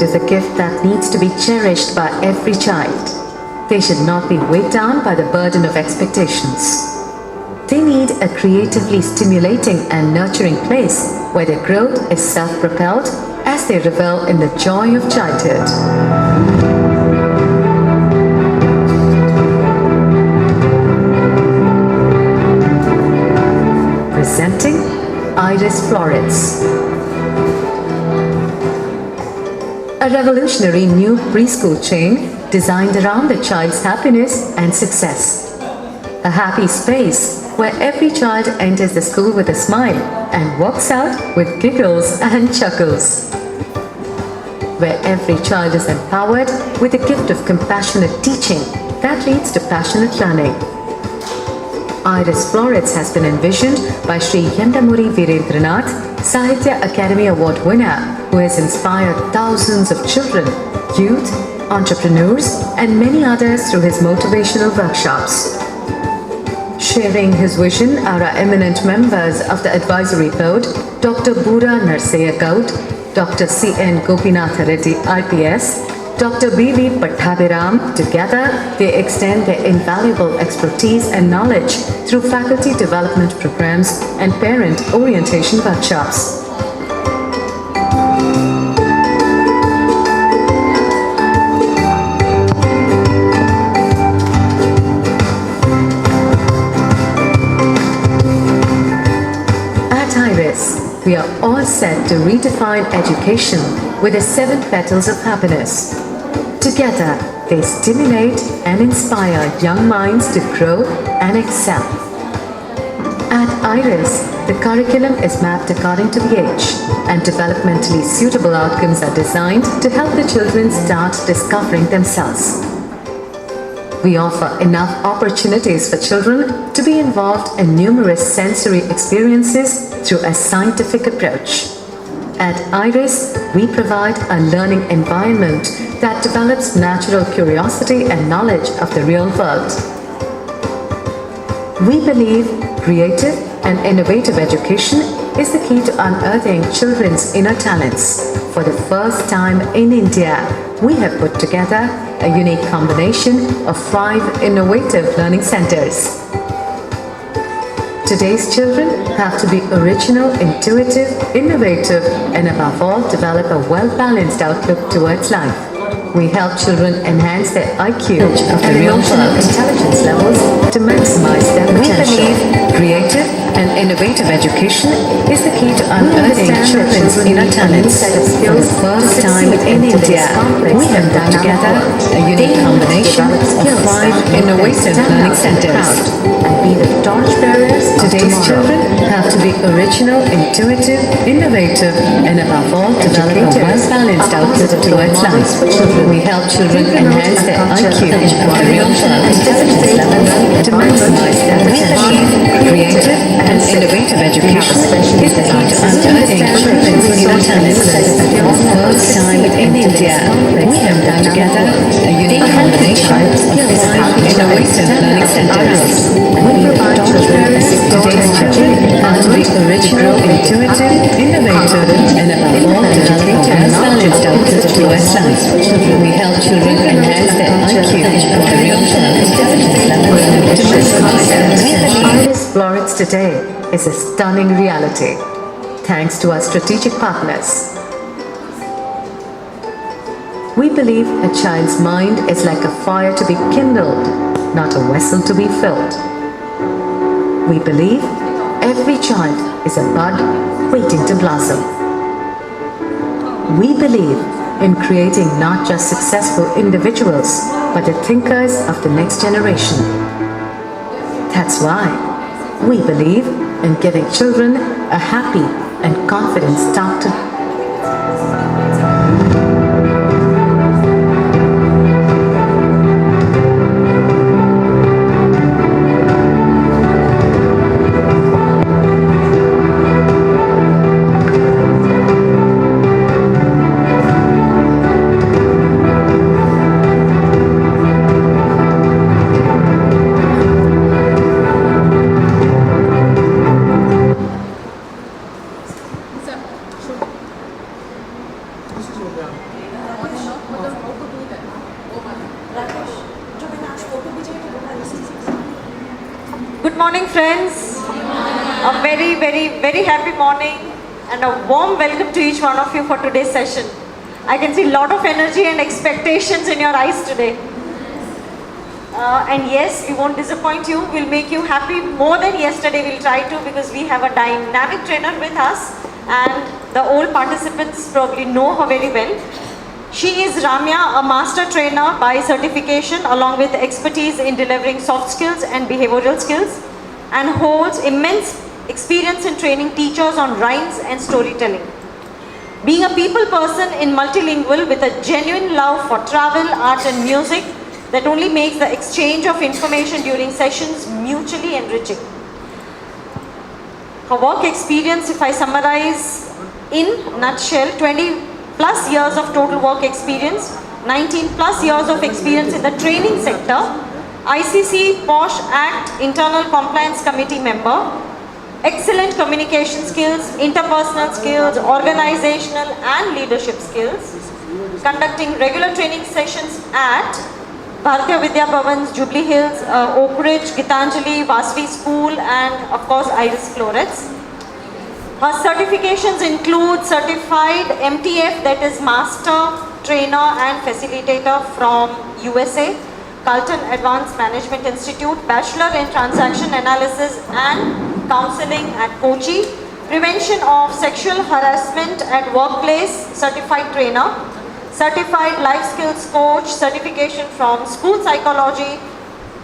is a gift that needs to be cherished by every child. They should not be weighed down by the burden of expectations. They need a creatively stimulating and nurturing place where their growth is self-propelled as they revel in the joy of childhood. Presenting Iris Florets, a revolutionary new preschool chain designed around the child's happiness and success. A happy space where every child enters the school with a smile and walks out with giggles and chuckles. Where every child is empowered with the gift of compassionate teaching that leads to passionate learning. Iris Florets has been envisioned by Sri Yandamuri Virendranath, Sahitya Academy Award winner, who has inspired thousands of children, youth, entrepreneurs, and many others through his motivational workshops. Sharing his vision are our eminent members of the advisory board, Dr. Bura Narsaya Gaud, Dr. C.N. Gopinatha Reddy IPS, Dr. B.V. Pattabhiram. Together, they extend their invaluable expertise and knowledge through faculty development programs and parent orientation workshops. At Iris, we are all set to redefine education with the 7 petals of happiness. Together, they stimulate and inspire young minds to grow and excel. At Iris, the curriculum is mapped according to the age, and developmentally suitable outcomes are designed to help the children start discovering themselves. We offer enough opportunities for children to be involved in numerous sensory experiences through a scientific approach. At Iris, we provide a learning environment that develops natural curiosity and knowledge of the real world. We believe creative and innovative education is the key to unearthing children's inner talents. For the first time in India, we have put together a unique combination of 5 innovative learning centers. Today's children have to be original, intuitive, innovative, and above all, develop a well-balanced outlook towards life. We help children enhance their IQ and emotional intelligence levels to maximize their potential. We believe creative and innovative education is the key to unearthing children's inner talents. For the first time in India, we have put together a unique combination of 5 innovative learning centers. And be the torchbearers. Today's children have to be original, intuitive, innovative, and above all, develop a well-balanced outlook towards life. We help children enhance their IQ and emotional intelligence levels to maximize their potential. Creative and innovative education is the key to unearthing children's inner talents. For the first time in India, we have put together a unique combination of 5 innovative learning centers. Today's children have to be original, intuitive, innovative, and above all, develop a well-balanced outlook towards life. We help children enhance their IQ and emotional intelligence levels to maximize their potential. Iris Florets today is a stunning reality, thanks to our strategic partners. We believe a child's mind is like a fire to be kindled, not a vessel to be filled. We believe every child is a bud waiting to blossom. We believe in creating not just successful individuals, but the thinkers of the next generation. That's why we believe in giving children a happy and confident start to Good morning, friends. A very, very, very happy morning and a warm welcome to each one of you for today's session. I can see a lot of energy and expectations in your eyes today. And yes, we won't disappoint you. We'll make you happy more than yesterday. We'll try to, because we have a dynamic trainer with us and the old participants probably know her very well. She is Ramya, a master trainer by certification along with expertise in delivering soft skills and behavioral skills, and holds immense experience in training teachers on rhymes and storytelling. Being a people person in multilingual with a genuine love for travel, art and music that only makes the exchange of information during sessions mutually enriching. Her work experience, if I summarize in nutshell, 20 plus years of total work experience, 19 plus years of experience in the training sector, ICC POSH Act Internal Compliance Committee member, excellent communication skills, interpersonal skills, organizational and leadership skills, conducting regular training sessions at Bharatiya Vidya Bhavan's Jubilee Hills, Oak Ridge, Gitanjali, Vasvi School and of course Iris Florets. Her certifications include certified MTF, that is Master Trainer and Facilitator from USA, Carlton Advanced Management Institute, Bachelor in Transaction Analysis and Counseling at Kochi, Prevention of Sexual Harassment at Workplace, Certified Trainer, Certified Life Skills Coach, certification from School Psychology,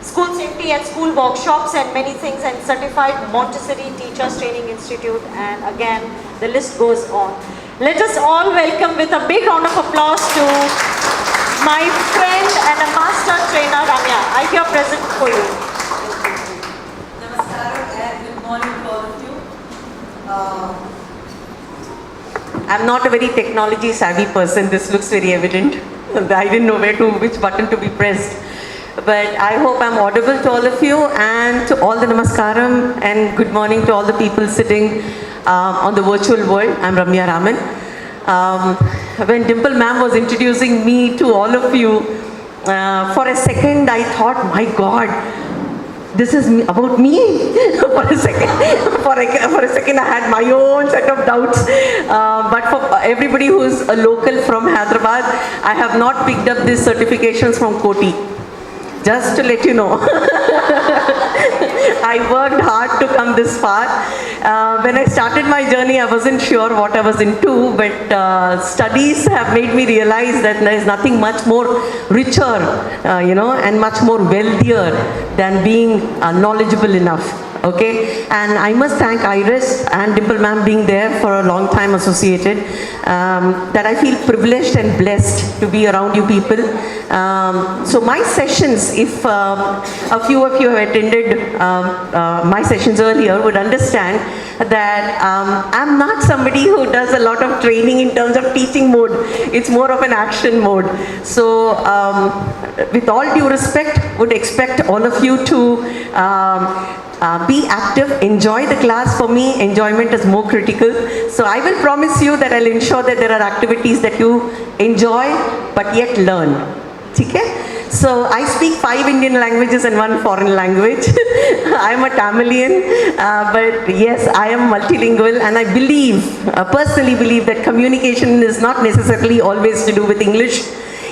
School Safety at School Workshops and many things, and Certified Montessori Teachers Training Institute, and again the list goes on. Let us all welcome with a big round of applause to my friend and a master trainer Ramya. I here present for you. Namaskaram and good morning to all of you. I'm not a very technology savvy person, this looks very evident. I didn't know which button to be pressed. But I hope I'm audible to all of you, and to all the namaskaram and good morning to all the people sitting on the virtual world. I'm Ramya Raman. When Dimple ma'am was introducing me to all of you, for a second I thought, my God, this is about me. for a second I had my own set of doubts. But for everybody who's a local from Hyderabad, I have not picked up these certifications from Koti. Just to let you know. I worked hard to come this far. When I started my journey, I wasn't sure what I was into, but studies have made me realize that there is nothing much more richer, and much more wealthier than being knowledgeable enough. Okay, and I must thank Iris and Dimple ma'am being there for a long time associated, that I feel privileged and blessed to be around you people. So my sessions, if a few of you have attended my sessions earlier, would understand that I'm not somebody who does a lot of training in terms of teaching mode. It's more of an action mode. So with all due respect, would expect all of you to be active, enjoy the class. For me, enjoyment is more critical. So I will promise you that I'll ensure that there are activities that you enjoy but yet learn. Okay? So I speak 5 Indian languages and 1 foreign language. I am a Tamilian, but yes, I am multilingual, and I personally believe that communication is not necessarily always to do with English.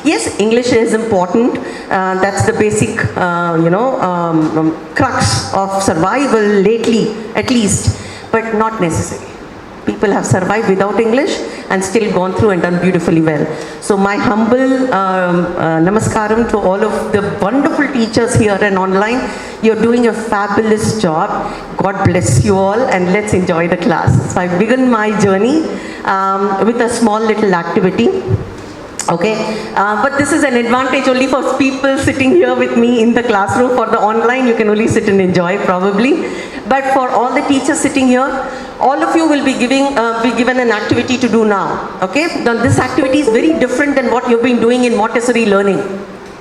Yes, English is important. That's the basic, crux of survival lately, at least, but not necessary. People have survived without English and still gone through and done beautifully well. So my humble namaskaram to all of the wonderful teachers here and online. You're doing a fabulous job. God bless you all, and let's enjoy the class. So I begun my journey with a small little activity. Okay, but this is an advantage only for people sitting here with me in the classroom. For the online, you can only sit and enjoy probably. But for all the teachers sitting here, all of you will be given an activity to do now. Okay, now this activity is very different than what you've been doing in Montessori learning.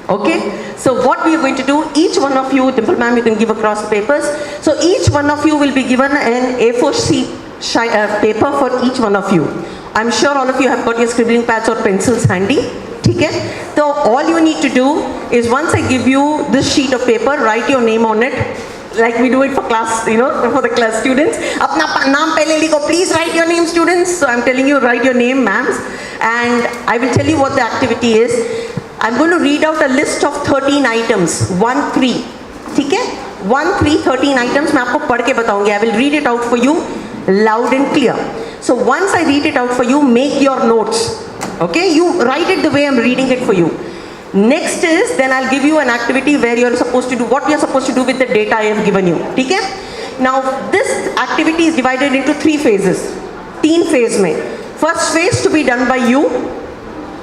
Okay, so what we are going to do, each one of you, Dimple ma'am, you can give across the papers. So each one of you will be given an A4 sheet paper for each one of you. I'm sure all of you have got your scribbling pads or pencils handy. ठीक है? तो all you need to do is once I give you this sheet of paper, write your name on it, like we do it for class, you know, for the class students. अपना नाम पहले लिखो, please write your name, students. So I'm telling you, write your name, ma'ams, and I will tell you what the activity is. I'm going to read out a list of 13 items, 1, 3, ठीक है? 1, 3, 13 items मैं आपको पढ़ के बताऊंगी. I will read it out for you, loud and clear. So once I read it out for you, make your notes. Okay, you write it the way I'm reading it for you. Next is, then I'll give you an activity where you're supposed to do what you're supposed to do with the data I have given you. Okay? Now, this activity is divided into 3 phases. 3 phase mein. First phase to be done by you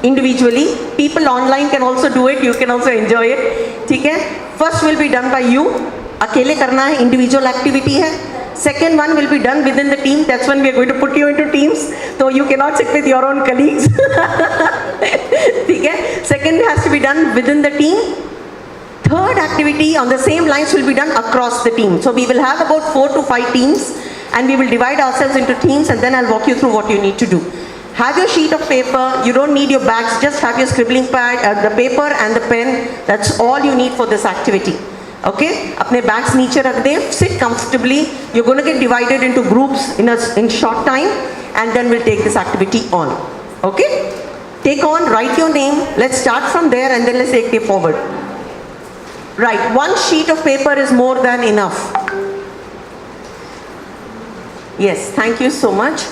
individually. People online can also do it. You can also enjoy it. Okay? First will be done by you. अकेले करना है, individual activity है. Second one will be done within the team. That's when we are going to put you into teams. So you cannot sit with your own colleagues. Okay? Second has to be done within the team. Third activity on the same lines will be done across the team. So we will have about 4 to 5 teams and we will divide ourselves into teams and then I'll walk you through what you need to do. Have your sheet of paper. You don't need your bags. Just have your scribbling pad, the paper and the pen. That's all you need for this activity. Okay, अपने bags नीचे रख दें, sit comfortably. You're going to get divided into groups in short time, and then we'll take this activity on. Okay, take on, write your name. Let's start from there, and then let's take it forward. Right, 1 sheet of paper is more than enough. Yes, thank you so much.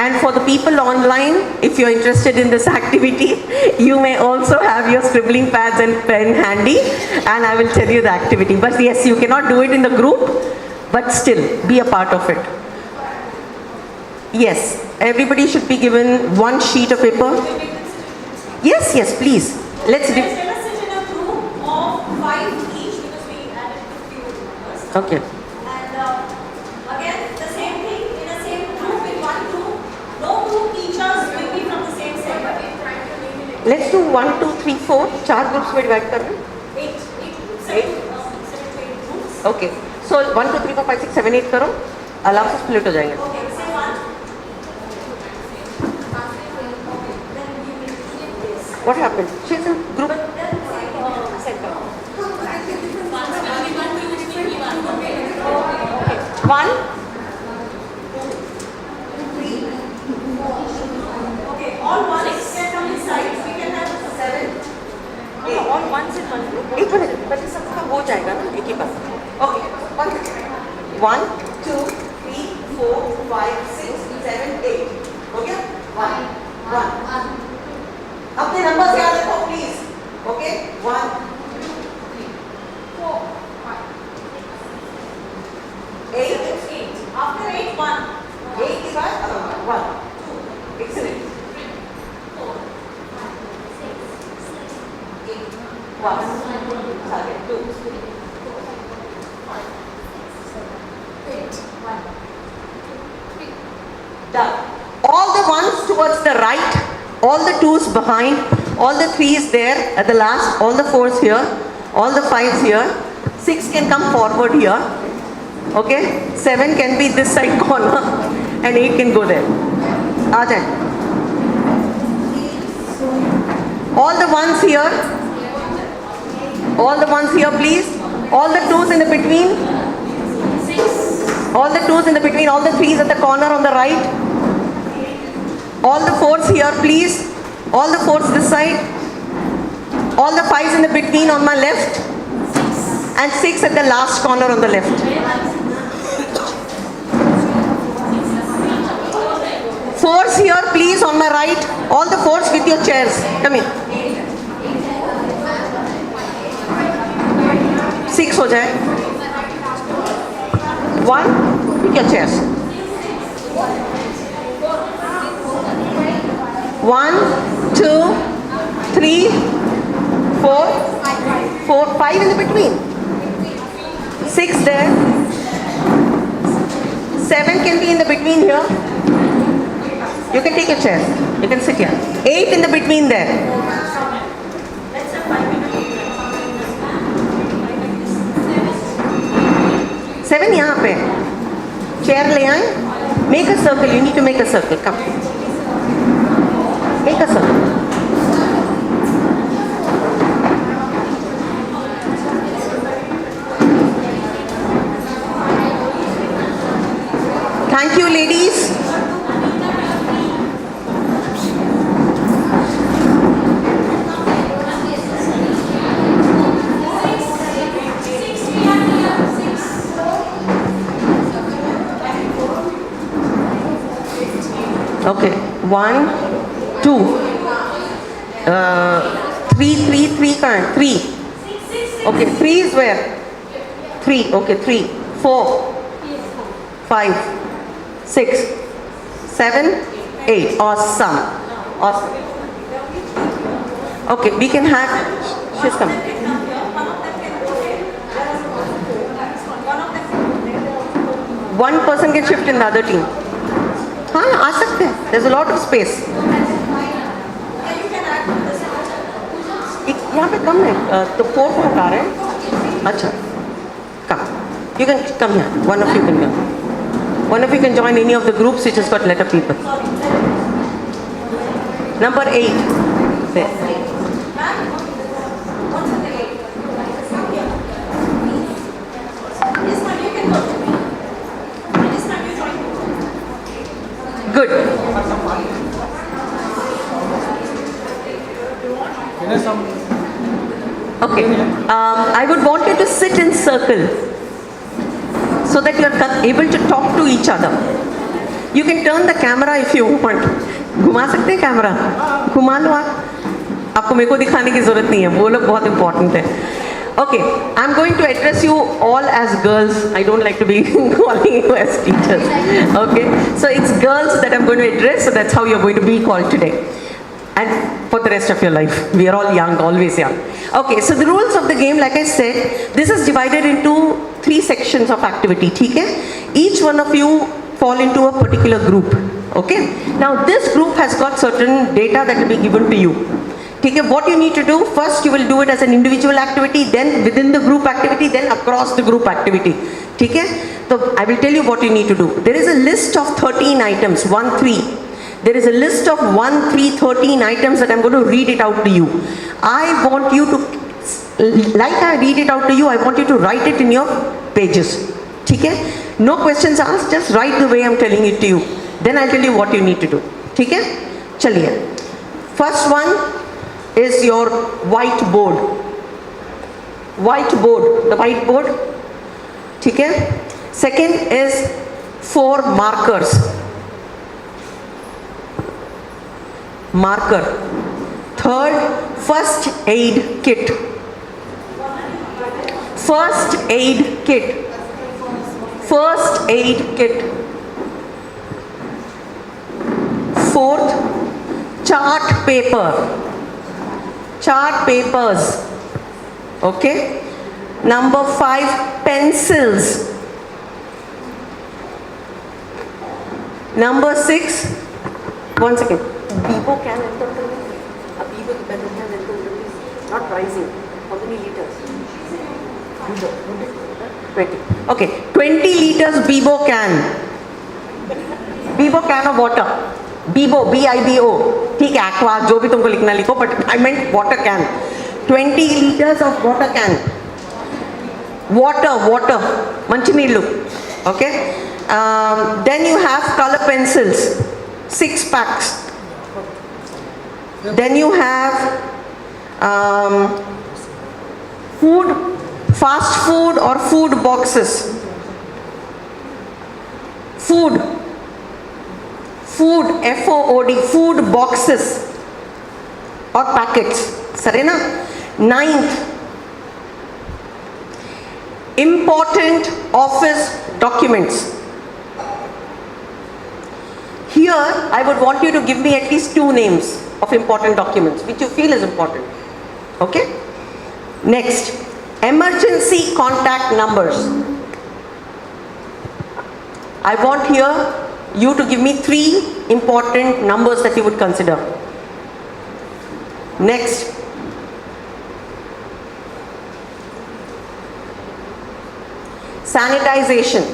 And for the people online, if you're interested in this activity, you may also have your scribbling pads and pen handy, and I will tell you the activity. But yes, you cannot do it in the group, but still, be a part of it. Yes, everybody should be given 1 sheet of paper. Yes, yes, please. Let's do. Let us sit in a group of 5 each because we added a few numbers. Okay. And again, the same thing in the same group with 1 group. No group teachers will be from the same set. Let's do 1, 2, 3, 4. 4 groups में divide कर रहे हैं. 8 groups. 8. 7 to 8 groups. Okay. So 1, 2, 3, 4, 5, 6, 7, 8 करो. आराम से split हो जाएंगे. Okay, say 1. Then we will keep this. What happened? She's in group. Center. 1. Okay, all ones can come inside. We can have 7. No, all ones in 1 group. एक minute पहले सबका हो जाएगा ना एक ही बार. Okay. 1, 2, 3, 4, 5, 6, 7, 8. हो गया? 1. अपने नंबर याद रखो प्लीज. Okay? 1, 2, 3, 4, 5, 8. 8. After 8, 1. 8 के बाद 1. 2. Excellent. 1. 2. Done. All the ones towards the right, all the 2s behind, all the 3s there at the last, all the 4s here, all the 5s here. 6 can come forward here. Okay? 7 can be this side corner and 8 can go there. आ जाए. All the ones here. All the ones here please. All the 2s in the between. All the 2s in the between, all the 3s at the corner on the right. All the 4s here please. All the 4s this side. All the 5s in the between on my left. And 6 at the last corner on the left. 4s here please on my right. All the 4s with your chairs. Come in. 6 हो जाए. 1 with your chairs. 1, 2, 3, 4, 5 in the between. 6 there. 7 can be in the between here. You can take your chair. You can sit here. 8 in the between there. 7 यहाँ पे. Chair ले आए. Make a circle. You need to make a circle. Come. Make a circle. Okay, 1, 2, 3 kind, 3. Okay, 3 is where? 3, okay, 3, 4, 5, 6, 7, 8. Awesome. Awesome. Okay, we can have, she's coming. One person can shift in the other team. हाँ आ सकते हैं. There's a lot of space. यहाँ पे कम है तो 4 को हटा रहे हैं. अच्छा, come. You can come here. One of you can come. One of you can join any of the groups which has got letter people. Number 8. There. Good. Okay. I would want you to sit in circle so that you are able to talk to each other. You can turn the camera if you want. घुमा सकते हैं camera? घुमा लो आप. आपको मेरे को दिखाने की जरूरत नहीं है. वो लोग बहुत important है. Okay, I'm going to address you all as girls. I don't like to be calling you as teachers. Okay, so it's girls that I'm going to address, so that's how you're going to be called today. And for the rest of your life. We are all young, always young. Okay, so the rules of the game, like I said, this is divided into 3 sections of activity, ठीक है? Each one of you fall into a particular group, okay? Now this group has got certain data that will be given to you. ठीक है? What you need to do, first you will do it as an individual activity, then within the group activity, then across the group activity. ठीक है? So I will tell you what you need to do. There is a list of 13 items, 1, 3. There is a list of 1, 3, 13 items that I'm going to read it out to you. I want you to, like I read it out to you, I want you to write it in your pages. ठीक है? No questions asked, just write the way I'm telling it to you. Then I'll tell you what you need to do. ठीक है? चलिए. First one is your whiteboard. Whiteboard, the whiteboard. ठीक है? Second is 4 markers. Marker. Third, first aid kit. First aid kit. First aid kit. Fourth, chart paper. Chart papers. Okay. Number 5, pencils. Number 6, one second. Bibo can enter the room. A Bibo can enter the room. Not rising. How many liters? Bibo. 20. Okay. 20 liters Bibo can. Bibo can of water. Bibo, B-I-B-O. ठीक है, aqua, जो भी तुमको लिखना लिखो, but I meant water can. 20 liters of water can. Water. Manchineelu. Okay. Then you have color pencils. 6 packs. Then you have food, fast food or food boxes. Food, F-O-O-D, food boxes or packets. Sarena? 9th, important office documents. Here, I would want you to give me at least 2 names of important documents which you feel is important. Okay? Next, emergency contact numbers. I want here you to give me 3 important numbers that you would consider. Next, sanitization.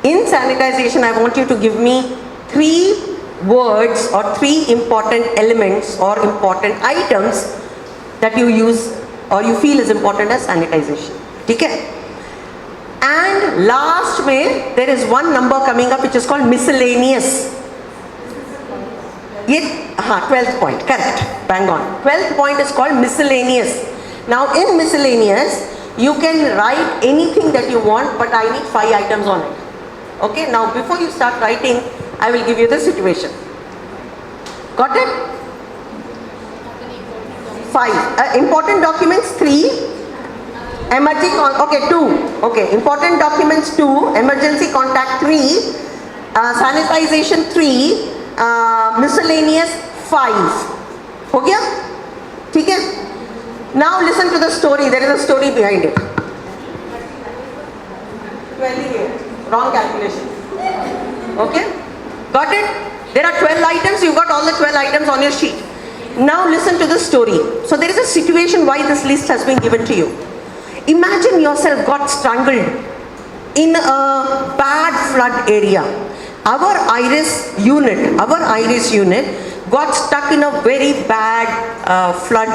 In sanitization, I want you to give me 3 words or 3 important elements or important items that you use or you feel is important as sanitization. Okay? And last में there is one number coming up which is called miscellaneous. ये 12th point, correct, bang on. 12th point is called miscellaneous. Now in miscellaneous, you can write anything that you want, but I need 5 items on it. Okay, now before you start writing, I will give you the situation. Got it? 5. Important documents 3. Okay, 2. Okay, important documents 2. Emergency contact 3. Sanitization 3. Miscellaneous 5. हो गया? ठीक है? Now listen to the story. There is a story behind it. 28. Wrong calculation. Okay? Got it? There are 12 items. You got all the 12 items on your sheet. Now listen to the story. So there is a situation why this list has been given to you. Imagine yourself got strangled in a bad flood area. Our iris unit got stuck in a very bad flood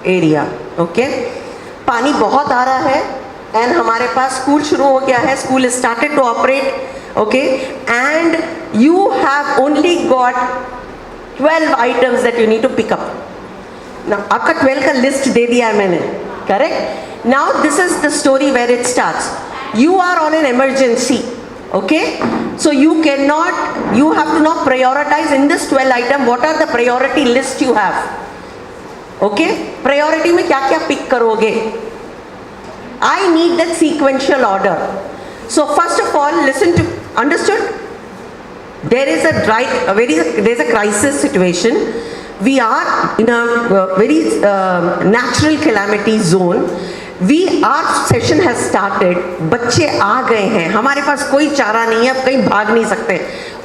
area. Okay? पानी बहुत आ रहा है and हमारे पास school शुरू हो गया है. School is started to operate. Okay? And you have only got 12 items that you need to pick up. Now, आपका 12 का list दे दिया है मैंने. Correct? Now this is the story where it starts. You are on an emergency. Okay? So you have to now prioritize in this 12 item. What are the priority list you have? Okay? Priority में क्या क्या pick करोगे? I need that sequential order. So first of all, listen to, understood? There is a crisis situation. We are in a very natural calamity zone. Our session has started. बच्चे आ गए हैं. हमारे पास कोई चारा नहीं है. अब कहीं भाग नहीं सकते.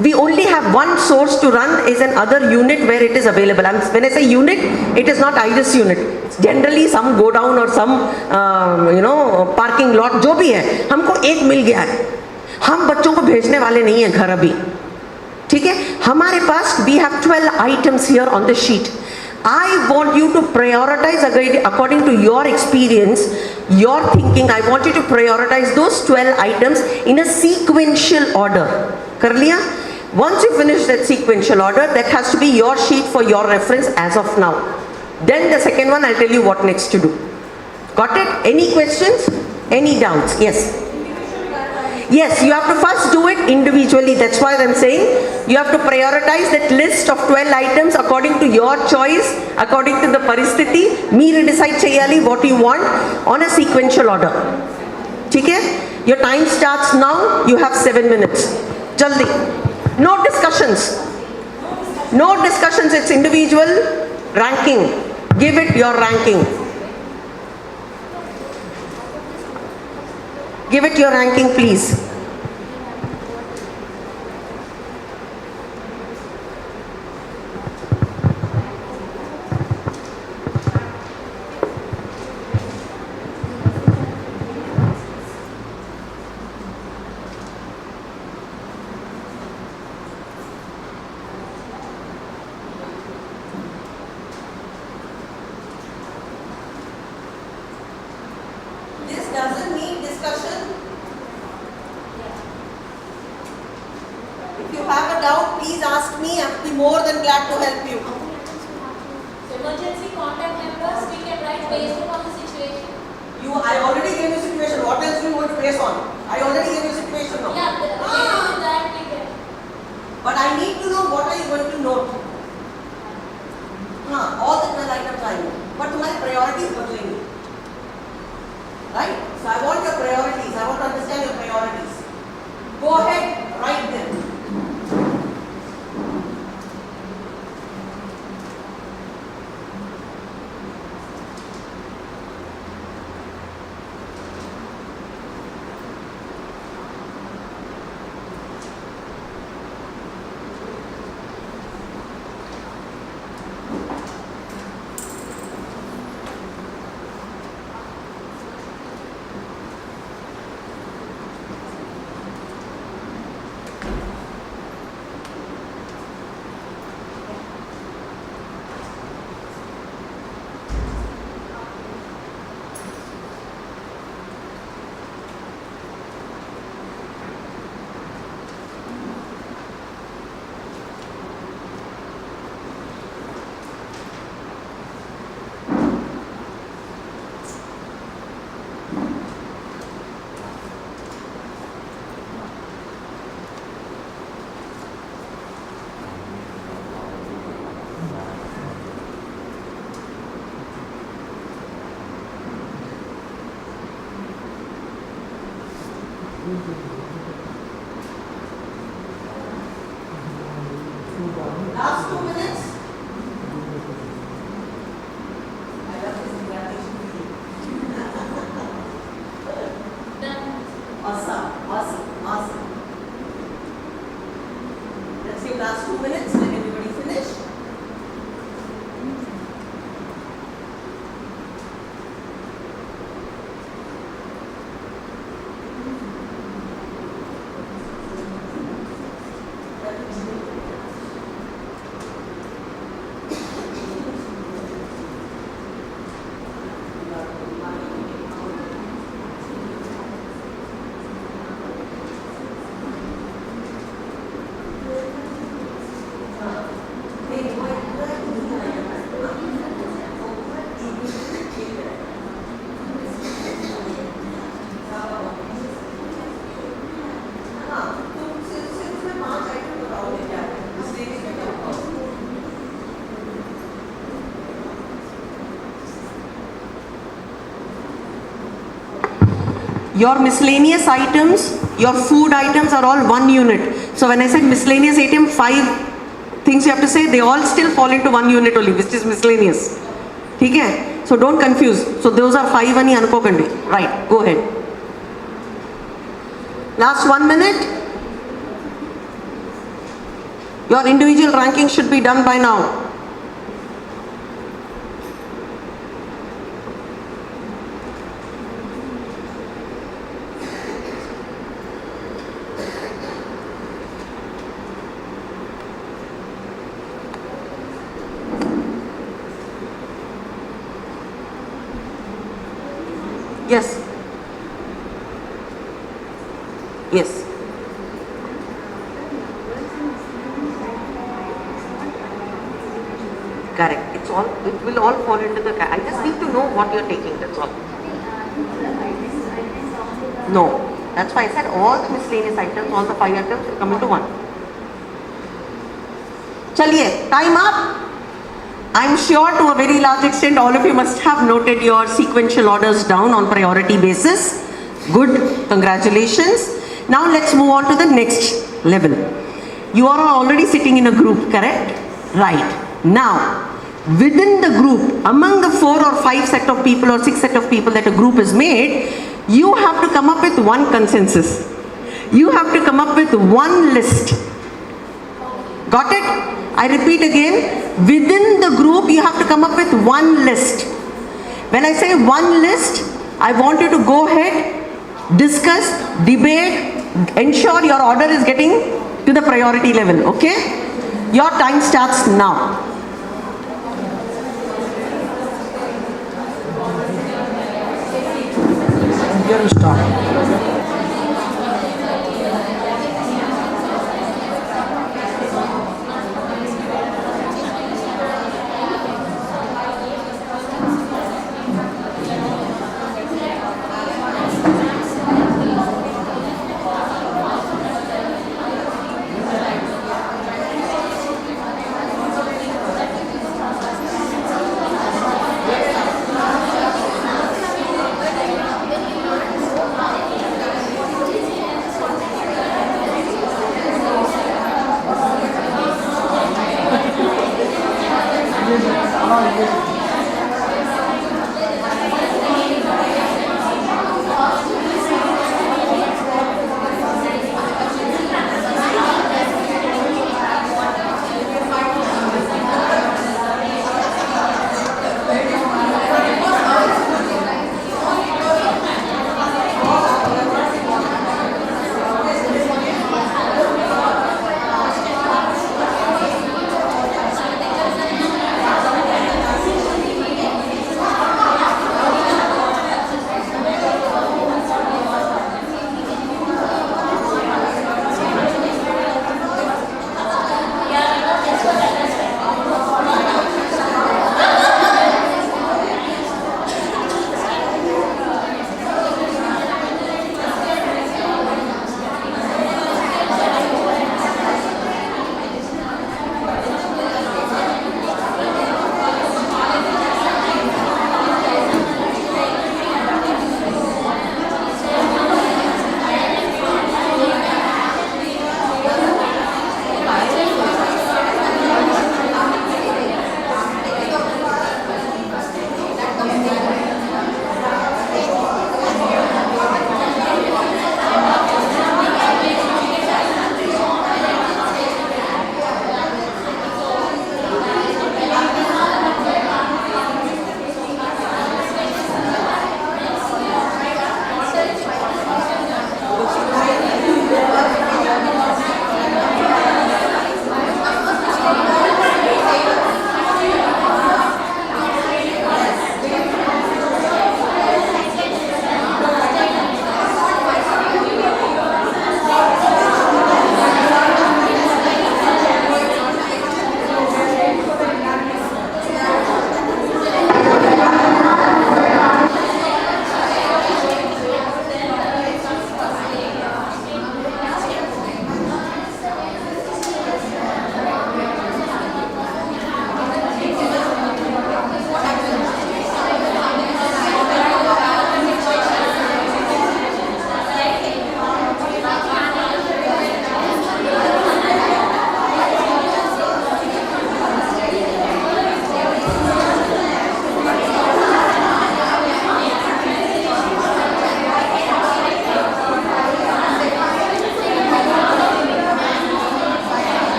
We only have one source to run is an other unit where it is available. When I say unit, it is not IRIS unit. Generally some go down or some parking lot जो भी है. हमको एक मिल गया है. हम बच्चों को भेजने वाले नहीं हैं घर अभी. ठीक है? हमारे पास we have 12 items here on the sheet. I want you to prioritize according to your experience, your thinking. I want you to prioritize those 12 items in a sequential order. कर लिया? Once you finish that sequential order, that has to be your sheet for your reference as of now. Then the second one, I'll tell you what next to do. Got it? Any questions? Any doubts? Yes. Yes, you have to first do it individually. That's why I'm saying you have to prioritize that list of 12 items according to your choice, according to the paristhiti. Meer decide chayali what you want on a sequential order. Okay? Your time starts now. You have 7 minutes. Jaldi. No discussions. No discussions. It's individual ranking. Give it your ranking. Give it your ranking, please. This doesn't need discussion. If you have a doubt, please ask me. I'll be more than glad to help you. Emergency contact numbers we can write based upon the situation. I already gave you situation. What else do you want to base on? I already gave you situation now. Yeah, based on that we can. But I need to know what are you going to note. All the 12 items I know. But my priorities बदलेंगे. Right? So I want your priorities. I want to understand your priorities. Go ahead, write them. Last 2 minutes. Awesome. Let's take last 2 minutes. Let everybody finish. Your miscellaneous items, your food items are all 1 unit. So when I said miscellaneous item, 5 things you have to say, they all still fall into 1 unit only, which is miscellaneous. Okay? So don't confuse. So those are 5 ani anukokandi. Right, go ahead. Last 1 minute. Your individual ranking should be done by now. Yes. Yes. Correct. It will all fall into the, I just need to know what you're taking, that's all. No. That's why I said all the miscellaneous items, all the 5 items will come into 1. Chaliye, time up. I'm sure to a very large extent all of you must have noted your sequential orders down on priority basis. Good, congratulations. Now let's move on to the next level. You are already sitting in a group, correct? Right. Now, within the group, among the 4 or 5 set of people or 6 set of people that a group is made, you have to come up with one consensus. You have to come up with one list. Got it? I repeat again, within the group you have to come up with one list. When I say one list, I want you to go ahead, discuss, debate, ensure your order is getting to the priority level, okay? Your time starts now. Here we start.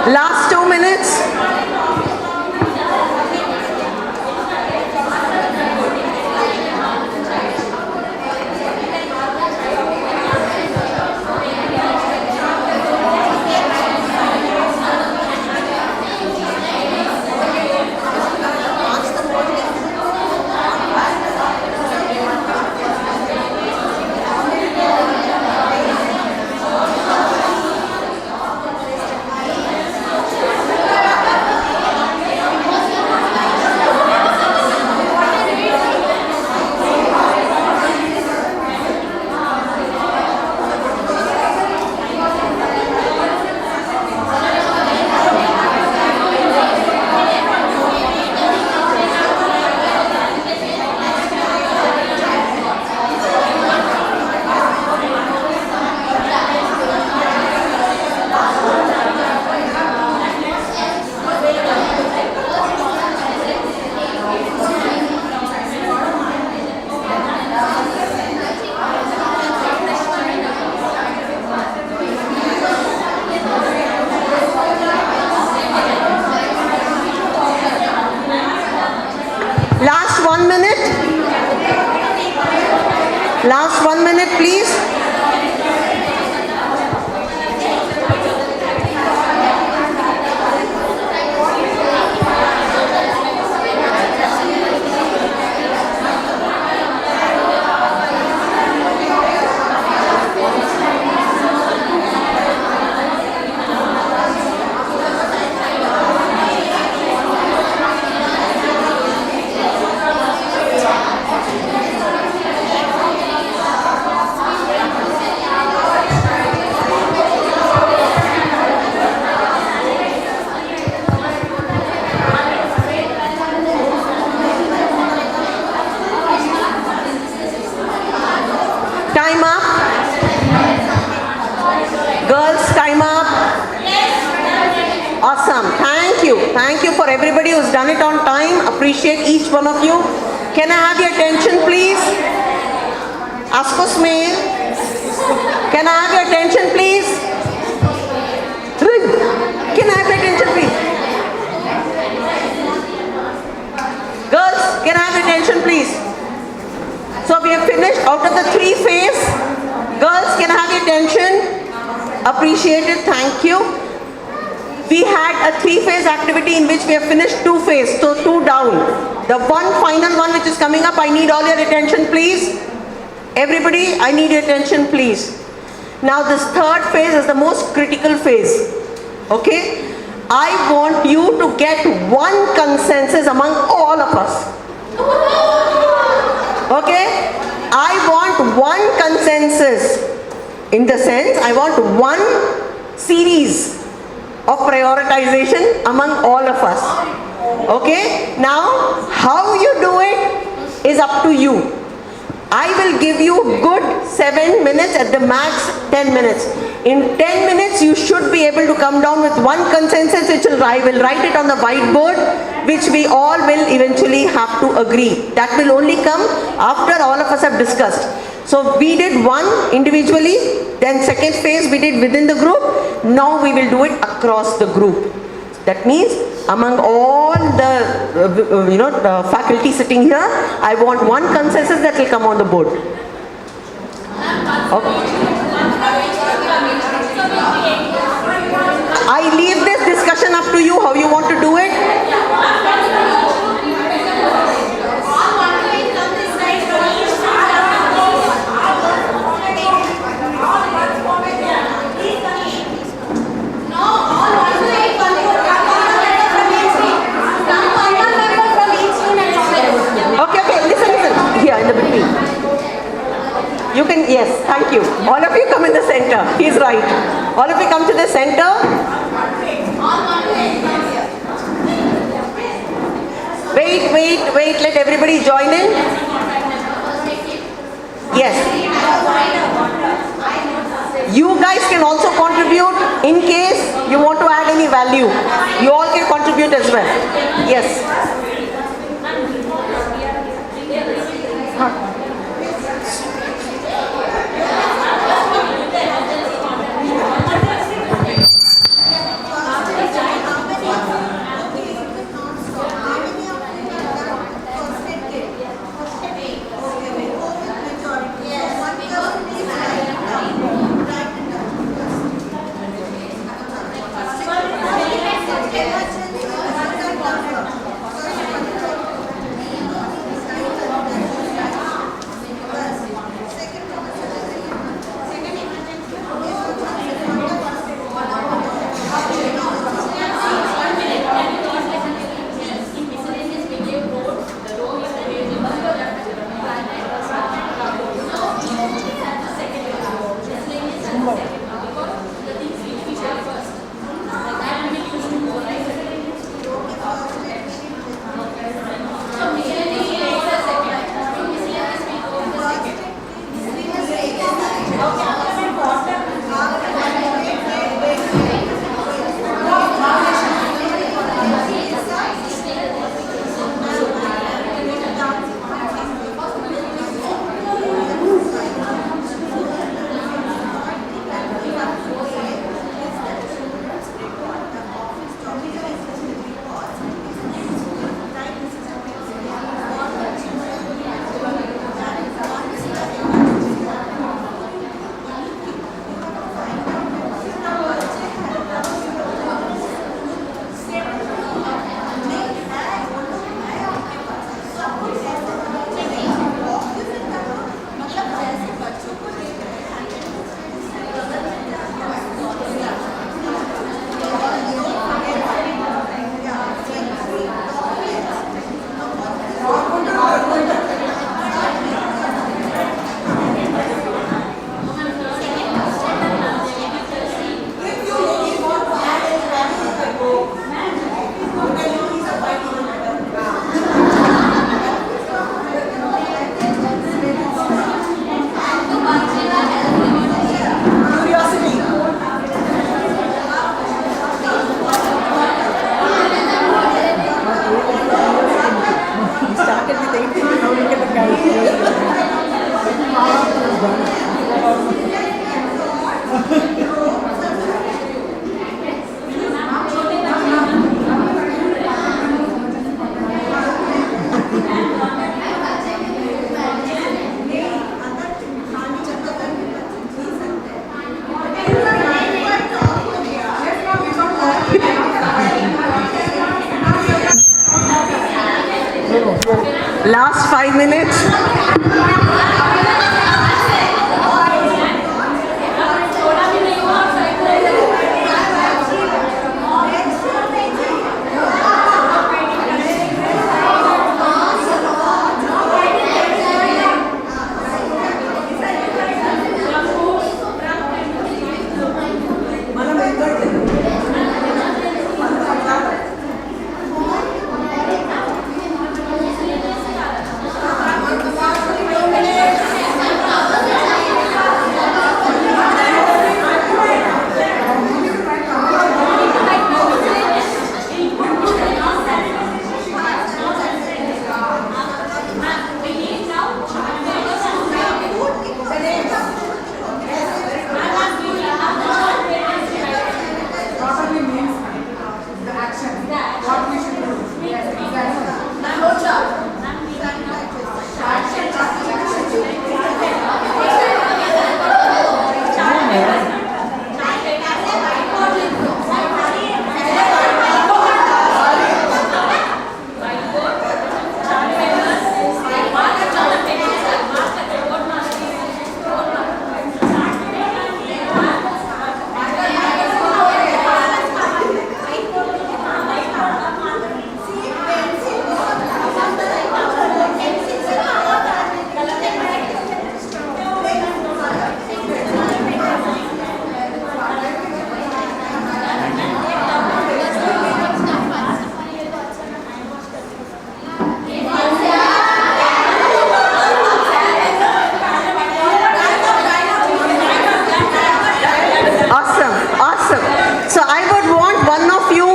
Last 2 minutes. Last 1 minute. Last 1 minute, please. Time up. Girls, time up. Awesome. Thank you. Thank you for everybody who's done it on time. Appreciate each one of you. Can I have your attention, please? Askus Mail. Can I have your attention, please? Can I have your attention, please? Girls, can I have your attention, please? So we have finished out of the 3 phase. Girls, can I have your attention? Appreciate it. Thank you. We had a 3-phase activity in which we have finished 2 phase. So 2 down. The one final one which is coming up, I need all your attention, please. Everybody, I need your attention, please. Now this 3rd phase is the most critical phase. Okay? I want you to get one consensus among all of us. Okay? I want one consensus. In the sense, I want one series of prioritization among all of us. Okay? Now, how you do it is up to you. I will give you good 7 minutes, at the max 10 minutes. In 10 minutes, you should be able to come down with one consensus which I will write it on the whiteboard, which we all will eventually have to agree. That will only come after all of us have discussed. So we did one individually, then 2nd phase we did within the group. Now we will do it across the group. That means among all the faculty sitting here, I want one consensus that will come on the board. Okay. I leave this discussion up to you, how you want to do it. You can, yes, thank you. All of you come in the center. He's right. All of you come to the center. Wait, let everybody join in. Yes. You guys can also contribute in case you want to add any value. You all can contribute as well. Yes. Last 5 minutes. Awesome, awesome. So I would want one of you.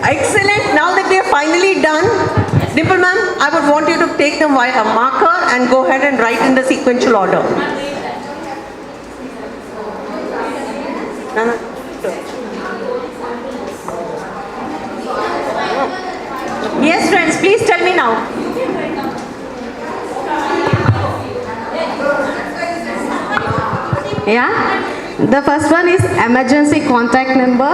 Excellent. Now that we are finally done, Dimple ma'am, I would want you to take the marker and go ahead and write in the sequential order. Nana. Yes, friends, please tell me now. Yeah. The first one is emergency contact number.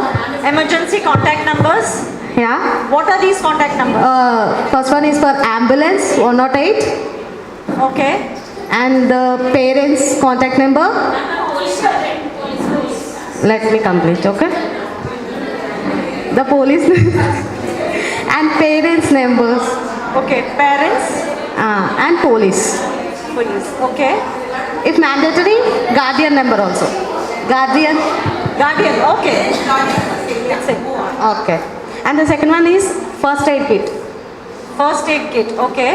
Emergency contact numbers. Yeah. What are these contact numbers? First one is for ambulance 108, Okay. and the parents contact number. Let me complete. Okay. The police and parents numbers Okay. Parents. and police. Police. Okay. If mandatory, guardian number also. Guardian. Guardian. Okay. That's it. Okay. And the second one is first aid kit. First aid kit. Okay.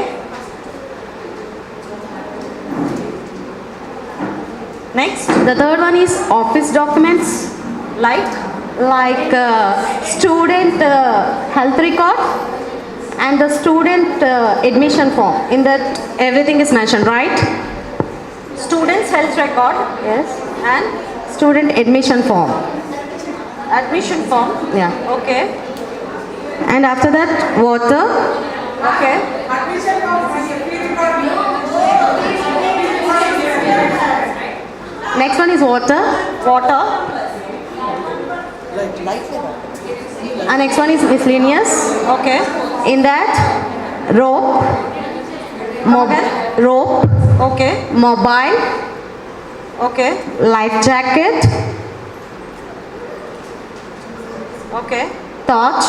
Next. The third one is office documents Like. like student health record and the student admission form. In that everything is mentioned, right? Student's health record. Yes. And Student admission form. admission form. Yeah. Okay. And after that, water. Okay. Next one is water. Water. And next one is miscellaneous. Okay. In that, rope, rope, Okay. mobile, Okay. life jacket, Okay. torch,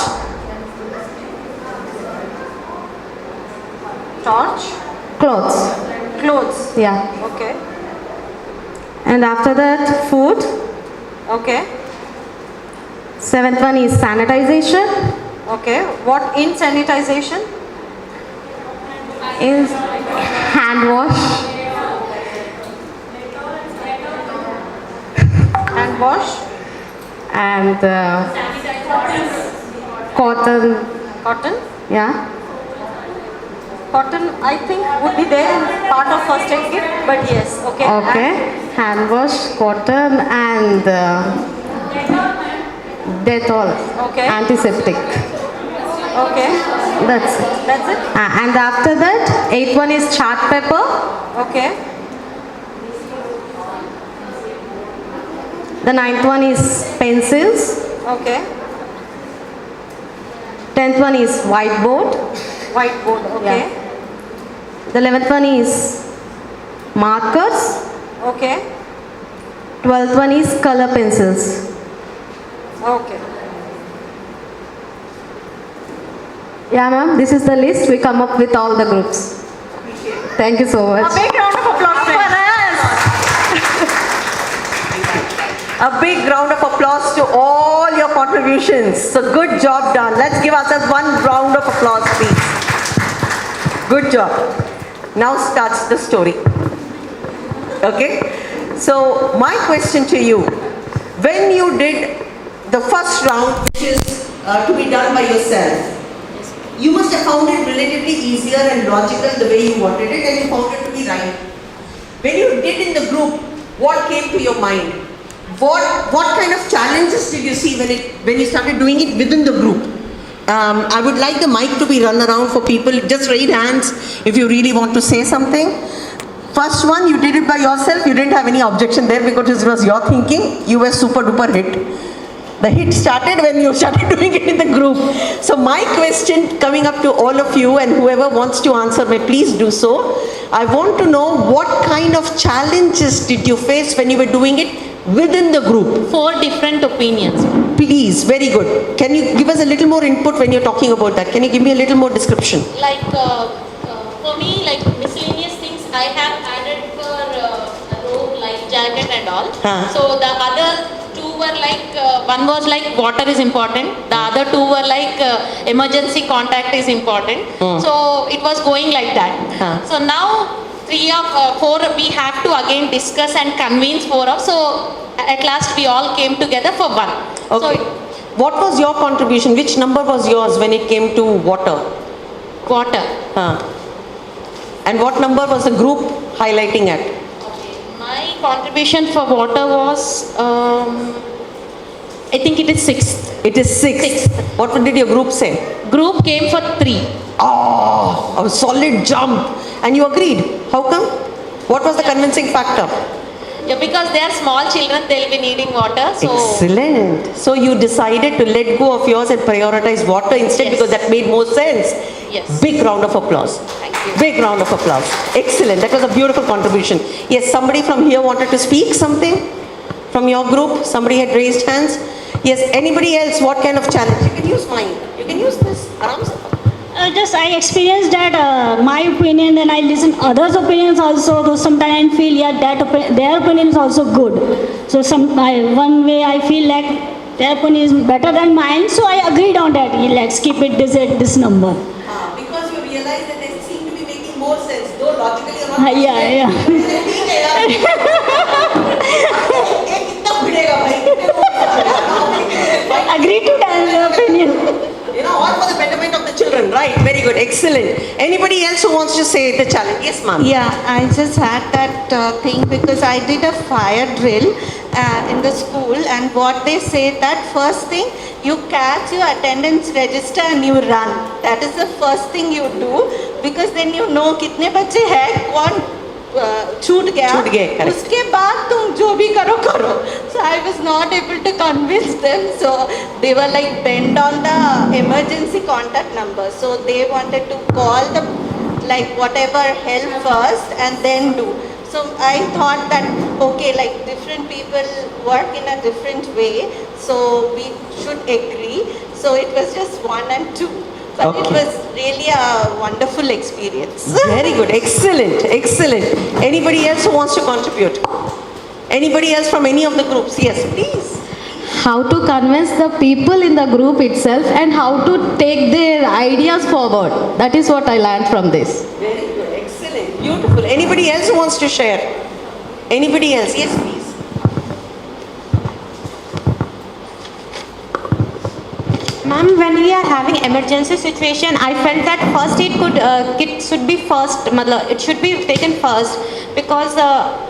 Torch. clothes. Clothes. Yeah. Okay. And after that, food. Okay. Seventh one is sanitization. Okay. What in sanitization? Is hand wash, Hand wash. and cotton. Cotton. Yeah. Cotton, I think, would be there in part of first aid kit, but yes. Okay. Okay. Hand wash, cotton, and Dettol. Okay. Antiseptic. Okay. That's it. That's it. And after that, eighth one is chart paper. Okay. The ninth one is pencils. Okay. 10th one is whiteboard. Whiteboard, okay. The 11th one is markers. Okay. 12th one is color pencils. Okay. Yeah, ma'am, this is the list. We come up with all the groups. Thank you so A much. big round of applause for us. A big round of applause to all your contributions. So good job done. Let's give ourselves one round of applause, please. Good job. Now starts the story. Okay? So my question to you, when you did the first round, which is to be done by yourself, you must have found it relatively easier and logical the way you wanted it, and you found it to be right. When you did in the group, what came to your mind? What kind of challenges did you see when you started doing it within the group? I would like the mic to be run around for people. Just raise hands if you really want to say something. First one, you did it by yourself. You didn't have any objection there because it was your thinking. You were super duper hit. The hit started when you started doing it in the group. So my question coming up to all of you, and whoever wants to answer may please do so. I want to know what kind of challenges did you face when you were doing it within the group? 4 different opinions. Please, very good. Can you give us a little more input when you're talking about that? Can you give me a little more description? Like for me, like miscellaneous things I have added for a robe, like jacket and all. So the other 2 were like, one was like water is important, the other 2 were like emergency contact is important. So it was going like that. So now 3 of 4 we have to again discuss and convince 4 of, so at last we all came together for 1. Okay. So What was your contribution? Which number was yours when it came to water? water. And what number was the group highlighting at? My contribution for water was, I think it is 6th. It is 6. Sixth. What did your group say? Group came for 3. Oh, a solid jump. And you agreed. How come? What was the convincing factor? Yeah, because they are small children, they'll be needing water. So Excellent. So you decided to let go of yours and prioritize water instead Yes. because that made more sense. Yes. Big round of applause. Thank you. Big round of applause. Excellent. That was a beautiful contribution. Yes, somebody from here wanted to speak something from your group. Somebody had raised hands. Yes, anybody else? What kind of challenge? You can use mine. You can use this. Aram se. Just I experienced that my opinion, and I listen others' opinions also. Though sometimes I feel their opinion is also good. So one way I feel like their opinion is better than mine. So I agreed on that. Let's keep it this number. Because you realize that they seem to be making more sense, though logically you're not. Yeah. Agreed to that opinion. You know, all for the betterment of the children, right? Very good, excellent. Anybody else who wants to say the challenge? Yes, ma'am. Yeah, I just had that thing because I did a fire drill in the school, and what they say that first thing you catch your attendance register and you run. That is the first thing you do because then you know कितने बच्चे हैं कौन छूट गया correct. उसके बाद तुम जो भी करो करो. So I was not able to convince them, so they were like bent on the emergency contact number, so they wanted to call the like whatever help first and then do. So I thought that okay, like different people work in a different way, so we should agree. So it was just 1 and 2. But it was really a wonderful experience. Very good, excellent, excellent. Anybody else who wants to contribute? Anybody else from any of the groups? Yes, please. How to convince the people in the group itself and how to take their ideas forward. That is what I learned from this. Very good, excellent, beautiful. Anybody else who wants to share? Anybody else? Yes, please. Ma'am, when we are having emergency situation, I felt that first aid kit should be first, it should be taken first because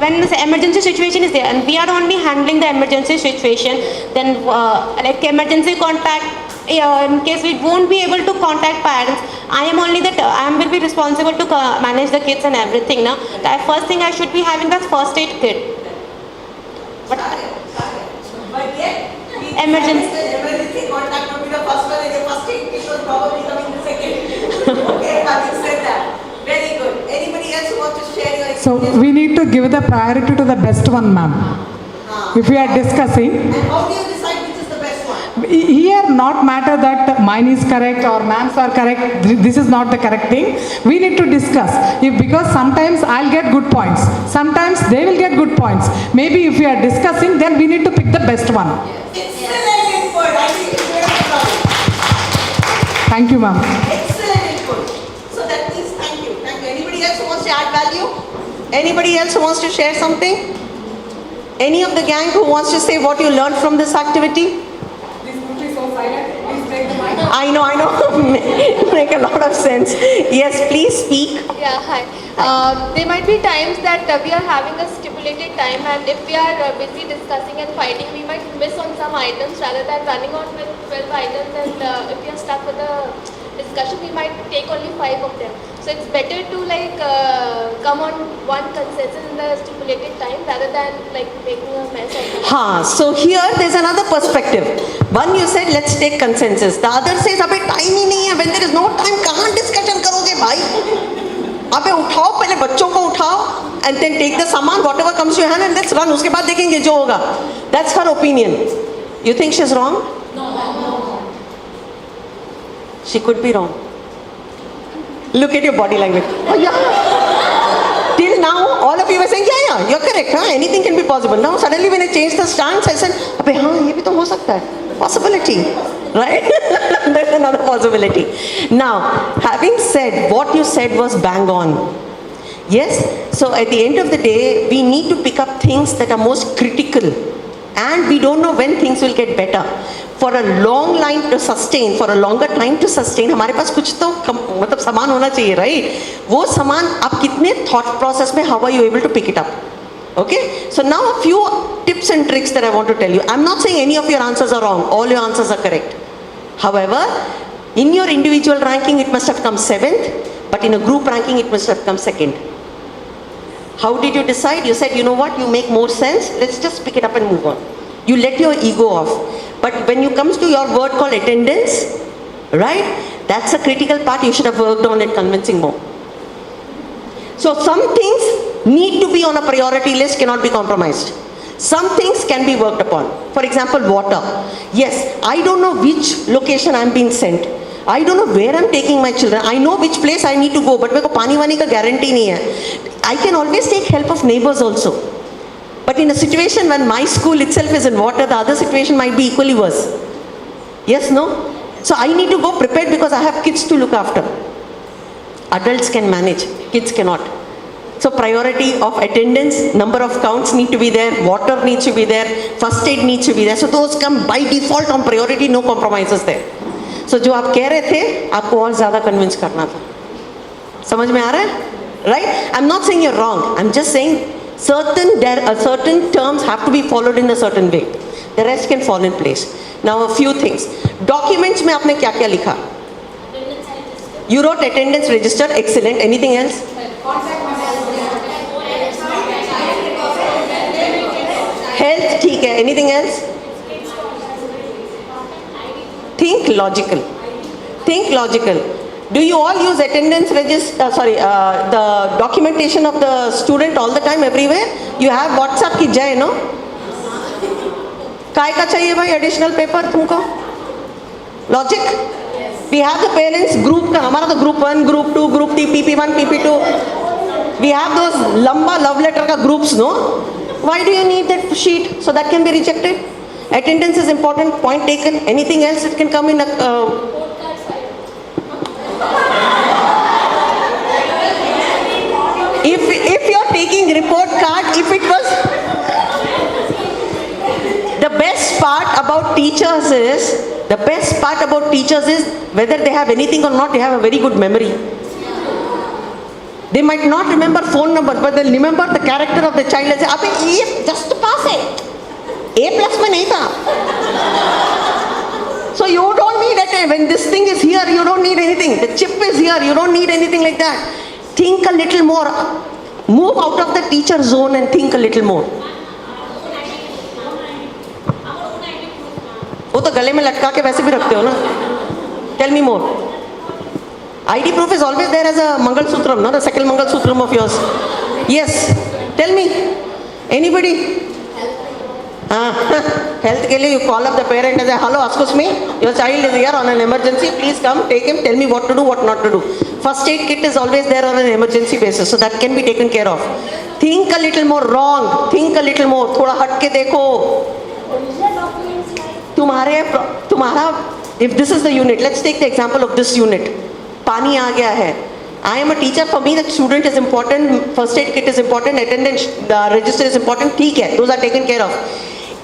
when the emergency situation is there and we are only handling the emergency situation, then like emergency contact, in case we won't be able to contact parents, I will be responsible to manage the kids and everything. Now, the first thing I should be having that first aid kit. But emergency. Emergency contact would be the first one, and your first aid kit was probably coming the second. Okay, having said that, very good. Anybody else who wants to share your So experience? we need to give the priority to the best one, ma'am. If we are discussing, And how do you decide which is the best one? here not matter that mine is correct or ma'am's are correct, this is not the correct thing. We need to discuss. Because sometimes I'll get good points, sometimes they will get good points. Maybe if we are discussing, then we need to pick the best one. Excellent input. I think it's very proud. Thank you, ma'am. Excellent input. So that means thank you. Thank you. Anybody else who wants to add value? Anybody else who wants to share something? Any of the gang who wants to say what you learned from this activity? I know. Make a lot of sense. Yes, please speak. Yeah, hi. There might be times that we are having a stipulated time, and if we are busy discussing and fighting, we might miss on some items rather than running on with 12 items, and if we are stuck with a discussion, we might take only 5 of them. So it's better to come on one consensus in the stipulated time rather than making a mess of it. So here there's another perspective. One, you said let's take consensus. The other says अबे time ही नहीं है. When there is no time, कहाँ discussion करोगे भाई? अबे उठाओ पहले बच्चों को उठाओ and then take the सामान whatever comes to your hand and let's run. उसके बाद देखेंगे जो होगा. That's her opinion. You think she's wrong? No. She could be wrong. Look at your body language. Oh yeah. Till now, all of you were saying, yeah, you're correct. Anything can be possible. Now, suddenly when I changed the stance, I said, अबे हाँ, ये भी तो हो सकता है. Possibility, right? That's another possibility. Now, having said, what you said was bang on. Yes? So at the end of the day, we need to pick up things that are most critical. And we don't know when things will get better. For a long line to sustain, for a longer time to sustain, हमारे पास कुछ तो मतलब सामान होना चाहिए, right? वो सामान आप कितने thought process में, how are you able to pick it up? Okay? So now a few tips and tricks that I want to tell you. I'm not saying any of your answers are wrong. All your answers are correct. However, in your individual ranking, it must have come 7th, but in a group ranking, it must have come 2nd. How did you decide? You said, you know what, you make more sense. Let's just pick it up and move on. You let your ego off. But when you comes to your word called attendance, right? That's a critical part. You should have worked on it convincing more. So some things need to be on a priority list, cannot be compromised. Some things can be worked upon. For example, water. Yes, I don't know which location I'm being sent. I don't know where I'm taking my children. I know which place I need to go, but मेरे को पानी वानी का guarantee नहीं है. I can always take help of neighbors also. But in a situation when my school itself is in water, the other situation might be equally worse. Yes, no? So I need to go prepared because I have kids to look after. Adults can manage, kids cannot. So priority of attendance, number of counts need to be there, water needs to be there, first aid needs to be there. So those come by default on priority, no compromises there. So जो आप कह रहे थे, आपको और ज़्यादा convince करना था. समझ में आ रहा है? Right? I'm not saying you're wrong. I'm just saying certain terms have to be followed in a certain way. The rest can fall in place. Now a few things. Documents में आपने क्या क्या लिखा? You wrote attendance register. Excellent. Anything else? Health. ठीक है. Anything else? Think logical. Think logical. Do you all use attendance register, the documentation of the student all the time, everywhere? You have WhatsApp की जय, no? काय का चाहिए भाई additional paper तुमको? Logic? We have the parents group का, हमारा तो group 1, group 2, group 3, PP1, PP2. We have those लंबा love letter का groups, no? Why do you need that sheet? So that can be rejected. Attendance is important, point taken. Anything else it can come in a... If you're taking report card, if it was... The best part about teachers is, whether they have anything or not, they have a very good memory. They might not remember phone numbers, but they'll remember the character of the child and say, "Abhi, ye just pass hai. A+ में नहीं था." So you don't need it. When this thing is here, you don't need anything. The chip is here, you don't need anything like that. Think a little more. Move out of the teacher zone and think a little more. वो तो गले में लटका के वैसे भी रखते हो ना. Tell me more. ID proof is always there as a Mangal Sutram, no? The second Mangal Sutram of yours. Yes. Tell me. Anybody? Health ke liye you call up the parent and say, hello, excuse me, your child is here on an emergency, please come, take him, tell me what to do, what not to do. First aid kit is always there on an emergency basis, so that can be taken care of. Think a little more wrong, think a little more, thoda hat ke dekho. Tumhara, if this is the unit, let's take the example of this unit. Pani aa gaya hai. I am a teacher, for me the student is important, first aid kit is important, attendance register is important, theek hai, those are taken care of.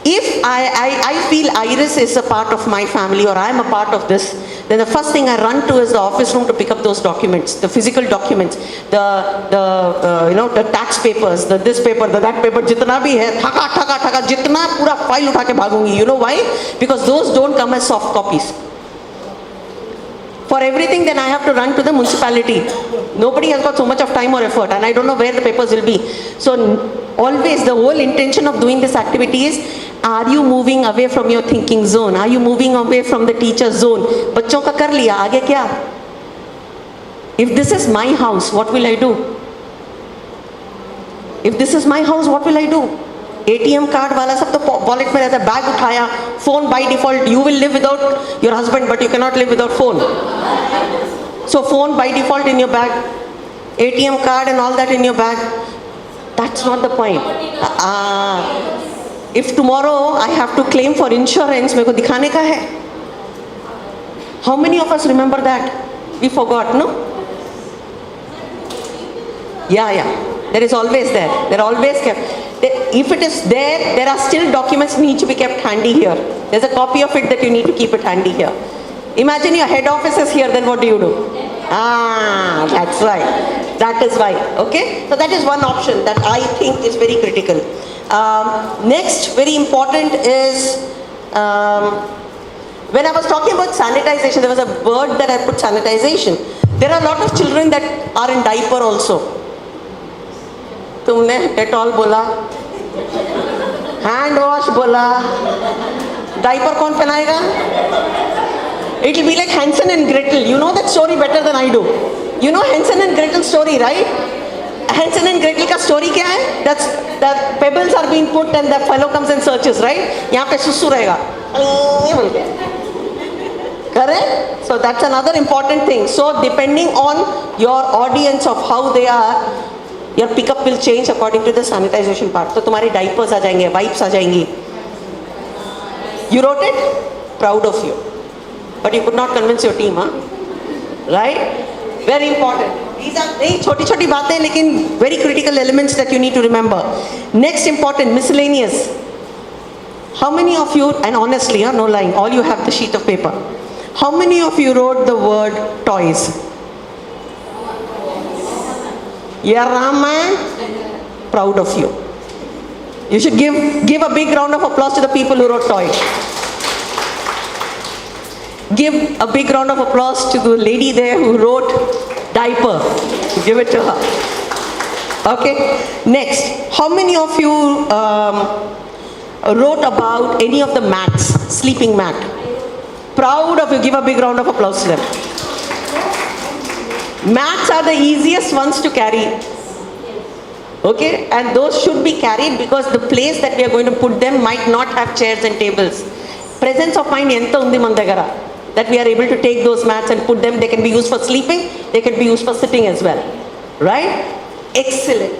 If I feel Iris is a part of my family or I am a part of this, then the first thing I run to is the office room to pick up those documents, the physical documents, the tax papers, the this paper, the that paper, jitna bhi hai, thaka, jitna pura file utha ke bhagungi. You know why? Because those don't come as soft copies. For everything, then I have to run to the municipality. Nobody has got so much of time or effort, and I don't know where the papers will be. So always the whole intention of doing this activity is, are you moving away from your thinking zone? Are you moving away from the teacher zone? Bachon ka kar liya, aage kya? If this is my house, what will I do? If this is my house, what will I do? ATM card wala sab to wallet mein rehta, bag uthaya, phone by default. You will live without your husband, but you cannot live without phone. So phone by default in your bag, ATM card and all that in your bag. That's not the point. If tomorrow I have to claim for insurance, मेरे को दिखाने का है. How many of us remember that? We forgot, no? Yeah. There is always there. They're always kept. If it is there, there are still documents need to be kept handy here. There's a copy of it that you need to keep it handy here. Imagine your head office is here, then what do you do? That's right. That is why. Okay? So that is one option that I think is very critical. Next, very important is, when I was talking about sanitization, there was a word that I put, sanitization. There are a lot of children that are in diaper also. तुमने Dettol बोला, hand wash बोला, diaper कौन पहनाएगा? It will be like Hansel and Gretel. You know that story better than I do. You know Hansel and Gretel story, right? Hansel and Gretel का story क्या है? That's the pebbles are being put and the fellow comes and searches, right? यहाँ पे सुसु रहेगा. Correct? So that's another important thing. So depending on your audience of how they are, your pickup will change according to the sanitization part. So तुम्हारे diapers आ जाएंगे, wipes आ जाएंगी. You wrote it? Proud of you. But you could not convince your team, huh? Right? Very important. These are very छोटी-छोटी बातें, लेकिन very critical elements that you need to remember. Next important, miscellaneous. How many of you, and honestly, no lying, all you have the sheet of paper. How many of you wrote the word toys? Yeah, Ramya, proud of you. You should give a big round of applause to the people who wrote toy. Give a big round of applause to the lady there who wrote diaper. Give it to her. Okay. Next, how many of you wrote about any of the mats, sleeping mat? Proud of you. Give a big round of applause to them. Mats are the easiest ones to carry. Okay, and those should be carried because the place that we are going to put them might not have chairs and tables. Presence of mind enta undi man daggara that we are able to take those mats and put them. They can be used for sleeping, they can be used for sitting as well. Right? Excellent.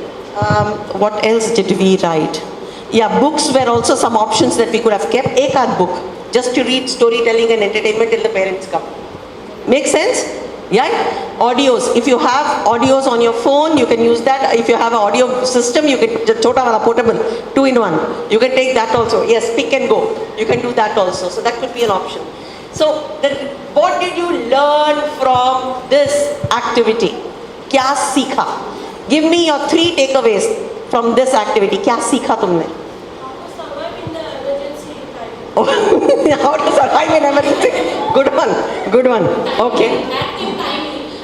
What else did we write? Yeah, books were also some options that we could have kept. Ek aad book, just to read storytelling and entertainment till the parents come. Make sense? Yeah? Audios. If you have audios on your phone, you can use that. If you have an audio system, you can, chota wala portable, 2-in-1. You can take that also. Yes, pick and go. You can do that also. So that could be an option. So, what did you learn from this activity? Kya sikha? Give me your 3 takeaways from this activity. Kya sikha tumne? How to survive in emergency? Good one. Good one. Okay.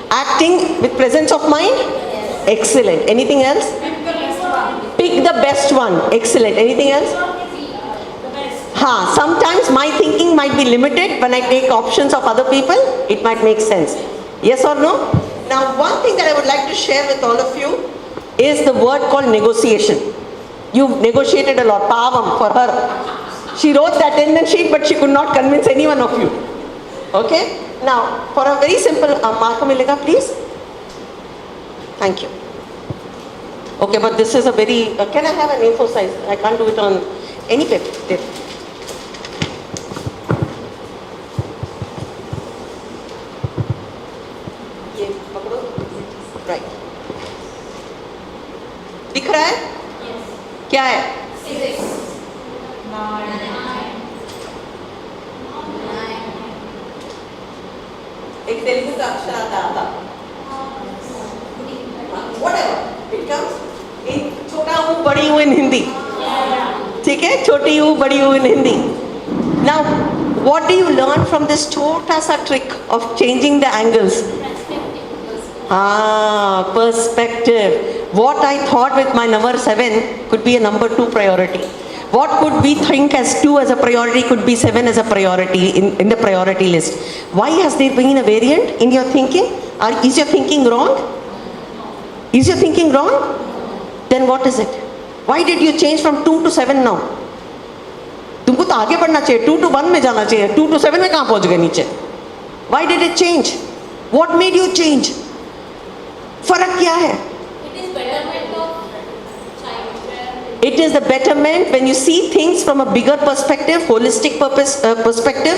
Acting with presence of mind? Excellent. Anything else? Pick the best one. Excellent. Anything else? Sometimes my thinking might be limited. When I take options of other people, it might make sense. Yes or no? Now, one thing that I would like to share with all of you is the word called negotiation. You've negotiated a lot. Pavam for her. She wrote the attendance sheet, but she could not convince any one of you. Okay? Now, for a very simple, marker milega, please. Thank you. Okay, but this is a very, can I have an A4 size? I can't do it on any paper. Right. दिख रहा है? Yes. क्या है? 6. 9. एक तेलुगु का अक्षर आता whatever it comes in छोटा हूँ बड़ी हूँ in हिंदी ठीक है छोटी हूँ बड़ी हूँ in Hindi. Now what do you learn from this छोटा सा trick of changing the angles? Perspective. What I thought with my number 7 could be a number 2 priority. What could we think as 2 as a priority could be 7 as a priority in the priority list. Why has there been a variant in your thinking? Is your thinking wrong? Is your thinking wrong? Then what is it? Why did you change from 2 to 7 now? तुमको तो आगे बढ़ना चाहिए 2 to 1 में जाना चाहिए 2 to 7 में कहाँ पहुँच गए नीचे? Why did it change? What made you change? फर्क क्या है? It is the betterment when you see things from a bigger perspective, holistic perspective,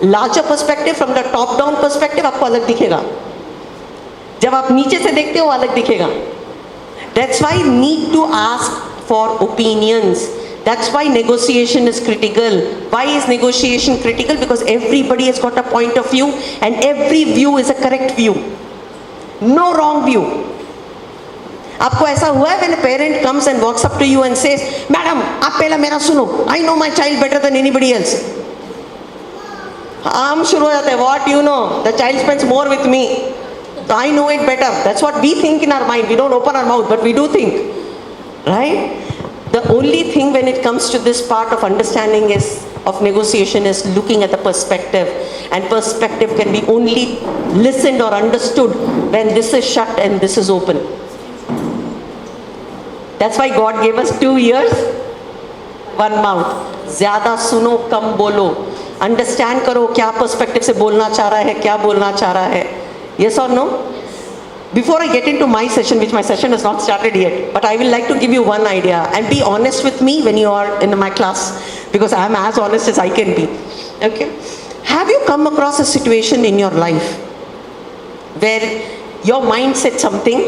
larger perspective, from the top down perspective, आपको अलग दिखेगा. जब आप नीचे से देखते हो अलग दिखेगा. That's why need to ask for opinions. That's why negotiation is critical. Why is negotiation critical? Because everybody has got a point of view and every view is a correct view. No wrong view. आपको ऐसा हुआ है when a parent comes and walks up to you and says, "Madam, आप पहला मेरा सुनो. I know my child better than anybody else." हम शुरू हो जाते हैं. What you know? The child spends more with me. So I know it better. That's what we think in our mind. We don't open our mouth, but we do think, right? The only thing when it comes to this part of understanding of negotiation is looking at the perspective, and perspective can be only listened or understood when this is shut and this is open. That's why God gave us 2 ears, 1 mouth. ज़्यादा सुनो कम बोलो. Understand करो क्या perspective से बोलना चाह रहा है, क्या बोलना चाह रहा है. Yes or no? Before I get into my session, which my session has not started yet, but I will like to give you one idea and be honest with me when you are in my class, because I am as honest as I can be. Okay? Have you come across a situation in your life where your mind said something,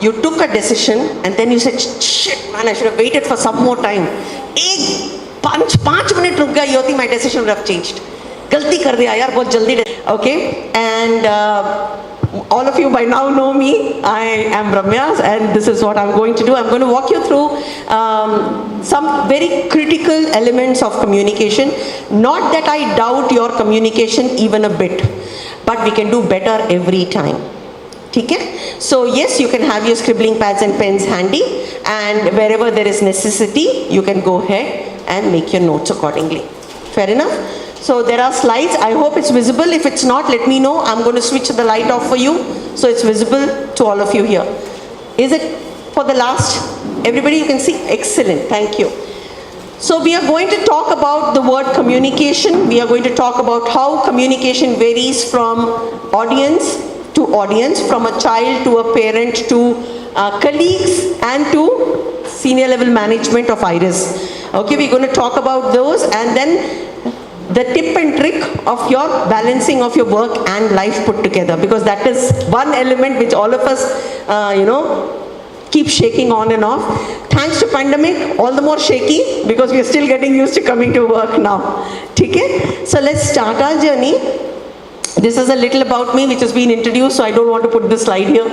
you took a decision, and then you said, "Shit, man, I should have waited for some more time. 5 minutes रुक गया, you think my decision would have changed. गलती कर दिया यार, बहुत जल्दी." Okay? And all of you by now know me. I am Ramya, and this is what I'm going to do. I'm going to walk you through some very critical elements of communication. Not that I doubt your communication even a bit, but we can do better every time. Okay? So yes, you can have your scribbling pads and pens handy, and wherever there is necessity, you can go ahead and make your notes accordingly. Fair enough? So there are slides. I hope it's visible. If it's not, let me know. I'm going to switch the light off for you so it's visible to all of you here. Is it for the last? Everybody you can see? Excellent. Thank you. So we are going to talk about the word communication. We are going to talk about how communication varies from audience to audience, from a child to a parent to colleagues and to senior level management of IRIS. Okay, we're going to talk about those, and then the tip and trick of your balancing of your work and life put together, because that is one element which all of us, keep shaking on and off. Thanks to pandemic, all the more shaky because we are still getting used to coming to work now. Okay? So let's start our journey. This is a little about me which has been introduced, so I don't want to put this slide here.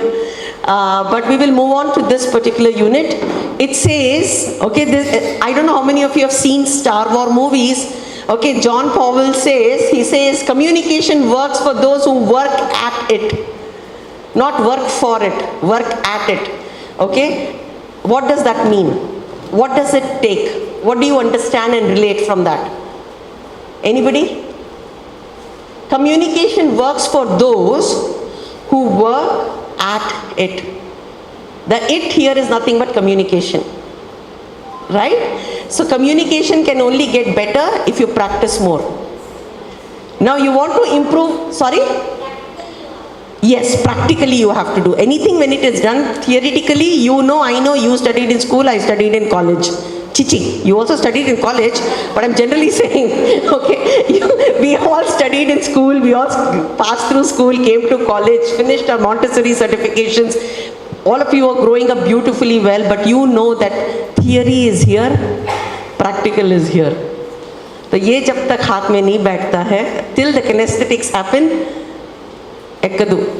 But we will move on to this particular unit. It says, okay, I don't know how many of you have seen Star Wars movies. Okay, John Powell says, communication works for those who work at it. Not work for it, work at it. Okay? What does that mean? What does it take? What do you understand and relate from that? Anybody? Communication works for those who work at it. The it here is nothing but communication. Right? So communication can only get better if you practice more. Now you want to improve, sorry? Yes, practically you have to do. Anything when it is done theoretically, you know, I know, you studied in school, I studied in college. Chichi, you also studied in college, but I'm generally saying, okay, we all studied in school, we all passed through school, came to college, finished our Montessori certifications. All of you are growing up beautifully well, but you know that theory is here, practical is here. तो ये जब तक हाथ में नहीं बैठता है, till the kinesthetics happen, ekkadu.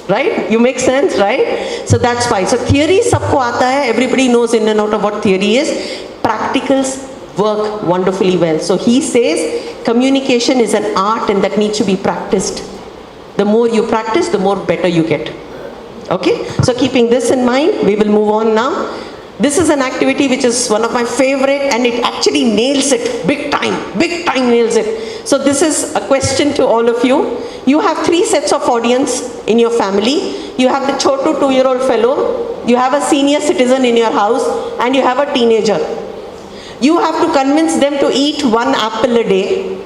Right? You make sense, right? So that's why. So theory सबको आता है, everybody knows in and out of what theory is. Practicals work wonderfully well. So he says communication is an art and that needs to be practiced. The more you practice, the more better you get. Okay? So keeping this in mind, we will move on now. This is an activity which is one of my favorite and it actually nails it big time nails it. So this is a question to all of you. You have 3 sets of audience in your family. You have the chotu 2-year-old fellow, you have a senior citizen in your house, and you have a teenager. You have to convince them to eat 1 apple a day.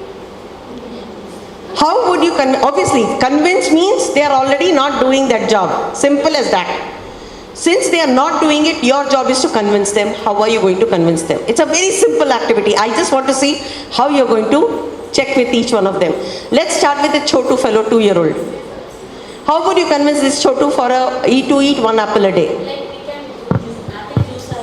How would you, obviously convince means they are already not doing that job. Simple as that. Since they are not doing it, your job is to convince them. How are you going to convince them? It's a very simple activity. I just want to see how you're going to check with each one of them. Let's start with the chotu fellow 2-year-old. How would you convince this chotu for to eat 1 apple a day? Like we can use apple juice or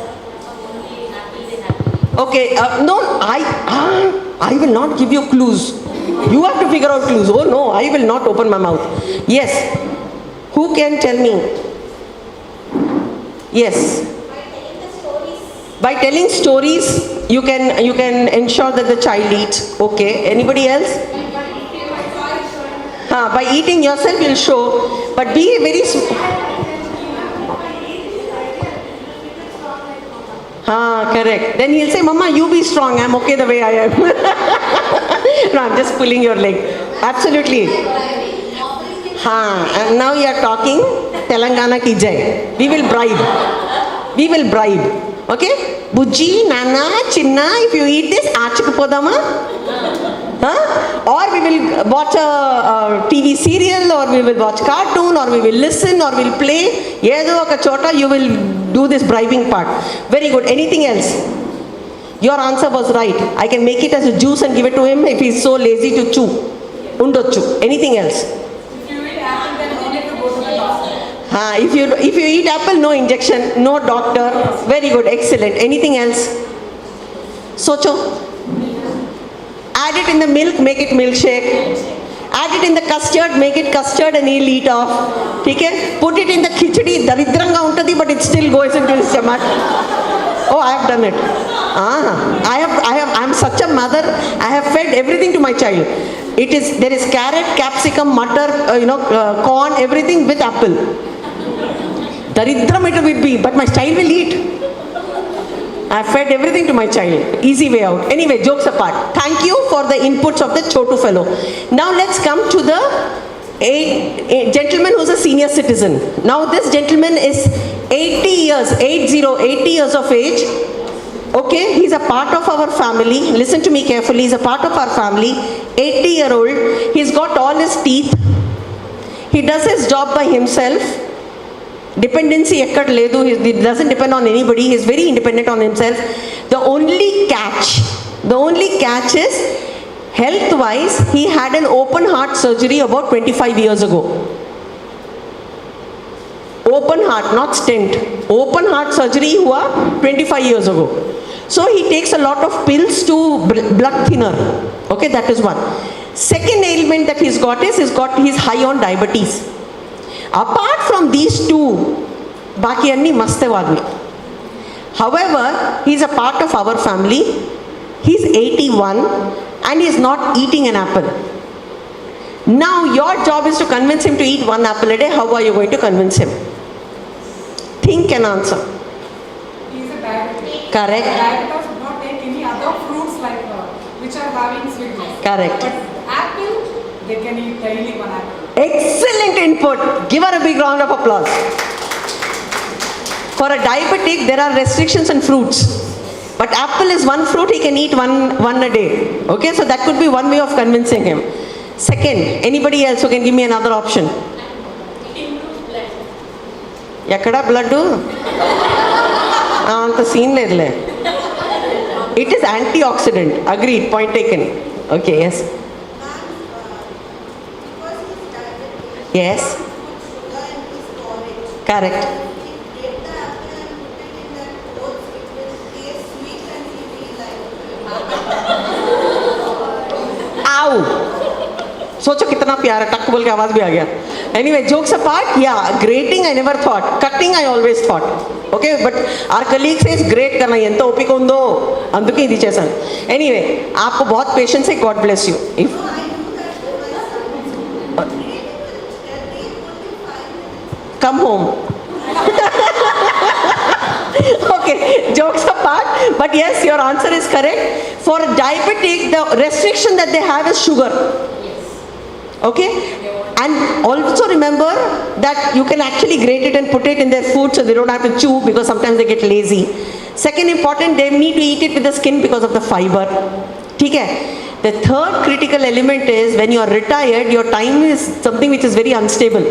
only apple in apple. Okay, no, I will not give you clues. You have to figure out clues. Oh no, I will not open my mouth. Yes. Who can tell me? Yes. By telling stories, you can ensure that the child eats. Okay. Anybody else? By eating yourself, you'll show. But be very. Correct. Then he'll say, Mama, you be strong. I'm okay the way I am. No, I'm just pulling your leg. Absolutely. And now you are talking Telangana ki jai. We will bribe. We will bribe. Okay? Bujji, Nana, Chinna, if you eat this, aachuk podama. Or we will watch a TV serial, or we will watch cartoon, or we will listen, or we'll play. Yedo oka chota, you will do this bribing part. Very good. Anything else? Your answer was right. I can make it as a juice and give it to him if he's so lazy to chew. Undochu. Anything else? If you eat apple, then no need to go to the doctor. If you eat apple, no injection, no doctor. Very good. Excellent. Anything else? Socho. Add it in the milk, make it milkshake. Add it in the custard, make it custard and he'll eat off. Okay? Put it in the khichdi, daridranga untadi, but it still goes into his stomach. Oh, I have done it. I'm such a mother. I have fed everything to my child. There is carrot, capsicum, mutton, corn, everything with apple. Daridram it will be, but my child will eat. I fed everything to my child. Easy way out. Anyway, jokes apart. Thank you for the inputs of the chotu fellow. Now let's come to a gentleman who's a senior citizen. Now this gentleman is 80 years of age. Okay, he's a part of our family. Listen to me carefully. He's a part of our family. 80-year-old. He's got all his teeth. He does his job by himself. Dependency ekkad ledu. He doesn't depend on anybody. He's very independent on himself. The only catch is, health-wise, he had an open heart surgery about 25 years ago. Open heart, not stent. Open heart surgery hua 25 years ago. So he takes a lot of pills to blood thinner. Okay, that is one. Second ailment that he's he's high on diabetes. Apart from these two, baki anni maste vadmi. However, he's a part of our family. He's 81 and he's not eating an apple. Now your job is to convince him to eat 1 apple a day. How are you going to convince him? Think and answer. He is a diabetic. Correct. Diabetes is not Correct. Apple, they can eat daily 1 apple. Excellent input. Give her a big round of applause. For a diabetic, there are restrictions on fruits. But apple is one fruit, he can eat one a day. Okay, so that could be one way of convincing him. Second, anybody else who can give me another option? Yakada blood do? Anta scene ledle. It is antioxidant. Agreed. Point taken. Okay, yes. Yes. Correct. Ow! सोचो कितना प्यार है, टक बोल के आवाज भी आ गया. Anyway, jokes apart, yeah, grating I never thought. Cutting I always thought. Okay, but our colleague says grate करना है, तो ओपी कौन दो? अंदर की दिचे सन. Anyway, आपको बहुत patience है, God bless you. If come home. Okay, jokes apart, but yes, your answer is correct. For a diabetic, the restriction that they have is sugar. Okay, and also remember that you can actually grate it and put it in their food so they don't have to chew, because sometimes they get lazy. Second important, they need to eat it with the skin because of the fiber. Okay. The third critical element is when you are retired, your time is something which is very unstable.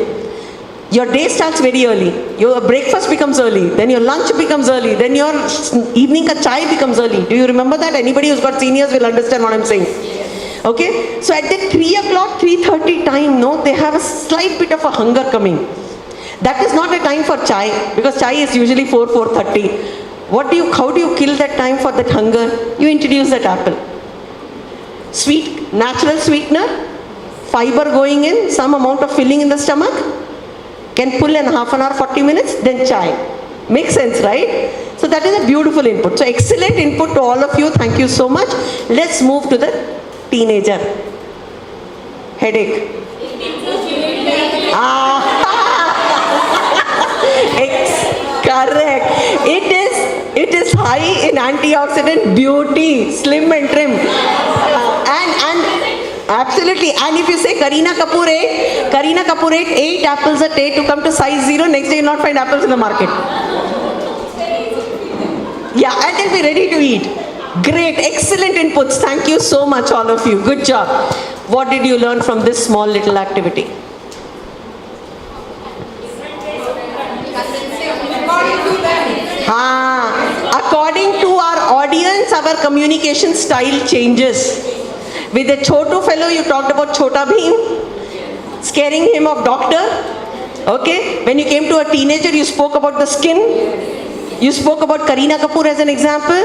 Your day starts very early. Your breakfast becomes early. Then your lunch becomes early. Then your evening ka chai becomes early. Do you remember that? Anybody who's got seniors will understand what I'm saying. Okay. So at the 3 o'clock, 3:30 time, no, they have a slight bit of a hunger coming. That is not a time for chai, because chai is usually 4:30. How do you kill that time for that hunger? You introduce that apple. Sweet, natural sweetener, fiber going in, some amount of filling in the stomach. Can pull in half an hour, 40 minutes, then chai. Makes sense, right? So that is a beautiful input. So excellent input to all of you. Thank you so much. Let's move to the teenager. Headache. Correct. It is high in antioxidant, beauty, slim and trim. And absolutely. And if you say Kareena Kapoor ate 8 apples a day to come to size 0, next day you'll not find apples in the market. Yeah, and they'll be ready to eat. Great, excellent inputs. Thank you so much, all of you. Good job. What did you learn from this small little activity? According to our audience, our communication style changes. With the Chotu fellow, you talked about Chota Bheem, scaring him of doctor. Okay, when you came to a teenager, you spoke about the skin. You spoke about Kareena Kapoor as an example.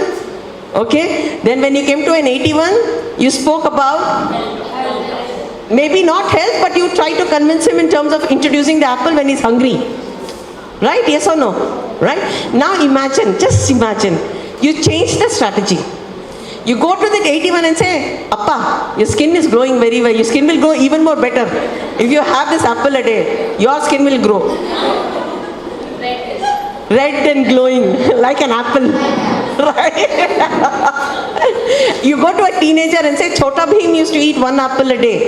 Okay, then when you came to an 81, you spoke about maybe not health, but you try to convince him in terms of introducing the apple when he's hungry. Right? Yes or no? Right? Now imagine, just imagine, you change the strategy. You go to that 81 and say, Appa, your skin is growing very well. Your skin will grow even more better. If you have this apple a day, your skin will grow. Red and glowing like an apple. Right? You go to a teenager and say, Chota Bheem used to eat 1 apple a day.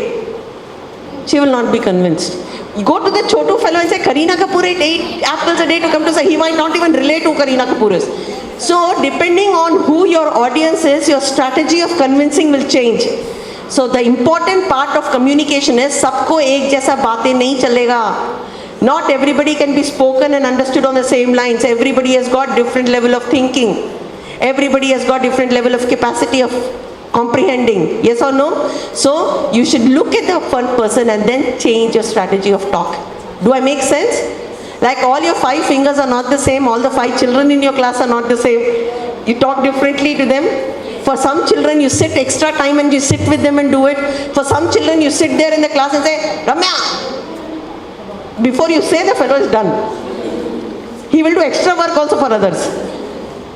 She will not be convinced. You go to the Chotu fellow and say, Kareena Kapoor ate 8 apples a day to come to say, he might not even relate to Kareena Kapoor is. So, depending on who your audience is, your strategy of convincing will change. So, the important part of communication is, sabko ek jaisa baatein nahi chalega. Not everybody can be spoken and understood on the same lines. Everybody has got different level of thinking. Everybody has got different level of capacity of comprehending. Yes or no? So, you should look at the one person and then change your strategy of talk. Do I make sense? Like all your 5 fingers are not the same. All the 5 children in your class are not the same. You talk differently to them. For some children, you sit extra time and you sit with them and do it. For some children, you sit there in the class and say, Ramya! Before you say, the fellow is done. He will do extra work also for others.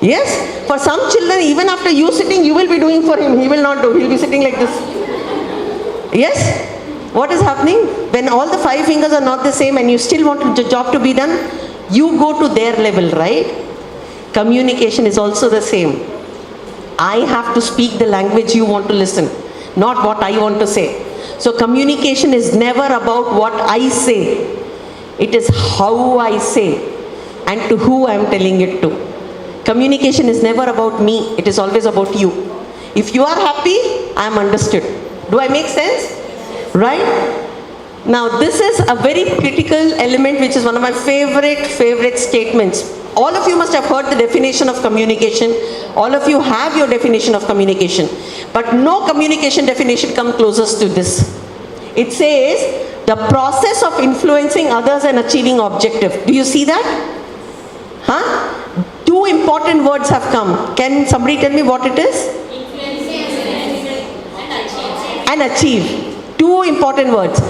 Yes? For some children, even after you sitting, you will be doing for him. He will not do. He will be sitting like this. Yes? What is happening? When all the 5 fingers are not the same and you still want the job to be done, you go to their level, right? Communication is also the same. I have to speak the language you want to listen. not what I want to say. So communication is never about what I say. It is how I say and to who I am telling it to. Communication is never about me. It is always about you. If you are happy, I am understood. Do I make sense? Right? Now this is a very critical element, which is one of my favorite statements. All of you must have heard the definition of communication. All of you have your definition of communication. But no communication definition comes closest to this. It says, the process of influencing others and achieving objective. Do you see that? Huh? Two important words have come. Can somebody tell me what it is? And achieve. Two important words.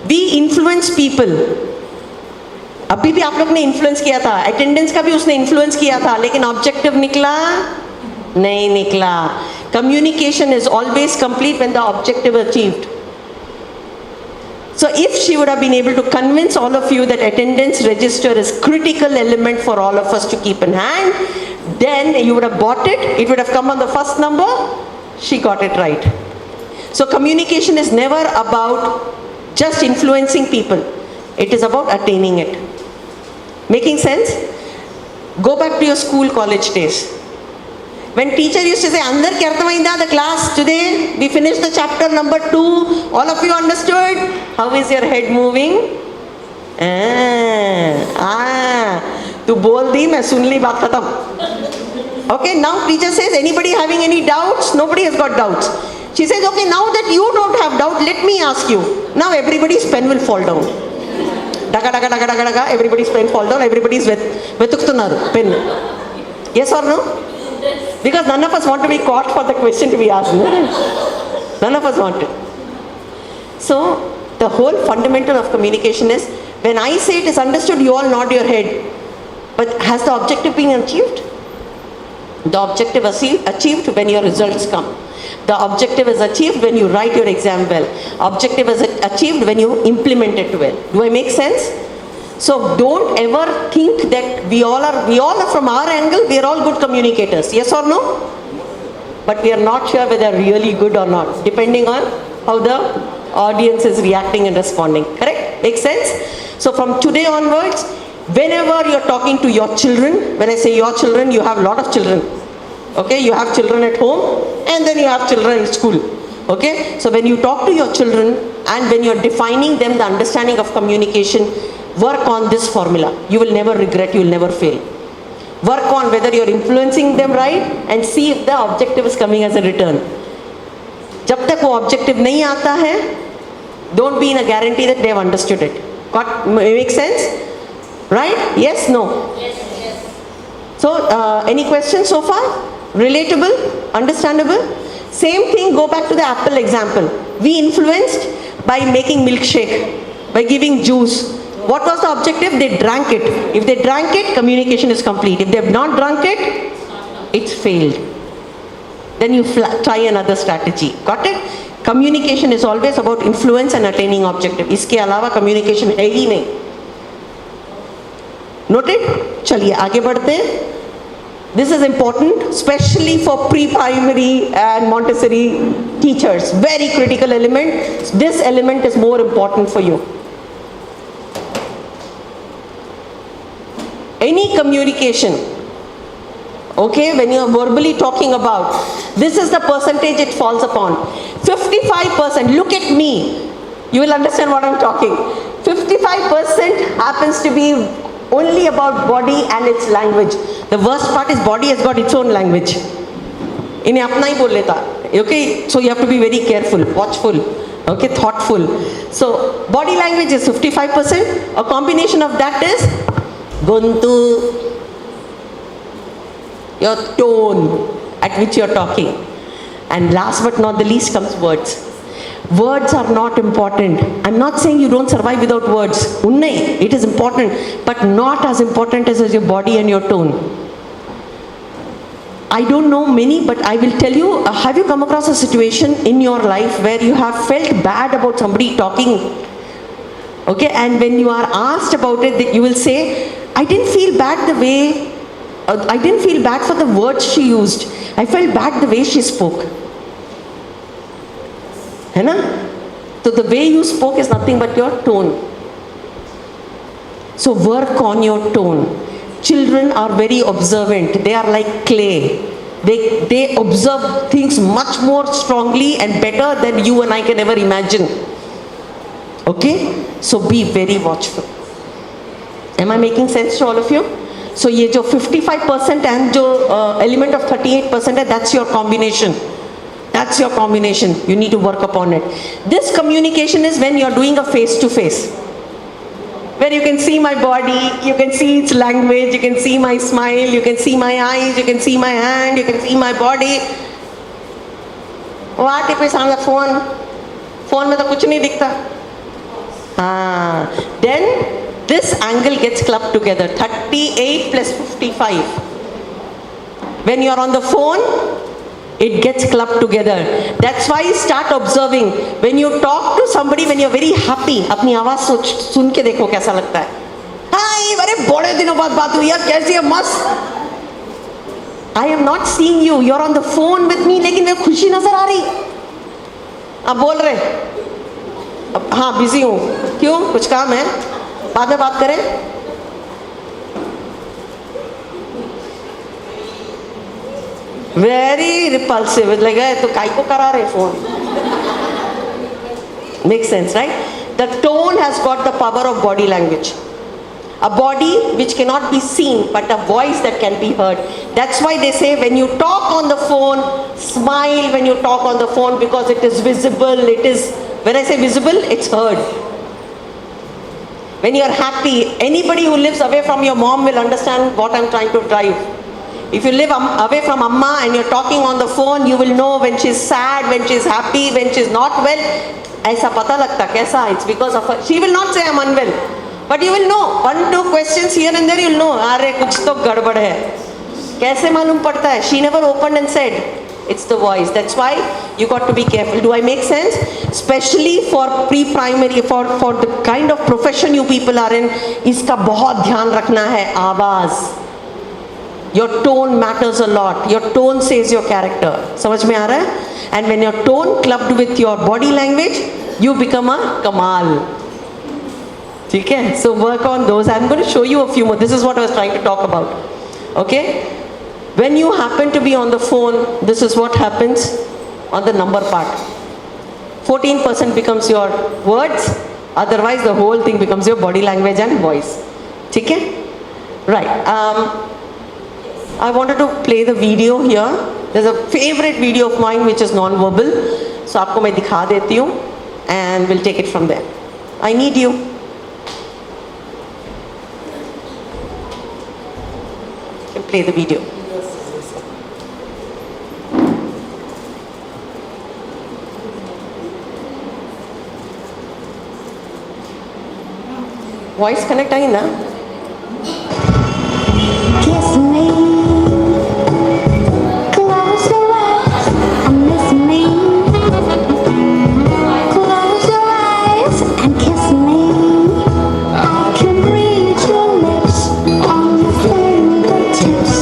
We influence people. अभी भी आप लोग ने influence किया था, attendance का भी उसने इन्फ्लुएंस किया था, लेकिन ऑब्जेक्टिव निकला नहीं निकला. Communication is always complete when the objective is achieved. So if she would have been able to convince all of you that attendance register is critical element for all of us to keep in hand, then you would have bought it. It would have come on the first number. She got it right. So communication is never about just influencing people. It is about attaining it. Making sense? Go back to your school, college days. When teacher used to say, Andar Kyartamainda, the class today, we finished the chapter number 2. All of you understood? How is your head moving? Tu bol di, main sun li, baat khatam. Okay, now teacher says, anybody having any doubts? Nobody has got doubts. She says, okay, now that you don't have doubt, let me ask you. Now everybody's pen will fall down. Daga, daga, daga, daga, daga, everybody's pen fall down, everybody's vetuktunaru, pen. Yes or no? Because none of us want to be caught for the question to be asked. None of us want to. So, the whole fundamental of communication is, when I say it is understood, you all nod your head. But has the objective been achieved? The objective is achieved when your results come. The objective is achieved when you write your exam well. Objective is achieved when you implement it well. Do I make sense? So don't ever think that we all are from our angle, we are all good communicators. Yes or no? But we are not sure whether they are really good or not, depending on how the audience is reacting and responding. Correct? Make sense? So from today onwards, whenever you are talking to your children, when I say your children, you have a lot of children. Okay, you have children at home and then you have children in school. Okay, so when you talk to your children and when you are defining them the understanding of communication, work on this formula. You will never regret, you will never fail. Work on whether you are influencing them right and see if the objective is coming as a return. जब तक वो objective नहीं आता है, don't be in a guarantee that they have understood it. Got make sense? Right? Yes, no? Yes. So, any questions so far? Relatable? Understandable? Same thing, go back to the apple example. We influenced by making milkshake, by giving juice. What was the objective? They drank it. If they drank it, communication is complete. If they have not drunk it, it's failed. Then you try another strategy. Got it? Communication is always about influence and attaining objective. इसके अलावा communication है ही नहीं. Noted? चलिए आगे बढ़ते हैं. This is important, especially for pre-primary and Montessori teachers. Very critical element. This element is more important for you. Any communication, okay, when you are verbally talking about, this is the percentage it falls upon. 55%, look at me. You will understand what I'm talking. 55% happens to be only about body and its language. The worst part is body has got its own language. इन्हें अपना ही बोल लेता. Okay, so you have to be very careful, watchful, okay, thoughtful. So body language is 55%. A combination of that is gontu, your tone at which you are talking. And last but not the least comes words. Words are not important. I'm not saying you don't survive without words. Unnai, it is important, but not as important as your body and your tone. I don't know many, but I will tell you, have you come across a situation in your life where you have felt bad about somebody talking? Okay, and when you are asked about it, you will say, I didn't feel bad the way, I didn't feel bad for the words she used. I felt bad the way she spoke. है ना? So the way you spoke is nothing but your tone. So work on your tone. Children are very observant. They are like clay. They observe things much more strongly and better than you and I can ever imagine. Okay? So be very watchful. Am I making sense to all of you? So ये जो 55% and जो element of 38% है, that's your combination. That's your combination. You need to work upon it. This communication is when you're doing a face-to-face. Where you can see my body, you can see its language, you can see my smile, you can see my eyes, you can see my hand, you can see my body. What if it's on the phone? Phone में तो कुछ नहीं दिखता. Then this angle gets clubbed together, 38 plus 55. When you're on the phone, it gets clubbed together. That's why start observing. When you talk to somebody, when you're very happy, अपनी आवाज सुन के देखो कैसा लगता है. Hi, बड़े बड़े दिनों बाद बात हुई यार, कैसी है, मस्त. I am not seeing you. You're on the phone with me, लेकिन मैं खुशी नजर आ रही. आप बोल रहे? हाँ, बिजी हूँ. क्यों? कुछ काम है? बाद में बात करें. Very repulsive. It's like, तो काय को करा रहे phone? Makes sense, right? The tone has got the power of body language. A body which cannot be seen, but a voice that can be heard. That's why they say when you talk on the phone, smile when you talk on the phone because it is visible. It is, when I say visible, it's heard. When you are happy, anybody who lives away from your mom will understand what I'm trying to drive. If you live away from Amma and you're talking on the phone, you will know when she's sad, when she's happy, when she's not well. ऐसा पता लगता कैसा? It's because of her. She will not say I'm unwell, but you will know. 1-2 questions here and there, you'll know. अरे कुछ तो गड़बड़ है. कैसे मालूम पड़ता है? She never opened and said. It's the voice. That's why you got to be careful. Do I make sense? Especially for pre-primary, for the kind of profession you people are in, इसका बहुत ध्यान रखना है. आवाज. Your tone matters a lot. Your tone says your character. समझ में आ रहा है? And when your tone clubbed with your body language, you become a kamal. ठीक है? So work on those. I'm going to show you a few more. This is what I was trying to talk about. Okay? When you happen to be on the phone, this is what happens on the number part. 14% becomes your words. Otherwise, the whole thing becomes your body language and voice. ठीक है? Right. I wanted to play the video here. There's a favorite video of mine which is non-verbal. So आपको मैं दिखा देती हूँ and we'll take it from there. I need you. You can play the video. Voice connect आई ना? Kiss me, close your eyes and miss me. Close your eyes and kiss me. I can reach your lips on your fingertips.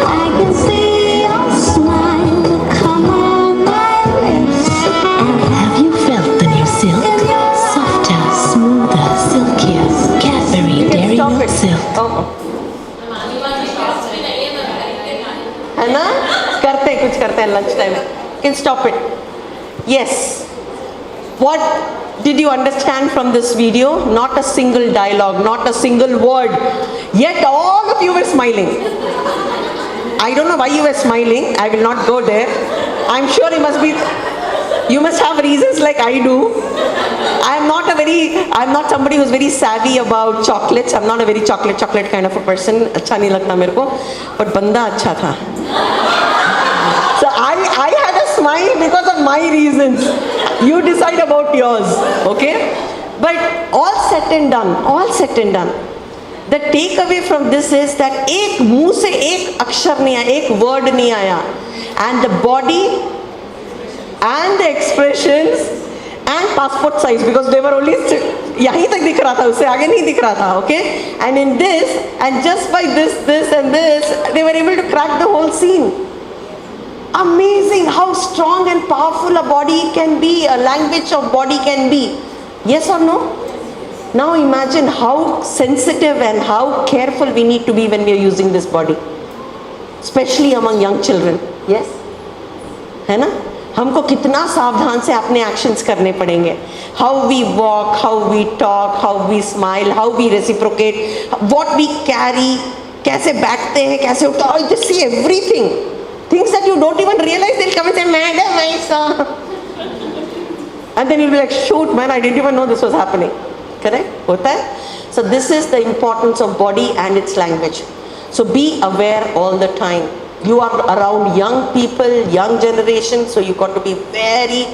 I can see your smile come on my lips. And have you felt the new silk? Softer, smoother, silkier, Cadbury Dairy Milk Silk. है ना? करते कुछ करते हैं lunch time. Can stop it. Yes. What did you understand from this video? Not a single dialogue, not a single word. Yet all of you were smiling. I don't know why you were smiling. I will not go there. I'm sure you must have reasons like I do. I'm not somebody who's very savvy about chocolates. I'm not a very chocolate kind of a person. अच्छा नहीं लगता मेरे को. But बंदा अच्छा था. So I had a smile because of my reasons. You decide about yours. Okay? But all said and done. The takeaway from this is that एक मुंह से एक अक्षर नहीं आया, एक word नहीं आया. And the body and the expressions and passport size, because they were only यहीं तक दिख रहा था, उससे आगे नहीं दिख रहा था. Okay? And in this, and just by this and this, they were able to crack the whole scene. Amazing how strong and powerful a body can be, a language of body can be. Yes or no? Now imagine how sensitive and how careful we need to be when we are using this body. Especially among young children. Yes? है ना? हमको कितना सावधान से अपने actions करने पड़ेंगे. How we walk, how we talk, how we smile, how we reciprocate, what we carry, कैसे बैठते हैं, कैसे उठते हैं. Just see everything. Things that you don't even realize, they'll come and say, Madam, I saw. And then you'll be like, shoot man, I didn't even know this was happening. Correct? होता है? So this is the importance of body and its language. So be aware all the time. You are around young people, young generation, so you got to be very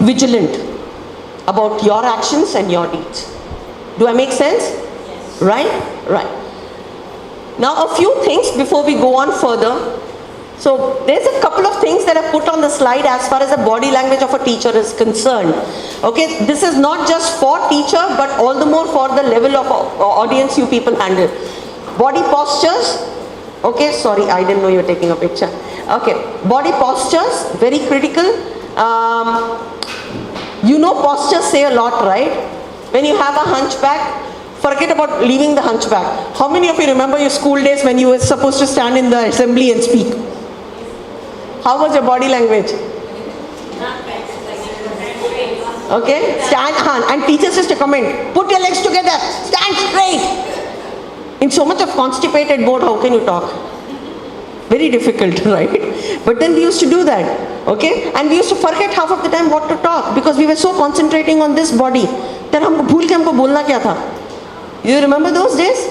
vigilant about your actions and your deeds. Do I make sense? Yes. Right? Right. Now a few things before we go on further. So there's a couple of things that I put on the slide as far as the body language of a teacher is concerned. Okay, this is not just for teacher, but all the more for the level of audience you people handle. Body postures. Okay, sorry, I didn't know you were taking a picture. Okay, body postures, very critical. You know postures say a lot, right? When you have a hunchback, forget about leaving the hunchback. How many of you remember your school days when you were supposed to stand in the assembly and speak? How was your body language? Okay, stand, and teachers used to comment, put your legs together, stand straight. In so much of constipated mode, how can you talk? Very difficult, right? But then we used to do that, okay? And we used to forget half of the time what to talk because we were so concentrating on this body. Then हमको भूल के हमको बोलना क्या था? You remember those days?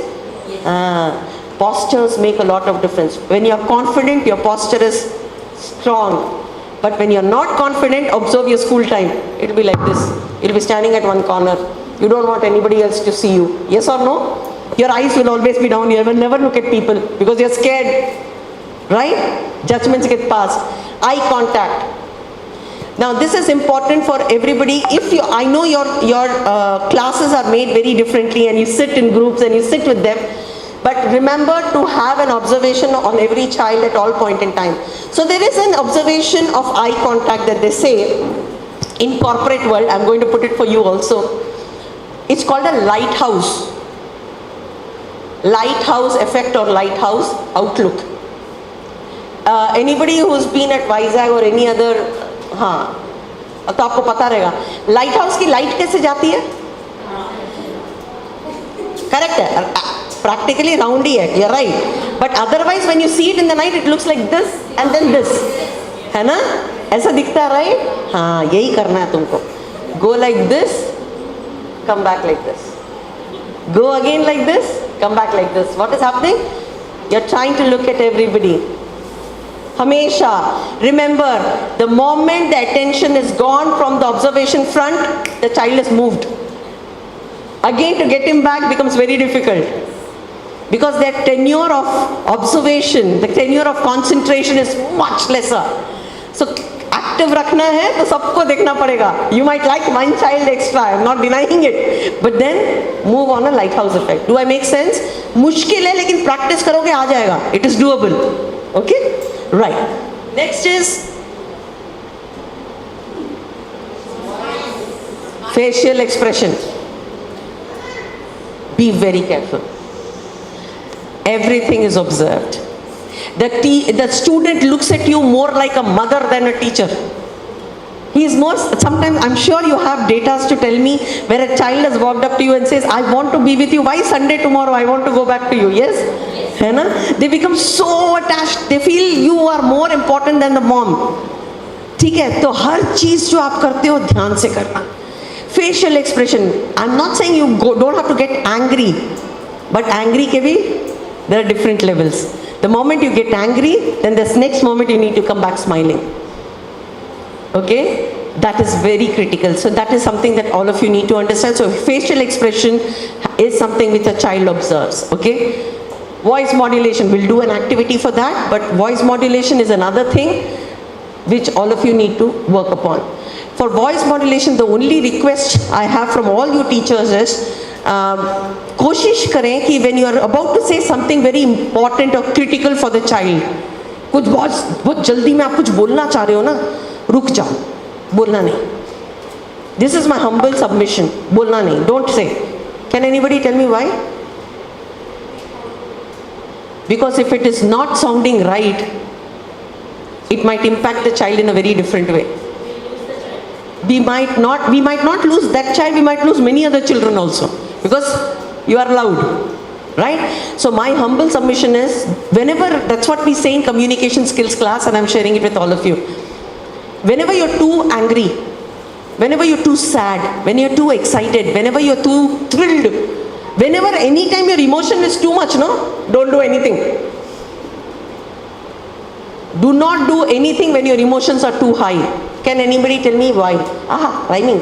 Postures make a lot of difference. When you are confident, your posture is strong. But when you are not confident, observe your school time. It will be like this. You will be standing at one corner. You don't want anybody else to see you. Yes or no? Your eyes will always be down. You will never look at people because you're scared. Right? Judgments get passed. Eye contact. Now this is important for everybody. If you, I know your classes are made very differently and you sit in groups and you sit with them. But remember to have an observation on every child at all point in time. So there is an observation of eye contact that they say in corporate world. I'm going to put it for you also. It's called a lighthouse. Lighthouse effect or lighthouse outlook. Anybody who's been at Vizag or any other, हाँ, तो आपको पता रहेगा. Lighthouse की light कैसे जाती है? Correct है. Practically round ही है. You're right. But otherwise, when you see it in the night, it looks like this and then this. है ना? ऐसा दिखता है, right? हाँ, यही करना है तुमको. Go like this, come back like this. Go again like this, come back like this. What is happening? You're trying to look at everybody. Hamesha, remember, the moment the attention is gone from the observation front, the child is moved. Again, to get him back becomes very difficult. Because their tenure of observation, the tenure of concentration is much lesser. So, active रखना है तो सबको देखना पड़ेगा. You might like one child extra, I'm not denying it. But then, move on a lighthouse effect. Do I make sense? मुश्किल है लेकिन practice करोगे आ जाएगा. It is doable. Okay? Right. Next is facial expression. Be very careful. Everything is observed. The student looks at you more like a mother than a teacher. He is more, sometimes I'm sure you have data to tell me where a child has walked up to you and says, I want to be with you. Why Sunday tomorrow? I want to go back to you. Yes? है ना? They become so attached. They feel you are more important than the mom. ठीक है? तो हर चीज जो आप करते हो ध्यान से करना. Facial expression. I'm not saying you don't have to get angry. But angry के भी, there are different levels. The moment you get angry, then this next moment you need to come back smiling. Okay? That is very critical. So that is something that all of you need to understand. So facial expression is something which a child observes. Okay? Voice modulation, we'll do an activity for that. But voice modulation is another thing which all of you need to work upon. For voice modulation, the only request I have from all you teachers is कोशिश करें कि when you are about to say something very important or critical for the child, कुछ बहुत जल्दी में आप कुछ बोलना चाह रहे हो ना, रुक जाओ, बोलना नहीं. This is my humble submission. बोलना नहीं, don't say. Can anybody tell me why? Because if it is not sounding right, it might impact the child in a very different way. We might not lose that child, we might lose many other children also, because you are loud, right? So my humble submission is, whenever, that's what we say in communication skills class, and I'm sharing it with all of you. Whenever you're too angry, whenever you're too sad, when you're too excited, whenever you're too thrilled, whenever, anytime your emotion is too much, no, don't do anything. Do not do anything when your emotions are too high. Can anybody tell me why? Aha, rhyming.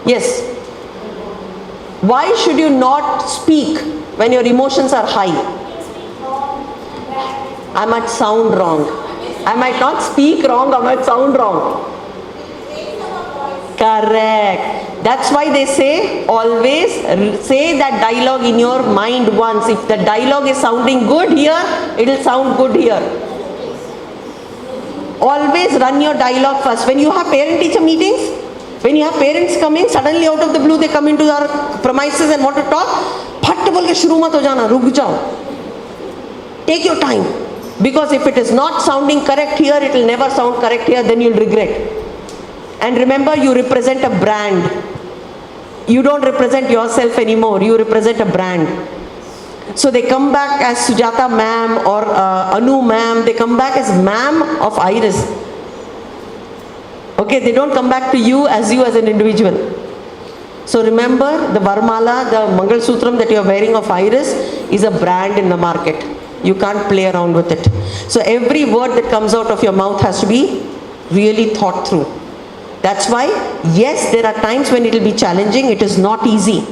Yes. Why should you not speak when your emotions are high? I might sound wrong. I might not speak wrong, I might sound wrong. Correct. That's why they say, always say that dialogue in your mind once. If the dialogue is sounding good here, it will sound good here. Always run your dialogue first. When you have parent-teacher meetings, when you have parents coming, suddenly out of the blue they come into our premises and want to talk, फट बोल के शुरू मत हो जाना, रुक जाओ. Take your time. Because if it is not sounding correct here, it will never sound correct here, then you'll regret. And remember, you represent a brand. You don't represent yourself anymore, you represent a brand. So they come back as Sujata ma'am or Anu ma'am, they come back as ma'am of Iris. Okay, they don't come back to you as an individual. So remember, the Varmala, the Mangal Sutram that you are wearing of Iris is a brand in the market. You can't play around with it. So every word that comes out of your mouth has to be really thought through. That's why, yes, there are times when it will be challenging, it is not easy.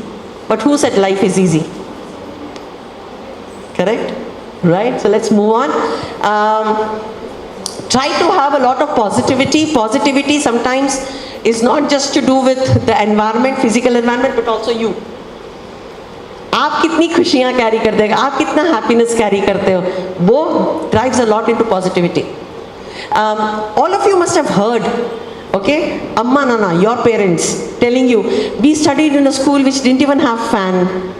But who said life is easy? Correct? Right? So let's move on. Try to have a lot of positivity. Positivity sometimes is not just to do with the environment, physical environment, but also you. आप कितनी खुशियाँ carry करते हो, आप कितना happiness carry करते हो, वो drives a lot into positivity. All of you must have heard, okay, Amma Nana, your parents telling you, we studied in a school which didn't even have fan.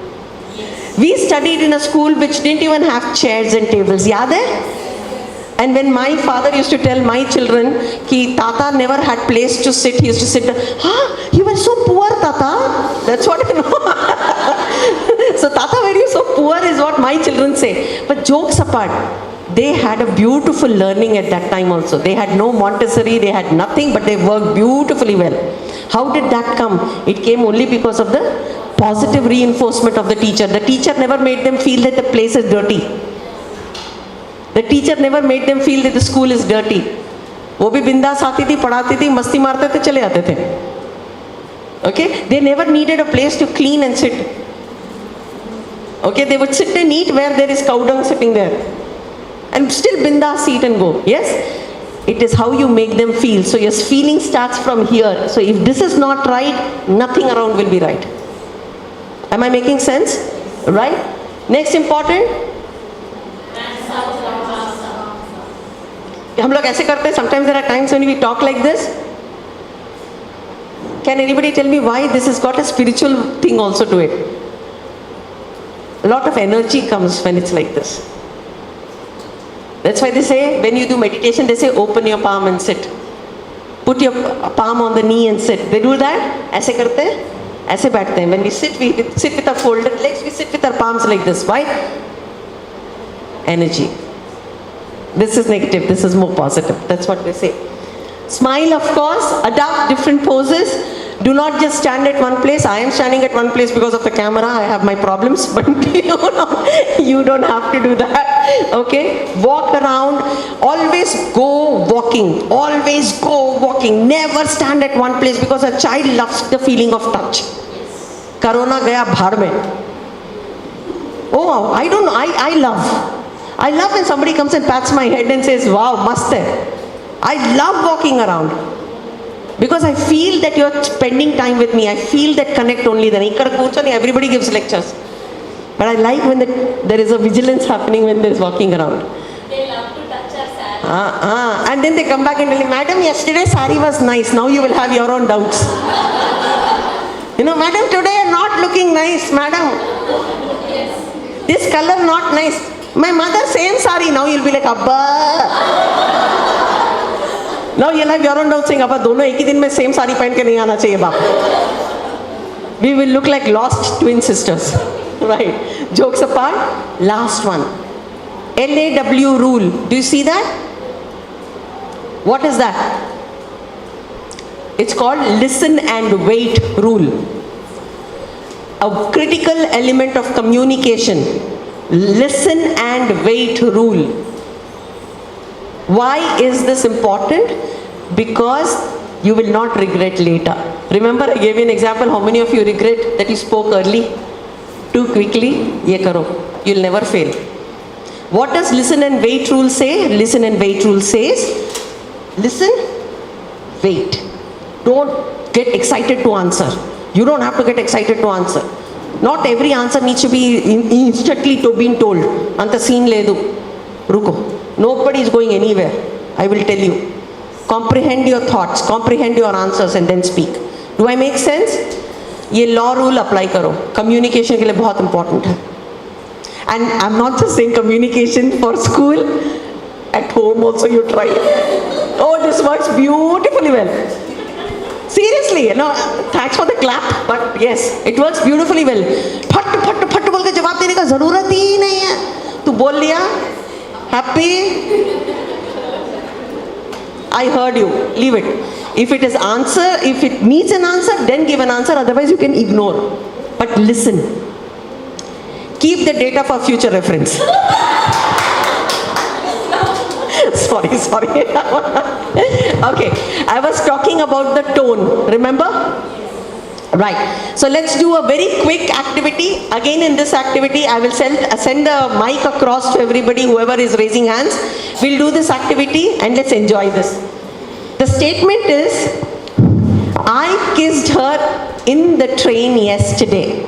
We studied in a school which didn't even have chairs and tables. Yaad hai? And when my father used to tell my children ki Tata never had place to sit, he used to sit there, you were so poor, Tata. That's what I know. So Tata, were you so poor is what my children say. But jokes apart, they had a beautiful learning at that time also. They had no Montessori, they had nothing, but they worked beautifully well. How did that come? It came only because of the positive reinforcement of the teacher. The teacher never made them feel that the place is dirty. The teacher never made them feel that the school is dirty. वो भी बिंदास आती थी, पढ़ाती थी, मस्ती मारते थे, चले आते थे. Okay? They never needed a place to clean and sit. Okay? They would sit and eat where there is cow dung sitting there. And still bindas eat and go. Yes? It is how you make them feel. So your feeling starts from here. So if this is not right, nothing around will be right. Am I making sense? Right? Next important. हम लोग ऐसे करते हैं. Sometimes there are times when we talk like this. Can anybody tell me why this has got a spiritual thing also to it? A lot of energy comes when it's like this. That's why they say, when you do meditation, they say open your palm and sit. Put your palm on the knee and sit. They do that. ऐसे करते हैं, ऐसे बैठते हैं. When we sit with our folded legs, we sit with our palms like this. Why? Energy. This is negative, this is more positive. That's what they say. Smile, of course. Adopt different poses. Do not just stand at one place. I am standing at one place because of the camera. I have my problems, but you don't have to do that. Okay? Walk around. Always go walking. Always go walking. Never stand at one place, because a child loves the feeling of touch. Corona gaya bhar mein. Oh, I don't know. I love when somebody comes and pats my head and says, wow, mast hai. I love walking around. Because I feel that you're spending time with me. I feel that connect only then. Everybody gives lectures. But I like when there is a vigilance happening when there is walking around. They love to touch our And then they come back and tell you, madam, yesterday sari was nice, now you will have your own doubts. You know, madam, today you're not looking nice, madam. This color not nice. My mother, same sari, now you'll be like, Abba. Now you'll have your own doubts saying, Abba, dono ek hi din mein same sari pehen ke nahi aana chahiye baap. We will look like lost twin sisters. Right. Jokes apart, last one. LAW rule. Do you see that? What is that? It's called listen and wait rule. A critical element of communication. Listen and wait rule. Why is this important? Because you will not regret later. Remember, I gave you an example. How many of you regret that you spoke early? Too quickly? Ye karo. You'll never fail. What does listen and wait rule say? Listen and wait rule says, listen, wait. Don't get excited to answer. You don't have to get excited to answer. Not every answer needs to be instantly being told. Anta scene ledu. Ruko. Nobody is going anywhere. I will tell you. Comprehend your thoughts, comprehend your answers and then speak. Do I make sense? ये law rule apply करो. Communication के लिए बहुत important है. And I'm not just saying communication for school. At home also you try. Oh, this works beautifully well. Seriously, you know, thanks for the clap, but yes, it works beautifully well. फट फट फट बोल के जवाब देने का जरूरत ही नहीं है. तू बोल लिया, happy. I heard you. Leave it. If it is answer, if it needs an answer, then give an answer. Otherwise, you can ignore. But listen. Keep the data for future reference. sorry. Okay. I was talking about the tone. Remember? Right. So let's do a very quick activity. Again, in this activity, I will send a mic across to everybody, whoever is raising hands. We'll do this activity and let's enjoy this. The statement is, I kissed her in the train yesterday.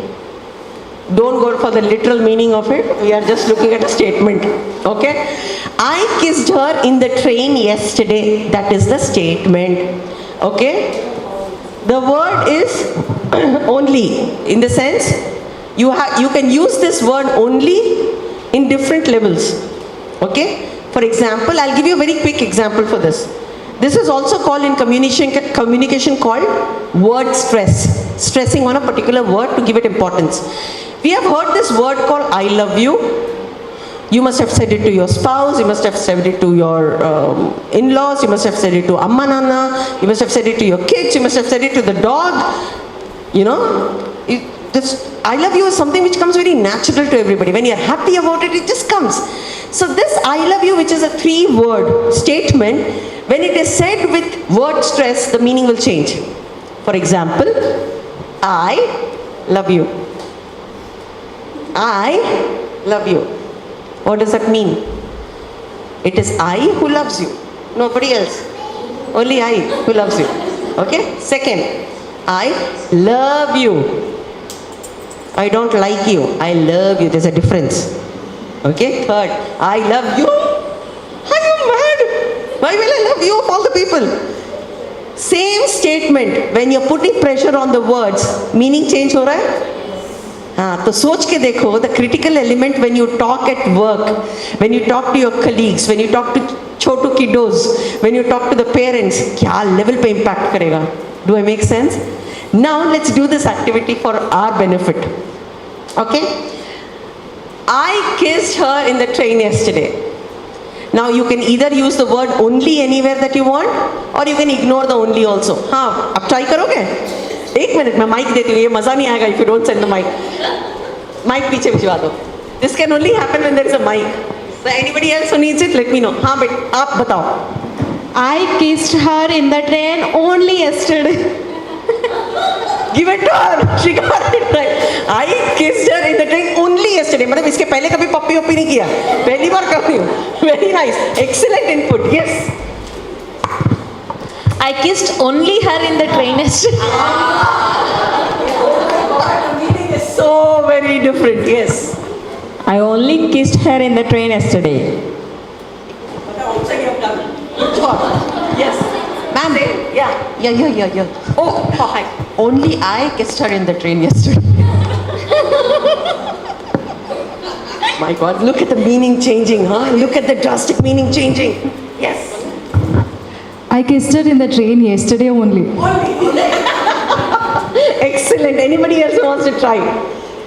Don't go for the literal meaning of it. We are just looking at a statement. Okay? I kissed her in the train yesterday. That is the statement. Okay? The word is only, in the sense, you can use this word only in different levels. Okay? For example, I'll give you a very quick example for this. This is also called in communication called word stress. Stressing on a particular word to give it importance. We have heard this word called I love you. You must have said it to your spouse, you must have said it to your in-laws, you must have said it to Amma Nana, you must have said it to your kids, you must have said it to the dog. You know, this I love you is something which comes very natural to everybody. When you're happy about it, it just comes. So this I love you, which is a 3-word statement, when it is said with word stress, the meaning will change. For example, I love you. I love you. What does that mean? It is I who loves you. Nobody else. Only I who loves you. Okay? Second, I love you. I don't like you. I love you. There's a difference. Okay? Third, I love you. Are you mad? Why will I love you of all the people? Same statement. When you're putting pressure on the words, meaning change हो रहा है? हाँ, तो सोच के देखो, the critical element when you talk at work, when you talk to your colleagues, when you talk to Chhotu kiddos, when you talk to the parents, क्या level पे impact करेगा? Do I make sense? Now let's do this activity for our benefit. Okay? I kissed her in the train yesterday. Now you can either use the word only anywhere that you want, or you can ignore the only also. हाँ, अब try करोगे? एक minute में mic देती हूँ, ये मजा नहीं आएगा if you don't send the mic. Mic पीछे भिजवा दो. This can only happen when there is a mic. So anybody else who needs it, let me know. हाँ बेट, आप बताओ. I kissed her in the train only yesterday. Give it to her. She got it right. I kissed her in the train only yesterday. मतलब इसके पहले कभी पप्पी वप्पी नहीं किया. पहली बार कर रही हूँ. Very nice. Excellent input. Yes. I kissed only her in the train yesterday. The meaning is so very different. Yes. I only kissed her in the train yesterday. Yeah. Oh, Hi. only I kissed her in the train yesterday. My God, look at the meaning changing, huh? Look at the drastic meaning changing. Yes. I kissed her in the train yesterday only. Excellent. Anybody else who wants to try?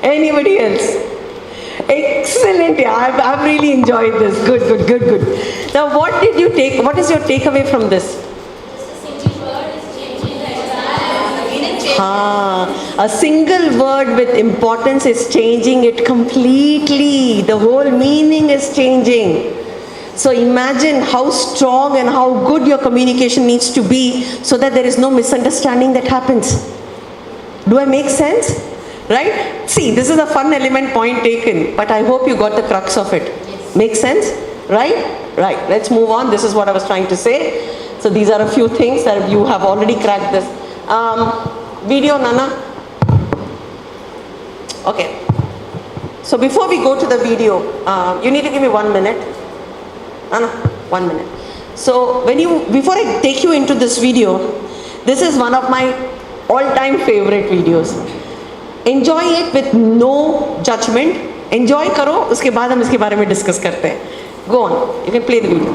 Anybody else? Excellent. Yeah, I've really enjoyed this. Good. Now, what did you take? What is your takeaway from this? A single word with importance is changing it completely. The whole meaning is changing. So imagine how strong and how good your communication needs to be so that there is no misunderstanding that happens. Do I make sense? Right? See, this is a fun element point taken, but I hope you got the crux of it. Make sense? Right? Right. Let's move on. This is what I was trying to say. So these are a few things that you have already cracked this. Video, Nana. Okay. So before we go to the video, you need to give me 1 minute. Nana, 1 minute. So before I take you into this video, this is one of my all-time favorite videos. Enjoy it with no judgment. Enjoy करो, उसके बाद हम इसके बारे में discuss करते हैं. Go on. You can play the video.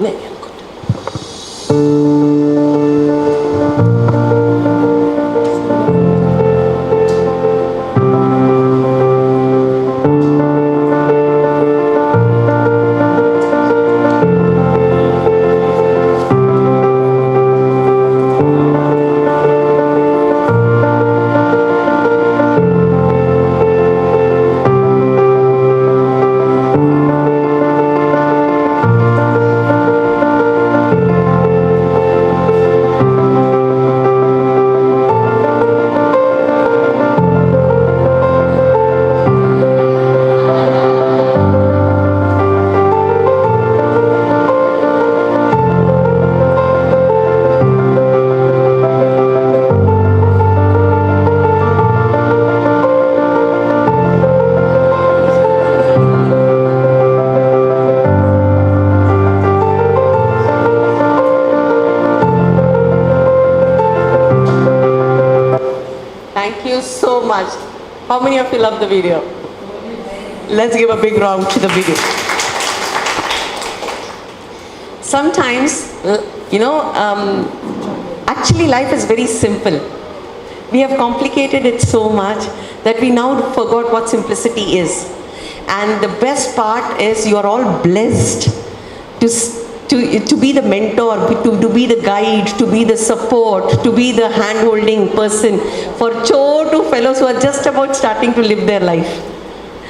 नहीं. How many of you love the video? Let's give a big round to the video. Sometimes, actually life is very simple. We have complicated it so much that we now forgot what simplicity is. And the best part is you are all blessed to be the mentor, to be the guide, to be the support, to be the hand-holding person for chotu fellows who are just about starting to live their life.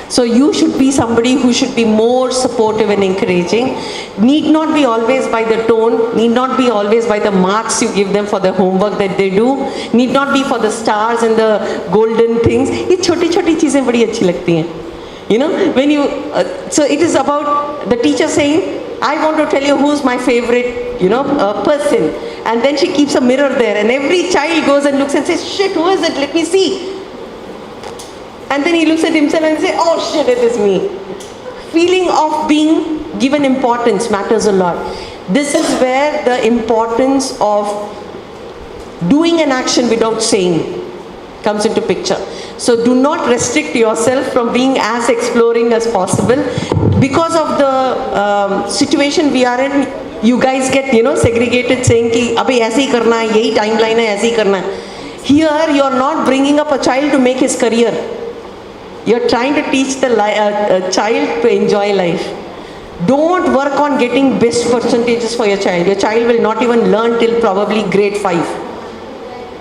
So you should be somebody who should be more supportive and encouraging. Need not be always by the tone, need not be always by the marks you give them for the homework that they do, need not be for the stars and the golden things. ये छोटी-छोटी चीजें बड़ी अच्छी लगती हैं. You know, when you, so it is about the teacher saying, I want to tell you who's my favorite, person. And then she keeps a mirror there and every child goes and looks and says, shit, who is it? Let me see. And then he looks at himself and says, oh shit, it is me. Feeling of being given importance matters a lot. This is where the importance of doing an action without saying comes into picture. So do not restrict yourself from being as exploring as possible. Because of the situation we are in, you guys get, segregated saying ki, abhi aise hi karna hai, yahi timeline hai, aise hi karna hai. Here, you are not bringing up a child to make his career. You are trying to teach the child to enjoy life. Don't work on getting best percentages for your child. Your child will not even learn till probably grade 5.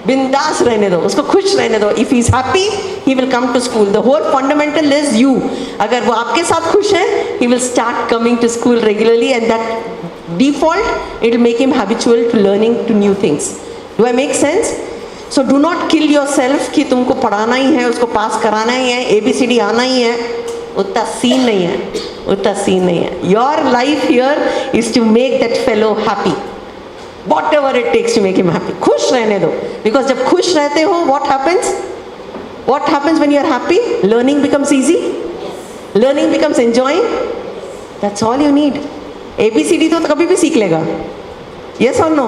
Bindas रहने दो, उसको खुश रहने दो. If he is happy, he will come to school. The whole fundamental is you. अगर वो आपके साथ खुश है, he will start coming to school regularly, and that default, it will make him habitual to learning to new things. Do I make sense? So do not kill yourself कि तुमको पढ़ाना ही है, उसको पास कराना ही है, ABCD आना ही है. उतना सीन नहीं है, उतना सीन नहीं है. Your life here is to make that fellow happy. Whatever it takes to make him happy. खुश रहने दो. Because जब खुश रहते हो, what happens? What happens when you are happy? Learning becomes easy. Learning becomes enjoying. That's all you need. ABCD तो कभी भी सीख लेगा. Yes or no?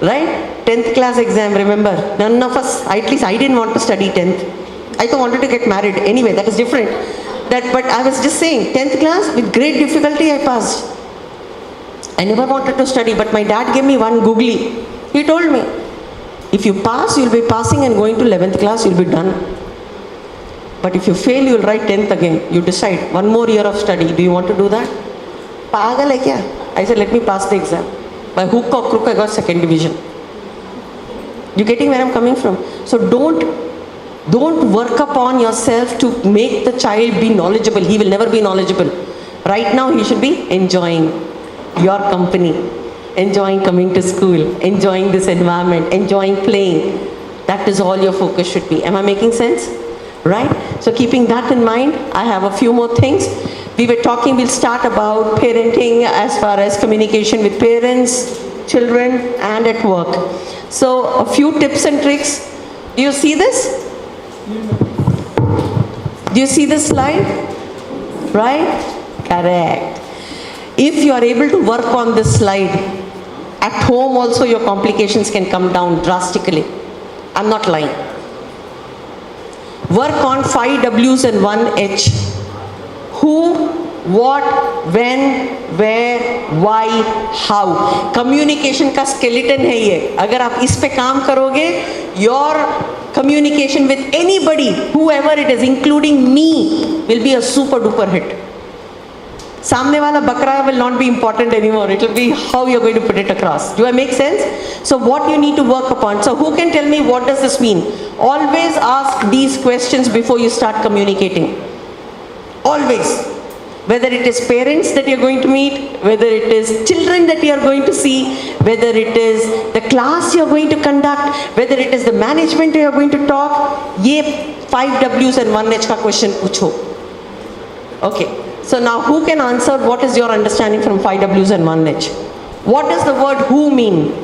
Right? 10th class exam, remember? None of us, at least I didn't want to study 10th. I thought wanted to get married. Anyway, that is different. But I was just saying, 10th class, with great difficulty I passed. I never wanted to study, but my dad gave me one googly. He told me, if you pass, you'll be passing and going to 11th class, you'll be done. But if you fail, you'll write 10th again. You decide, one more year of study. Do you want to do that? Pagal hai kya? I said, let me pass the exam. By hook or crook, I got 2nd division. You getting where I'm coming from? So don't work upon yourself to make the child be knowledgeable. He will never be knowledgeable. Right now, he should be enjoying your company, enjoying coming to school, enjoying this environment, enjoying playing. That is all your focus should be. Am I making sense? Right? So keeping that in mind, I have a few more things. We were talking, we'll start about parenting as far as communication with parents, children, and at work. So a few tips and tricks. Do you see this? Do you see this slide? Right? Correct. If you are able to work on this slide, at home also your complications can come down drastically. I'm not lying. Work on 5 W's and 1 H. Who, what, when, where, why, how. Communication का skeleton है ये. अगर आप इस पे काम करोगे, your communication with anybody, whoever it is, including me, will be a super duper hit. Samne wala bakra will not be important anymore. It will be how you're going to put it across. Do I make sense? So what you need to work upon. So who can tell me what does this mean? Always ask these questions before you start communicating. Always. Whether it is parents that you're going to meet, whether it is children that you're going to see, whether it is the class you're going to conduct, whether it is the management you're going to talk, ye 5 W's and 1 H ka question pucho. Okay. So now who can answer what is your understanding from 5 W's and 1 H? What does the word who mean?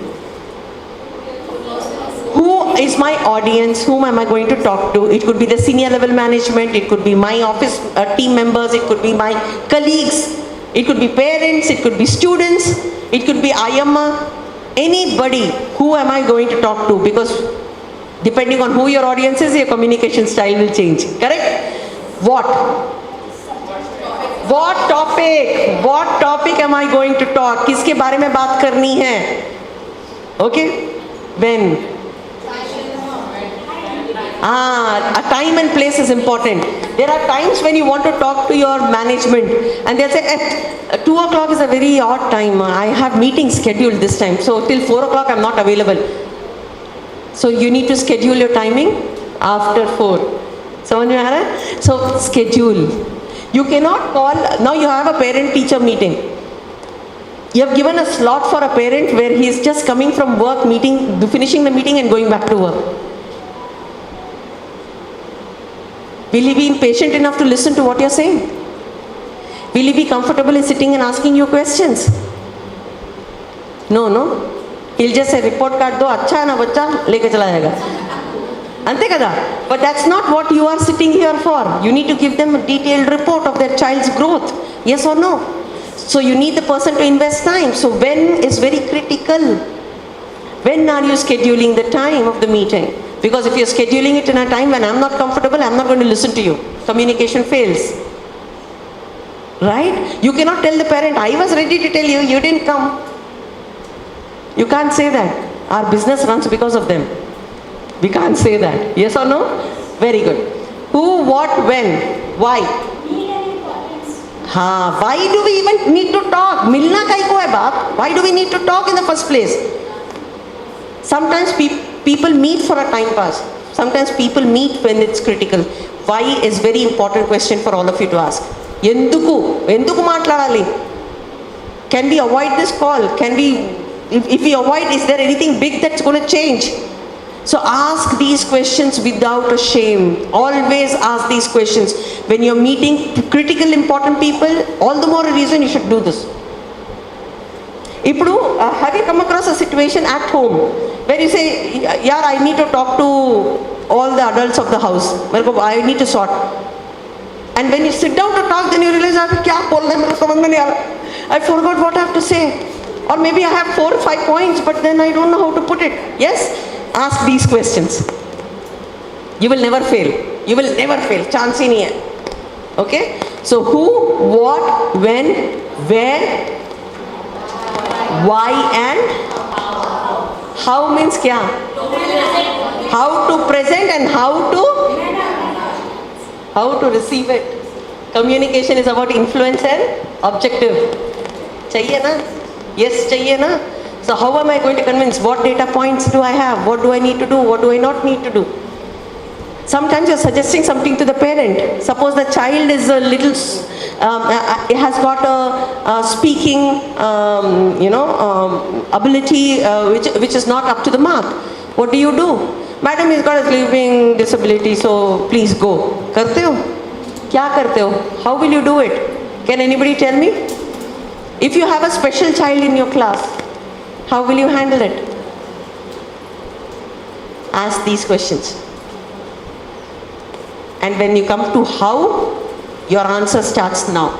Who is my audience? Whom am I going to talk to? It could be the senior level management, it could be my office team members, it could be my colleagues, it could be parents, it could be students, it could be Ayamma, anybody. Who am I going to talk to? Because depending on who your audience is, your communication style will change. Correct? What? What topic? What topic am I going to talk? किसके बारे में बात करनी है? Okay? When? A time and place is important. There are times when you want to talk to your management and they'll say, at 2 o'clock is a very odd time. I have meetings scheduled this time. So till 4 o'clock I'm not available. So you need to schedule your timing after 4. समझ में आ रहा है? So schedule. You cannot call, now you have a parent-teacher meeting. You have given a slot for a parent where he is just coming from work, finishing the meeting and going back to work. Will he be patient enough to listen to what you are saying? Will he be comfortable in sitting and asking you questions? No. He'll just say, report card do, अच्छा है ना बच्चा, लेके चला जाएगा. Ante kada? But that's not what you are sitting here for. You need to give them a detailed report of their child's growth. Yes or no? So you need the person to invest time. So when is very critical. When are you scheduling the time of the meeting? Because if you're scheduling it in a time when I'm not comfortable, I'm not going to listen to you. Communication fails. Right? You cannot tell the parent, I was ready to tell you, you didn't come. You can't say that. Our business runs because of them. We can't say that. Yes or no? Very good. Who, what, when, why? Why do we even need to talk? Milna kai ko hai baap? Why do we need to talk in the first place? Sometimes people meet for a time pass. Sometimes people meet when it's critical. Why is very important question for all of you to ask. Enduku maatladali? Can we avoid this call? Can we, if we avoid, is there anything big that's going to change? So ask these questions without a shame. Always ask these questions. When you're meeting critical important people, all the more a reason you should do this. Ippudu, have you come across a situation at home where you say, yeah, I need to talk to all the adults of the house. I need to sort. And when you sit down to talk, then you realize, kya bolna hai, mujhe samajh mein nahi aa raha. I forgot what I have to say. Or maybe I have 4 or 5 points, but then I don't know how to put it. Yes? Ask these questions. You will never fail. You will never fail. Chance hi nahi hai. Okay? So who, what, when, where, why and how means kya? How to present and how to receive it. Communication is about influence and objective. Chahiye na? Yes, chahiye na? So how am I going to convince? What data points do I have? What do I need to do? What do I not need to do? Sometimes you're suggesting something to the parent. Suppose the child is a little, has got a speaking, ability which is not up to the mark. What do? Madam, he's got a sleeping disability, so please go. Karte ho? Kya karte ho? How will you do it? Can anybody tell me? If you have a special child in your class, how will you handle it? Ask these questions. And when you come to how, your answer starts now.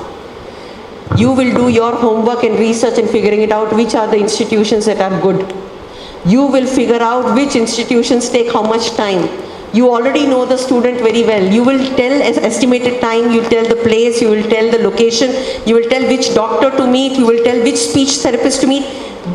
You will do your homework and research and figuring it out which are the institutions that are good. You will figure out which institutions take how much time. You already know the student very well. You will tell estimated time, you will tell the place, you will tell the location, you will tell which doctor to meet, you will tell which speech therapist to meet.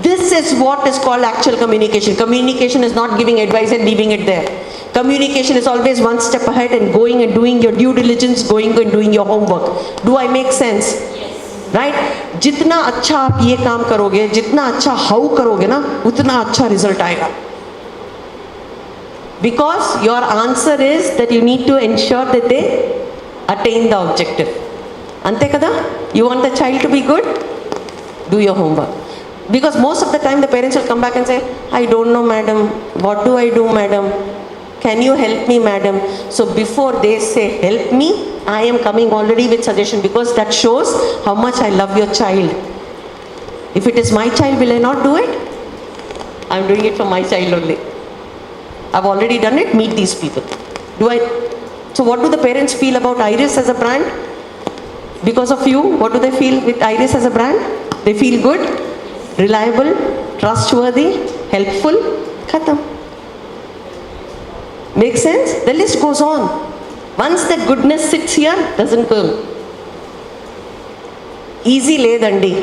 This is what is called actual communication. Communication is not giving advice and leaving it there. Communication is always one step ahead and going and doing your due diligence, going and doing your homework. Do I make sense? Yes. Right? जितना अच्छा आप ये काम करोगे, जितना अच्छा how करोगे ना, उतना अच्छा रिजल्ट आएगा. Because your answer is that you need to ensure that they attain the objective. Ante kada? You want the child to be good? Do your homework. Because most of the time the parents will come back and say, I don't know, madam. What do I do, madam? Can you help me, madam? So before they say help me, I am coming already with suggestion, because that shows how much I love your child. If it is my child, will I not do it? I am doing it for my child only. I've already done it. Meet these people. So what do the parents feel about Iris as a brand? Because of you, what do they feel with Iris as a brand? They feel good, reliable, trustworthy, helpful. Khatam. Make sense? The list goes on. Once that goodness sits here, doesn't come. Easy lay dandi,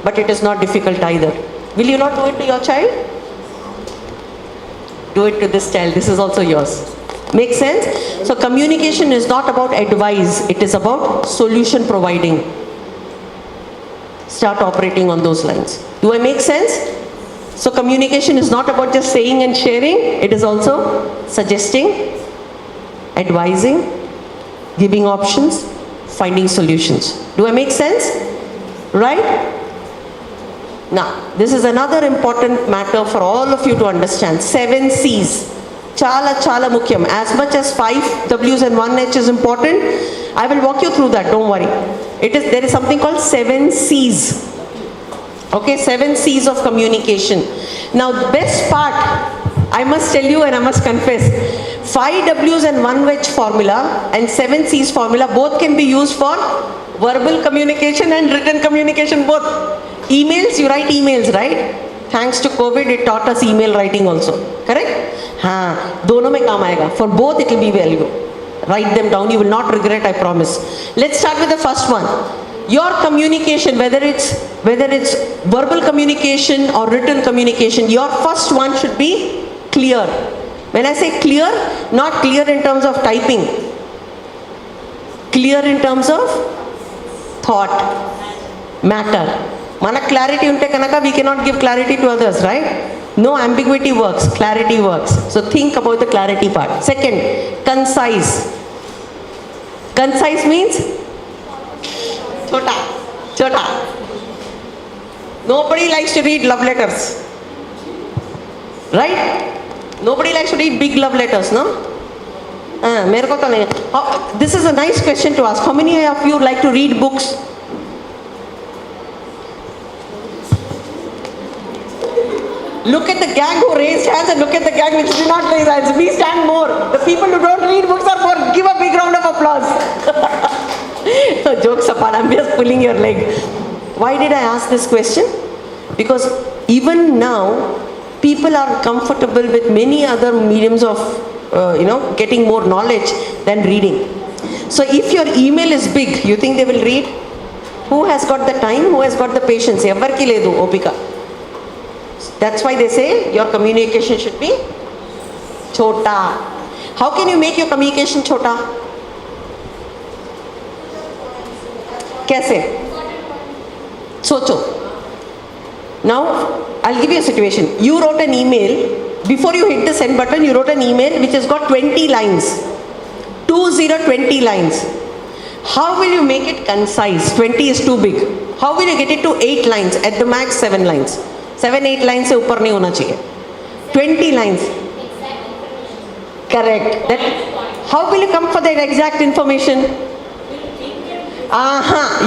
but it is not difficult either. Will you not do it to your child? Do it to this child. This is also yours. Make sense? So communication is not about advice. It is about solution providing. Start operating on those lines. Do I make sense? So communication is not about just saying and sharing. It is also suggesting, advising, giving options, finding solutions. Do I make sense? Right? Now, this is another important matter for all of you to understand. 7 C's. Chala mukyam. As much as 5 W's and 1 H is important, I will walk you through that, don't worry. There is something called 7 C's. Okay, 7 C's of communication. Now, the best part, I must tell you and I must confess, 5 W's and 1 H formula and 7 C's formula both can be used for verbal communication and written communication both. Emails, you write emails, right? Thanks to COVID, it taught us email writing also. Correct? हाँ, दोनों में काम आएगा. For both, it will be valuable. Write them down. You will not regret, I promise. Let's start with the first one. Your communication, whether it's verbal communication or written communication, your first one should be clear. When I say clear, not clear in terms of typing. Clear in terms of thought, matter. Mana clarity unte kanaka, we cannot give clarity to others, right? No ambiguity works, clarity works. So think about the clarity part. Second, concise. Concise means chota. Nobody likes to read love letters, right? Nobody likes to read big love letters, no? This is a nice question to ask. How many of you like to read books? Look at the gang who raised hands and look at the gang which did not raise hands. We stand more. The people who don't read books are more. Give a big round of applause. No, jokes apart, I'm just pulling your leg. Why did I ask this question? Because even now, people are comfortable with many other mediums of, getting more knowledge than reading. So if your email is big, you think they will read? Who has got the time? Who has got the patience? Everki ledu opika. That's why they say your communication should be chota. How can you make your communication chota? Kaise? Socho. Now, I'll give you a situation. You wrote an email. Before you hit the send button, you wrote an email which has got 20 lines. 20 lines. How will you make it concise? 20 is too big. How will you get it to 8 lines? At the max 7 lines. 7-8 lines से ऊपर नहीं होना चाहिए. 20 lines. Correct. How will you come for that exact information?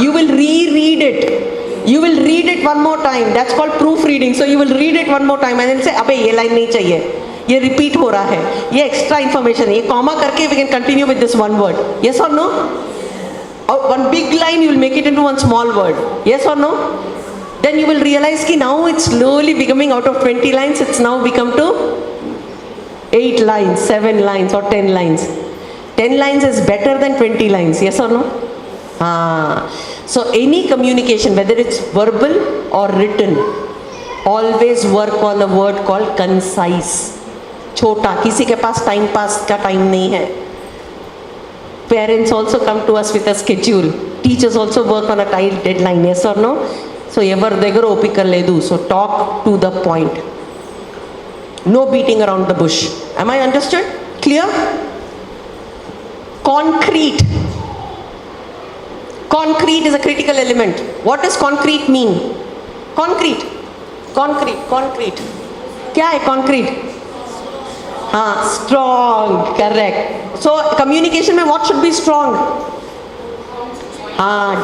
You will reread it. You will read it one more time. That's called proofreading. So you will read it one more time and then say, अबे ये line नहीं चाहिए. ये repeat हो रहा है. ये extra information. ये comma करके we can continue with this one word. Yes or no? One big line you will make it into one small word. Yes or no? Then you will realize that now it's slowly becoming out of 20 lines. It's now become to 8 lines, 7 lines or 10 lines. 10 lines is better than 20 lines. Yes or no? So any communication, whether it's verbal or written, always work on a word called concise. छोटा, किसी के पास time pass का time नहीं है. Parents also come to us with a schedule. Teachers also work on a tight deadline. Yes or no? So ever degro opikar ledu. So talk to the point. No beating around the bush. Am I understood? Clear? Concrete. Concrete is a critical element. What does concrete mean? Concrete. Concrete. क्या है concrete? Strong. Correct. So communication में what should be strong?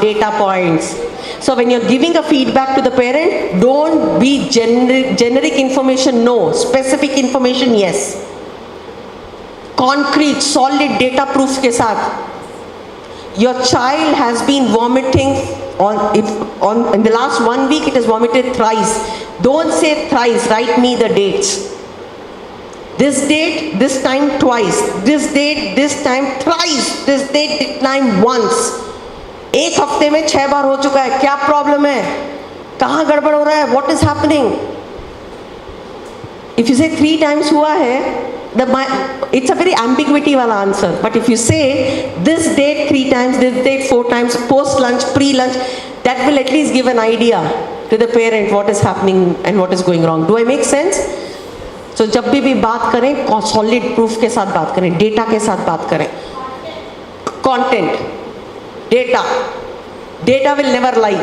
Data points. So when you're giving a feedback to the parent, don't be generic information, no. Specific information, yes. Concrete, solid data proof के साथ. Your child has been vomiting in the last 1 week, it has vomited thrice. Don't say thrice, write me the dates. This date, this time twice. This date, this time thrice. This date, this time once. एक हफ्ते में 6 बार हो चुका है. क्या problem है? कहाँ गड़बड़ हो रहा है? What is happening? If you say 3 times हुआ है, it's a very ambiguity वाला answer. But if you say this date 3 times, this date 4 times, post lunch, pre lunch, that will at least give an idea to the parent what is happening and what is going wrong. Do I make sense? So जब भी बात करें, solid proof के साथ बात करें, data के साथ बात करें. Content, data will never lie.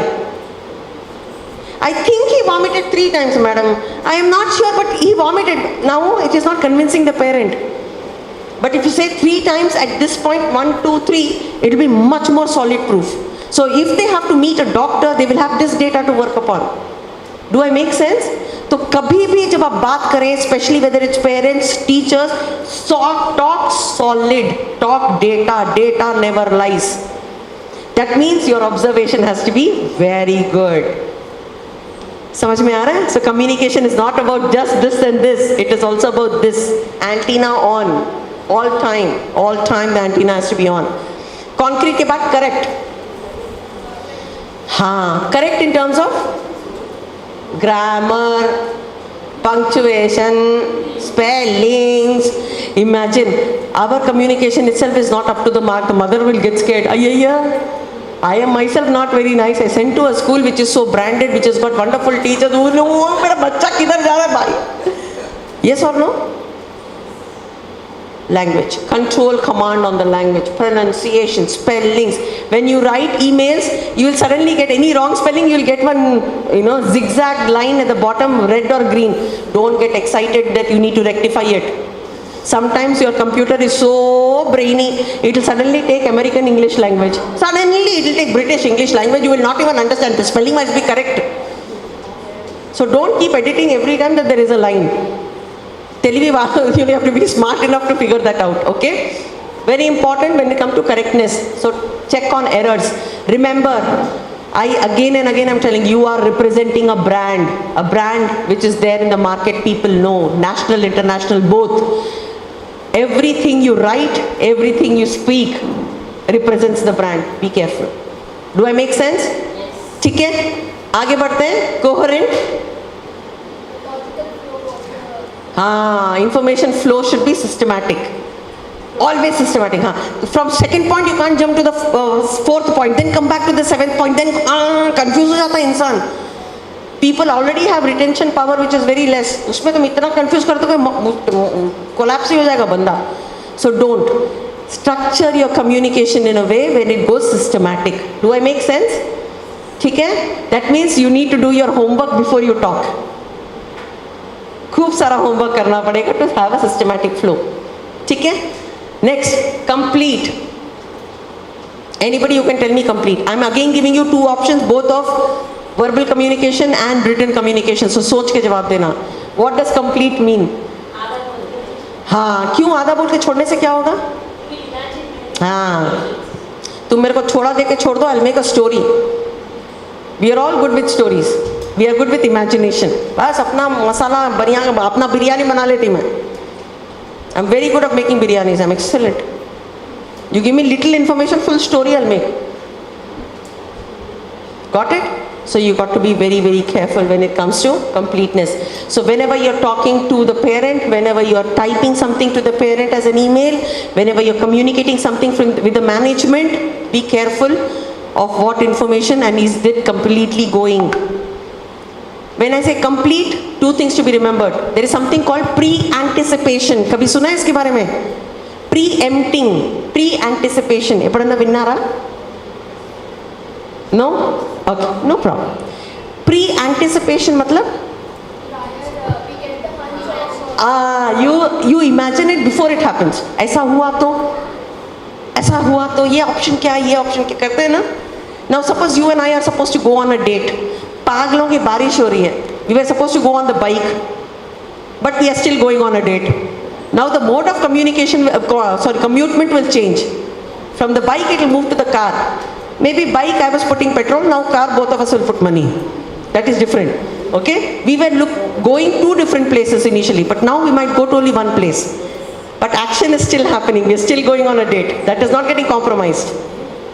I think he vomited 3 times, madam. I am not sure, but he vomited. Now it is not convincing the parent. But if you say 3 times at this point, 1, 2, 3, it will be much more solid proof. So if they have to meet a doctor, they will have this data to work upon. Do I make sense? तो कभी भी जब आप बात करें, especially whether it's parents, teachers, talk solid, talk data. Data never lies. That means your observation has to be very good. समझ में आ रहा है? So communication is not about just this and this. It is also about this. Antenna on. All time the antenna has to be on. Concrete के बाद correct. Correct in terms of grammar, punctuation, spellings. Imagine, our communication itself is not up to the mark. The mother will get scared. I am myself not very nice. I sent to a school which is so branded, which has got wonderful teachers. Oh no, मेरा बच्चा किधर जा रहा है भाई? Yes or no? Language. Control command on the language. Pronunciation, spellings. When you write emails, you will suddenly get any wrong spelling, you will get one, zigzag line at the bottom, red or green. Don't get excited that you need to rectify it. Sometimes your computer is so brainy, it will suddenly take American English language. Suddenly it will take British English language. You will not even understand. The spelling must be correct. So don't keep editing every time that there is a line. You have to be smart enough to figure that out, okay? Very important when it comes to correctness. So check on errors. Remember, Again and again I'm telling you are representing a brand which is there in the market, people know, national, international, both. Everything you write, everything you speak represents the brand. Be careful. Do I make sense? Yes. ठीक है? आगे बढ़ते हैं. Coherent. Information flow should be systematic. Always systematic. From second point you can't jump to the fourth point, then come back to the seventh point, then confuse हो जाता है इंसान. People already have retention power which is very less. उसमें तुम इतना confuse कर दो कि collapse ही हो जाएगा बंदा. So don't. Structure your communication in a way when it goes systematic. Do I make sense? ठीक है? That means you need to do your homework before you talk. खूब सारा homework करना पड़ेगा to have a systematic flow. ठीक है? Next, complete. Anybody who can tell me complete. I'm again giving you two options, both of verbal communication and written communication. So सोच के जवाब देना. What does complete mean? हाँ, क्यों आधा बोल के छोड़ने से क्या होगा? हाँ, तुम मेरे को छोड़ा दे के छोड़ दो. I'll make a story. We are all good with stories. We are good with imagination. बस अपना मसाला अपना बिरयानी बना लेती मैं. I'm very good at making biryanis. I'm excellent. You give me little information, full story I'll make. Got it? So you got to be very, very careful when it comes to completeness. So whenever you're talking to the parent, whenever you're typing something to the parent as an email, whenever you're communicating something with the management, be careful of what information and is it completely going. When I say complete, two things to be remembered. There is something called pre-anticipation. कभी सुना है इसके बारे में? Pre-empting, pre-anticipation. एपड़ना विन्नारा? No? Okay, no problem. Pre-anticipation मतलब? You imagine it before it happens. ऐसा हुआ तो ये option क्या है, ये option क्या करते हैं ना? Now suppose you and I are supposed to go on a date. पागलों की बारिश हो रही है. We were supposed to go on the bike, but we are still going on a date. Now the mode of communication, commutement will change. From the bike it will move to the car. Maybe bike I was putting petrol, now car both of us will put money. That is different. Okay? We were going two different places initially, but now we might go to only one place. But action is still happening. We are still going on a date. That is not getting compromised.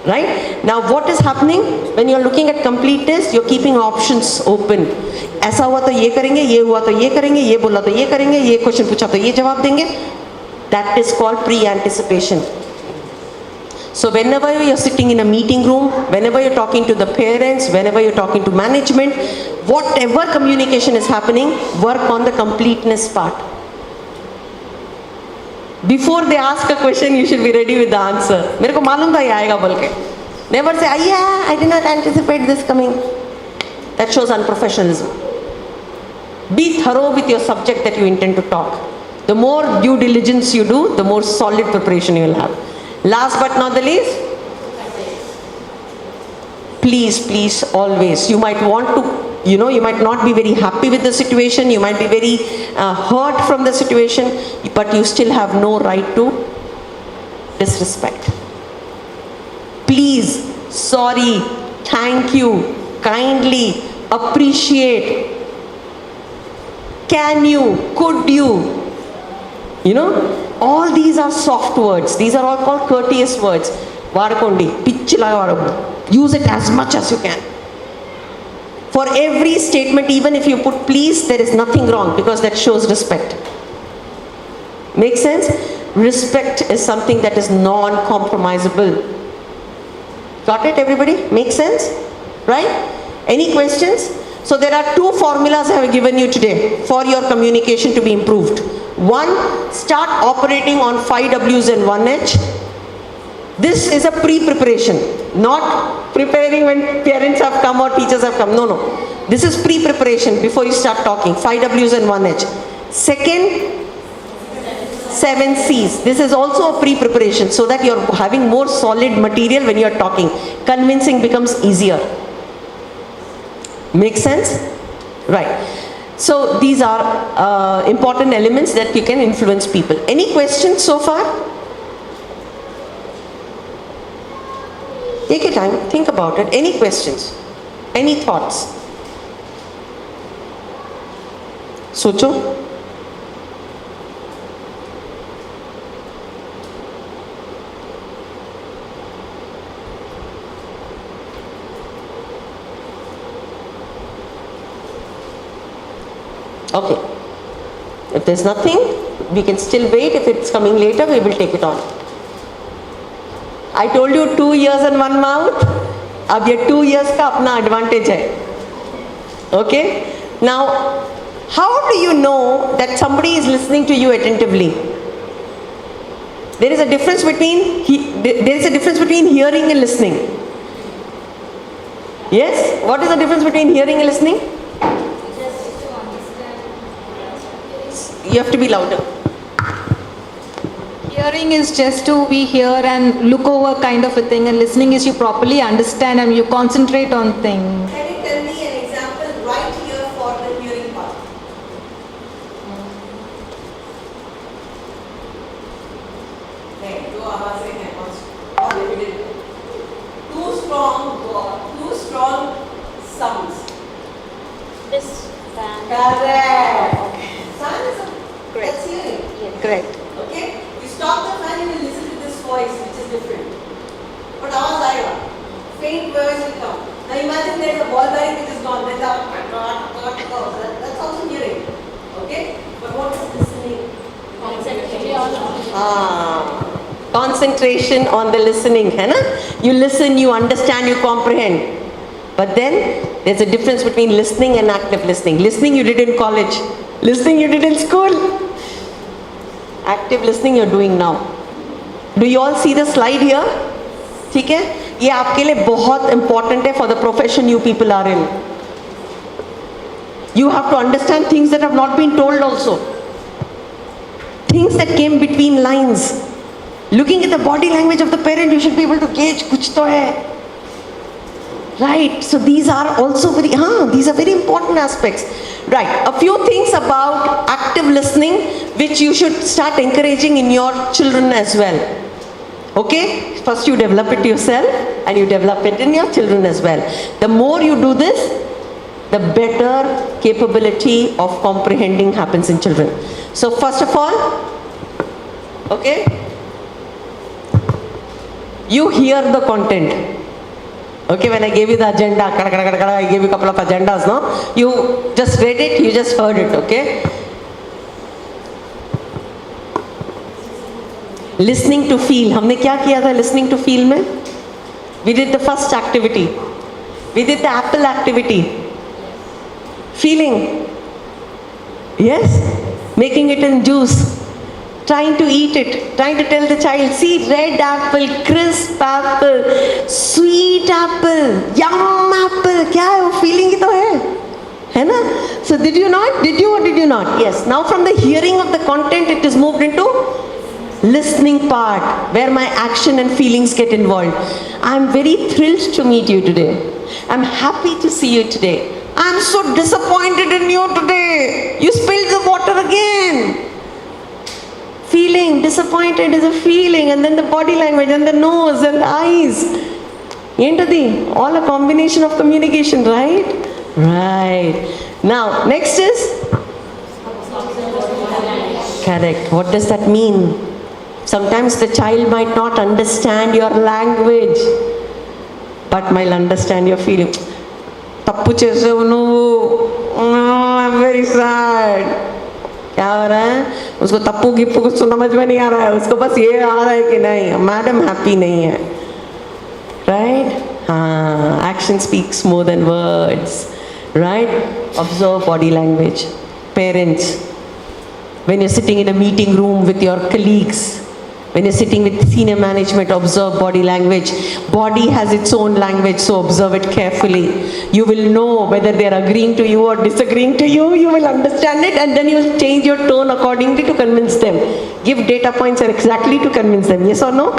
Right? Now what is happening when you are looking at completeness? You are keeping options open. ऐसा हुआ तो ये करेंगे, ये हुआ तो ये करेंगे, ये बोला तो ये करेंगे, ये क्वेश्चन पूछा तो ये जवाब देंगे. That is called pre-anticipation. So whenever you are sitting in a meeting room, whenever you are talking to the parents, whenever you are talking to management, whatever communication is happening, work on the completeness part. Before they ask a question, you should be ready with the answer. मेरे को मालूम था ये आएगा बोल के. Never say, yeah, I did not anticipate this coming. That shows unprofessionalism. Be thorough with your subject that you intend to talk. The more due diligence you do, the more solid preparation you will have. Last but not the least, please, always, you might want to, you might not be very happy with the situation, you might be very hurt from the situation, but you still have no right to disrespect. Please, sorry, thank you, kindly, appreciate, can you, could you, all these are soft words. These are all called courteous words. Vadakondi, pichila vadakondi. Use it as much as you can. For every statement, even if you put please, there is nothing wrong because that shows respect. Make sense? Respect is something that is non-compromisable. Got it, everybody? Make sense? Right? Any questions? So there are two formulas I have given you today for your communication to be improved. One, start operating on 5 W's and 1 H. This is a pre-preparation, not preparing when parents have come or teachers have come. No. This is pre-preparation before you start talking. 5 W's and 1 H. Second, 7 C's. This is also a pre-preparation so that you're having more solid material when you're talking. Convincing becomes easier. Make sense? Right. So these are important elements that you can influence people. Any questions so far? Take your time, think about it. Any questions? Any thoughts? सोचो. Okay. If there's nothing, we can still wait. If it's coming later, we will take it on. I told you 2 ears and 1 mouth. अब ये 2 years का अपना advantage है. Okay? Now, how do you know that somebody is listening to you attentively? There is a difference between hearing and listening. Yes? What is the difference between hearing and listening? You have to be louder. Hearing is just to be here and look over kind of a thing, and listening is you properly understand and you concentrate on things. Can you tell me an example right here for the hearing part? Two strong sounds. This fan. Correct. Sound is Correct. that's hearing. Yes. Correct. Okay? You stop the fan and you listen to this voice, which is different. But आवाज आएगा. Faint voice will come. Now imagine there is a ball bearing which is gone. Then that's also hearing. Okay? But what is listening? Concentration on the listening, है ना? You listen, you understand, you comprehend. But then there's a difference between listening and active listening. Listening you did in college. Listening you did in school. Active listening you're doing now. Do you all see the slide here? ठीक है? ये आपके लिए बहुत important है for the profession you people are in. You have to understand things that have not been told also. Things that came between lines. Looking at the body language of the parent, you should be able to gauge कुछ तो है. Right, so these are also these are very important aspects. Right, a few things about active listening which you should start encouraging in your children as well. Okay, first you develop it yourself and you develop it in your children as well. The more you do this, the better capability of comprehending happens in children. So first of all, okay, you hear the content. Okay, when I gave you the agenda, I gave you a couple of agendas, no? You just read it, you just heard it, okay? Listening to feel. हमने क्या किया था listening to feel में? We did the first activity. We did the apple activity. Feeling. Yes? Making it in juice. Trying to eat it, trying to tell the child, see, red apple, crisp apple, sweet apple, yum apple, क्या है वो feeling ही तो है ना? So did you not? Did you or did you not? Yes. Now from the hearing of the content, it is moved into listening part, where my action and feelings get involved. I am very thrilled to meet you today. I am happy to see you today. I am so disappointed in you today. You spilled the water again. Feeling, disappointed is a feeling, and then the body language, and the nose, and the eyes. Entadi, all a combination of communication, right? Right. Now, next is? Correct. What does that mean? Sometimes the child might not understand your language, but might understand your feeling. Tappu chesavu nuvu. I'm very sad. क्या हो रहा है? उसको तप्पू गिप्पू कुछ समझ में नहीं आ रहा है, उसको बस ये आ रहा है कि नहीं मैडम हैप्पी नहीं है. राइट? हाँ, action speaks more than words. Right? Observe body language. Parents, when you're sitting in a meeting room with your colleagues, when you're sitting with senior management, observe body language. Body has its own language, so observe it carefully. You will know whether they are agreeing to you or disagreeing to you. You will understand it, and then you will change your tone accordingly to convince them. Give data points and exactly to convince them. Yes or no?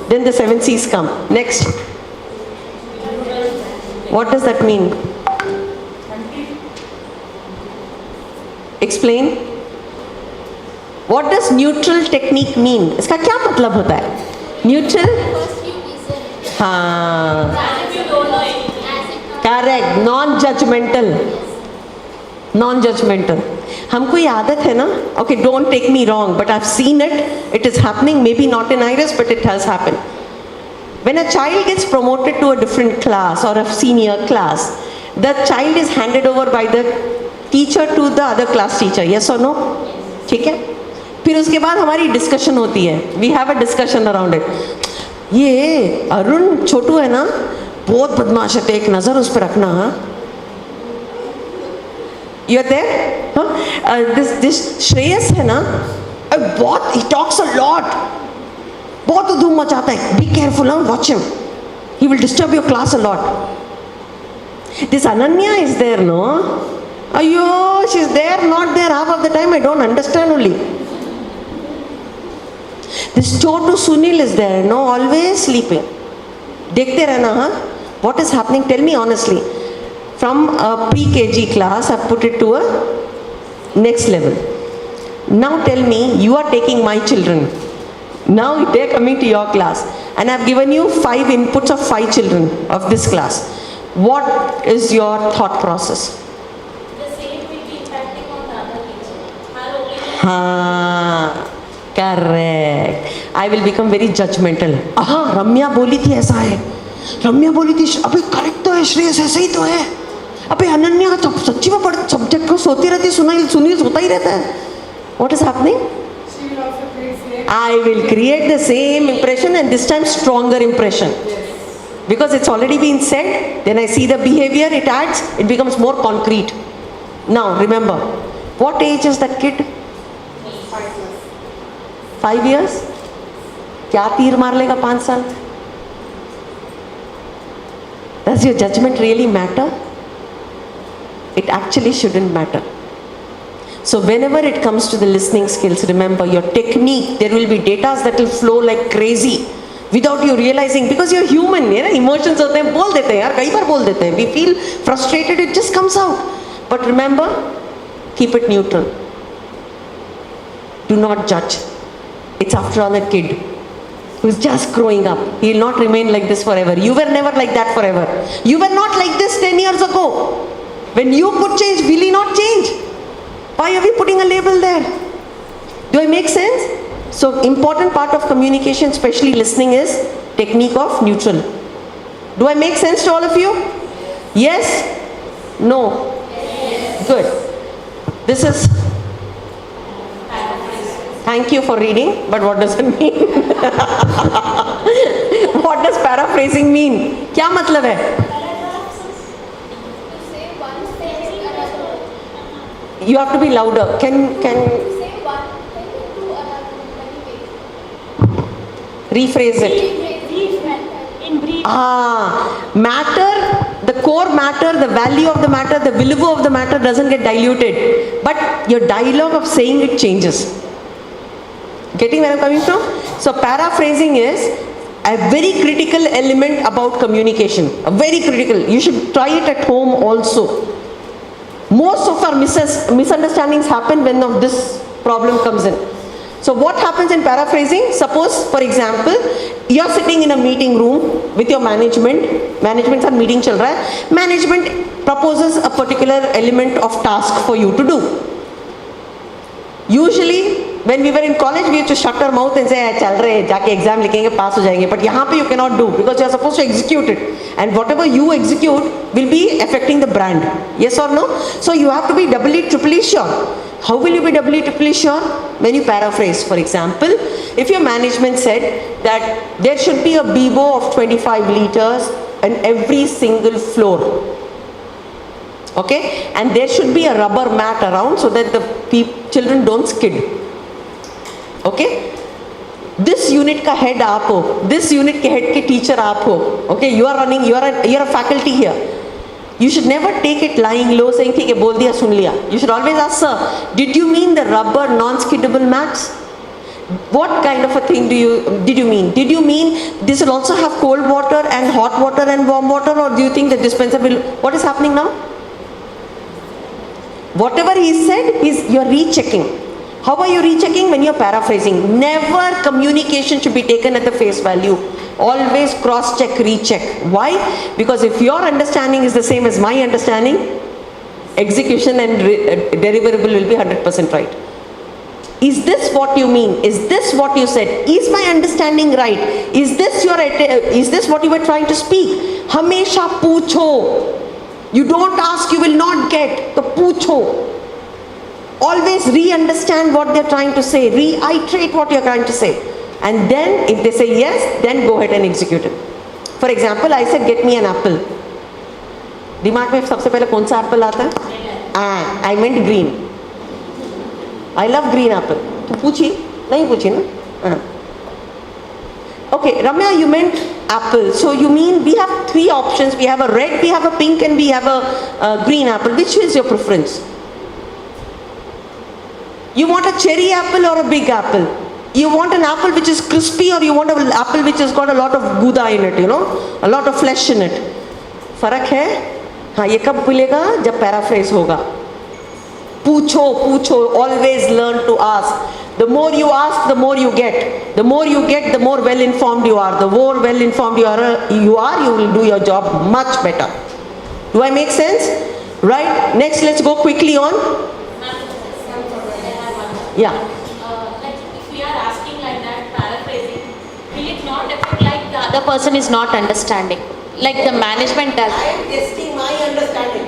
Then the 7 C's come. Next. What does that mean? Explain. What does neutral technique mean? इसका क्या मतलब होता है? Neutral? हाँ. Correct. Non-judgmental. Non-judgmental. हमको ये आदत है ना, okay, don't take me wrong, but I've seen it, it is happening, maybe not in Iris, but it has happened. When a child gets promoted to a different class or a senior class, the child is handed over by the teacher to the other class teacher, yes or no? ठीक है? फिर उसके बाद हमारी discussion होती है, we have a discussion around it. ये अरुण छोटू है ना, बहुत बदमाश है, एक नज़र उस पर रखना. हाँ, you're there? Huh? This Shreyas है ना, बहुत, he talks a lot, बहुत धूम मचाता है. Be careful, huh? Watch him. He will disturb your class a lot. This Ananya is there, no? Ayyo, she's there, not there half of the time. I don't understand only. This Chotu Sunil is there, no? Always sleeping. Dekhte rehna, huh? What is happening? Tell me honestly. From a pre-KG class, I've put it to a next level. Now tell me, you are taking my children. Now they're coming to your class. And I've given you 5 inputs of 5 children of this class. What is your thought process? The same will be impacting on the other teacher. हाँ, correct. I will become very judgmental. हाँ, रम्या बोली थी ऐसा है. रम्या बोली थी, अबे correct तो है, श्रेयस ऐसा ही तो है. अबे अनन्या का सच्ची में पढ़ सब्जेक्ट को सोती रहती, सुनील सोता ही रहता है. What is happening? I will create the same impression, and this time stronger impression. Because it's already been said, then I see the behavior, it adds, it becomes more concrete. Now remember, what age is that kid? 5 years? क्या तीर मार लेगा 5 साल? Does your judgment really matter? It actually shouldn't matter. So whenever it comes to the listening skills, remember your technique, there will be data that will flow like crazy without you realizing, because you're human, you know, emotions होते हैं, बोल देते हैं यार, कई बार बोल देते हैं. We feel frustrated, it just comes out. But remember, keep it neutral. Do not judge. It's after all a kid who's just growing up. He will not remain like this forever. You were never like that forever. You were not like this 10 years ago. When you could change, will he not change? Why are we putting a label there? Do I make sense? So important part of communication, especially listening, is technique of neutral. Do I make sense to all of you? Yes? No? Good. This is, thank you for reading, but what does it mean? What does paraphrasing mean? क्या मतलब है? You have to be louder. Can rephrase it. Matter, the core matter, the value of the matter, the value of the matter doesn't get diluted, but your dialogue of saying it changes. Getting where I'm coming from? So paraphrasing is a very critical element about communication. A very critical. You should try it at home also. Most of our misunderstandings happen when this problem comes in. So what happens in paraphrasing? Suppose, for example, you are sitting in a meeting room with your management. Management are meeting chal raha hai. Management proposes a particular element of task for you to do. Usually, when we were in college, we used to shut our mouth and say, "चल रहे, जाके exam लिखेंगे, pass हो जाएंगे." But यहाँ पे you cannot do, because you are supposed to execute it, and whatever you execute will be affecting the brand. Yes or no? So you have to be doubly, triply sure. How will you be doubly, triply sure? When you paraphrase. For example, if your management said that there should be a BIBO of 25 liters in every single floor. Okay, and there should be a rubber mat around so that the children don't skid. Okay, this unit ka head aap ho, this unit ke head ke teacher aap ho. Okay, you are running, you are a faculty here. You should never take it lying low saying theek hai, bol diya, sun liya. You should always ask, sir, did you mean the rubber non-skiddable mats? What kind of a thing did you mean? Did you mean this will also have cold water and hot water and warm water, or do you think the dispenser will? What is happening now? Whatever he said, you are rechecking. How are you rechecking? When you're paraphrasing. Never communication should be taken at the face value. Always cross-check, recheck. Why? Because if your understanding is the same as my understanding, execution and deliverable will be 100% right. Is this what you mean? Is this what you said? Is my understanding right? Is this what you were trying to speak? Hamesha poocho. You don't ask, you will not get. So poocho. Always re-understand what they're trying to say. Reiterate what you're trying to say. And then if they say yes, then go ahead and execute it. For example, I said get me an apple. दिमाग में सबसे पहले कौन सा Apple आता है? I meant green. I love green apple. तो पूछी? नहीं पूछी ना? Okay, Ramya, you meant apple. So you mean we have three options. We have a red, we have a pink, and we have a green apple. Which is your preference? You want a cherry apple or a big apple? You want an apple which is crispy, or you want an apple which has got a lot of gouda in it, a lot of flesh in it? फर्क है? हाँ, ये कब मिलेगा? जब paraphrase होगा. पूछो, पूछो. Always learn to ask. The more you ask, the more you get. The more you get, the more well informed you are. The more well informed you are, you will do your job much better. Do I make sense? Right? Next, let's go quickly on. Yeah. Like if we are asking like that, paraphrasing, will it not affect like the other person is not understanding? Like the management does. I am testing my understanding.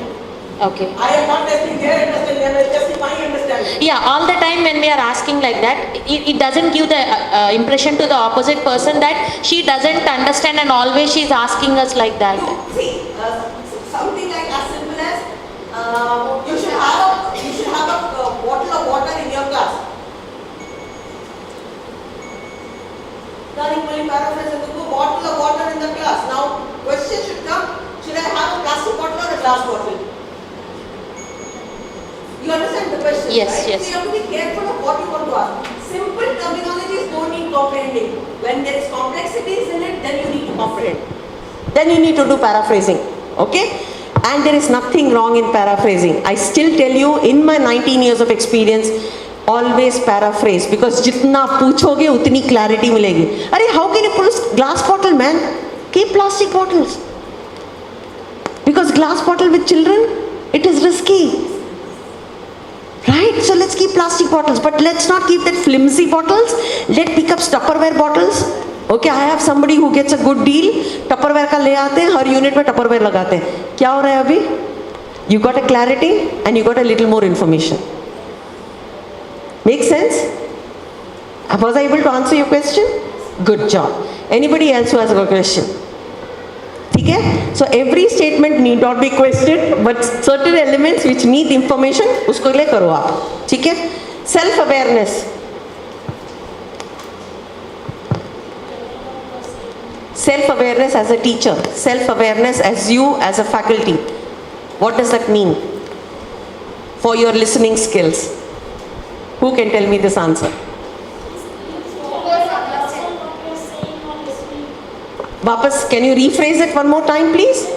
Okay. I am not testing their understanding, I am testing my understanding. Yeah, all the time when we are asking like that, it doesn't give the impression to the opposite person that she doesn't understand and always she is asking us like that. See, something like as simple as you should have a bottle of water in your class. Darling, will you paraphrase it? Bottle of water in the class. Now, question should come, should I have a plastic bottle or a glass bottle? You understand the question? Yes, right? yes. So you have to be careful of what you want to ask. Simple terminologies don't need comprehending. When there is complexities in it, then you need to comprehend. Then you need to do paraphrasing. Okay? And there is nothing wrong in paraphrasing. I still tell you, in my 19 years of experience, always paraphrase, because jitna पूछोगे उतनी clarity मिलेगी. अरे how can you put a glass bottle, man? Keep plastic bottles. Because glass bottle with children, it is risky. Right? So let's keep plastic bottles, but let's not keep that flimsy bottles. Let's pick up Tupperware bottles. Okay, I have somebody who gets a good deal. Tupperware का ले आते हैं, हर unit में Tupperware लगाते हैं. क्या हो रहा है अभी? You got a clarity and you got a little more information. Make sense? Was I able to answer your question? Good job. Anybody else who has a question? Okay? So every statement need not be questioned, but certain elements which need information, उसको ले करो आप. ठीक है? Self-awareness. Self-awareness as a teacher. Self-awareness as you as a faculty. What does that mean for your listening skills? Who can tell me this answer? Vapas, can you rephrase it one more time, please? You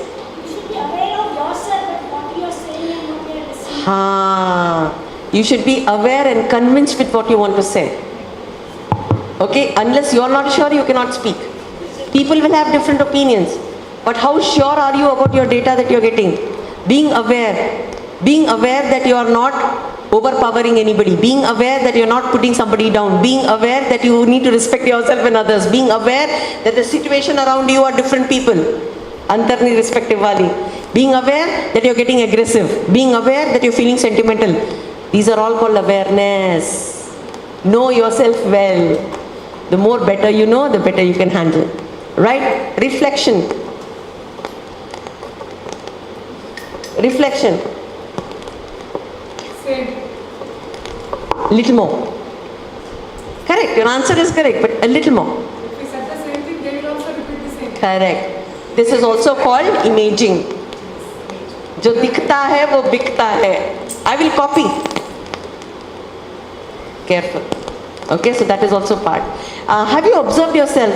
should be aware of yourself and what you are saying and what you are listening. You should be aware and convinced with what you want to say. Okay? Unless you are not sure, you cannot speak. People will have different opinions. But how sure are you about your data that you are getting? Being aware that you are not overpowering anybody, being aware that you're not putting somebody down, being aware that you need to respect yourself and others, being aware that the situation around you are different people, antarni respective wali, being aware that you're getting aggressive, being aware that you're feeling sentimental. These are all called awareness. Know yourself well. The more better you know, the better you can handle. Right? Reflection. Reflection. Little more. Correct, your answer is correct, but a little more. If we said the same thing, they will also repeat the same. Correct. This is also called imaging. जो दिखता है वो बिकता है. I will copy. Careful. Okay, so that is also part. Have you observed yourself?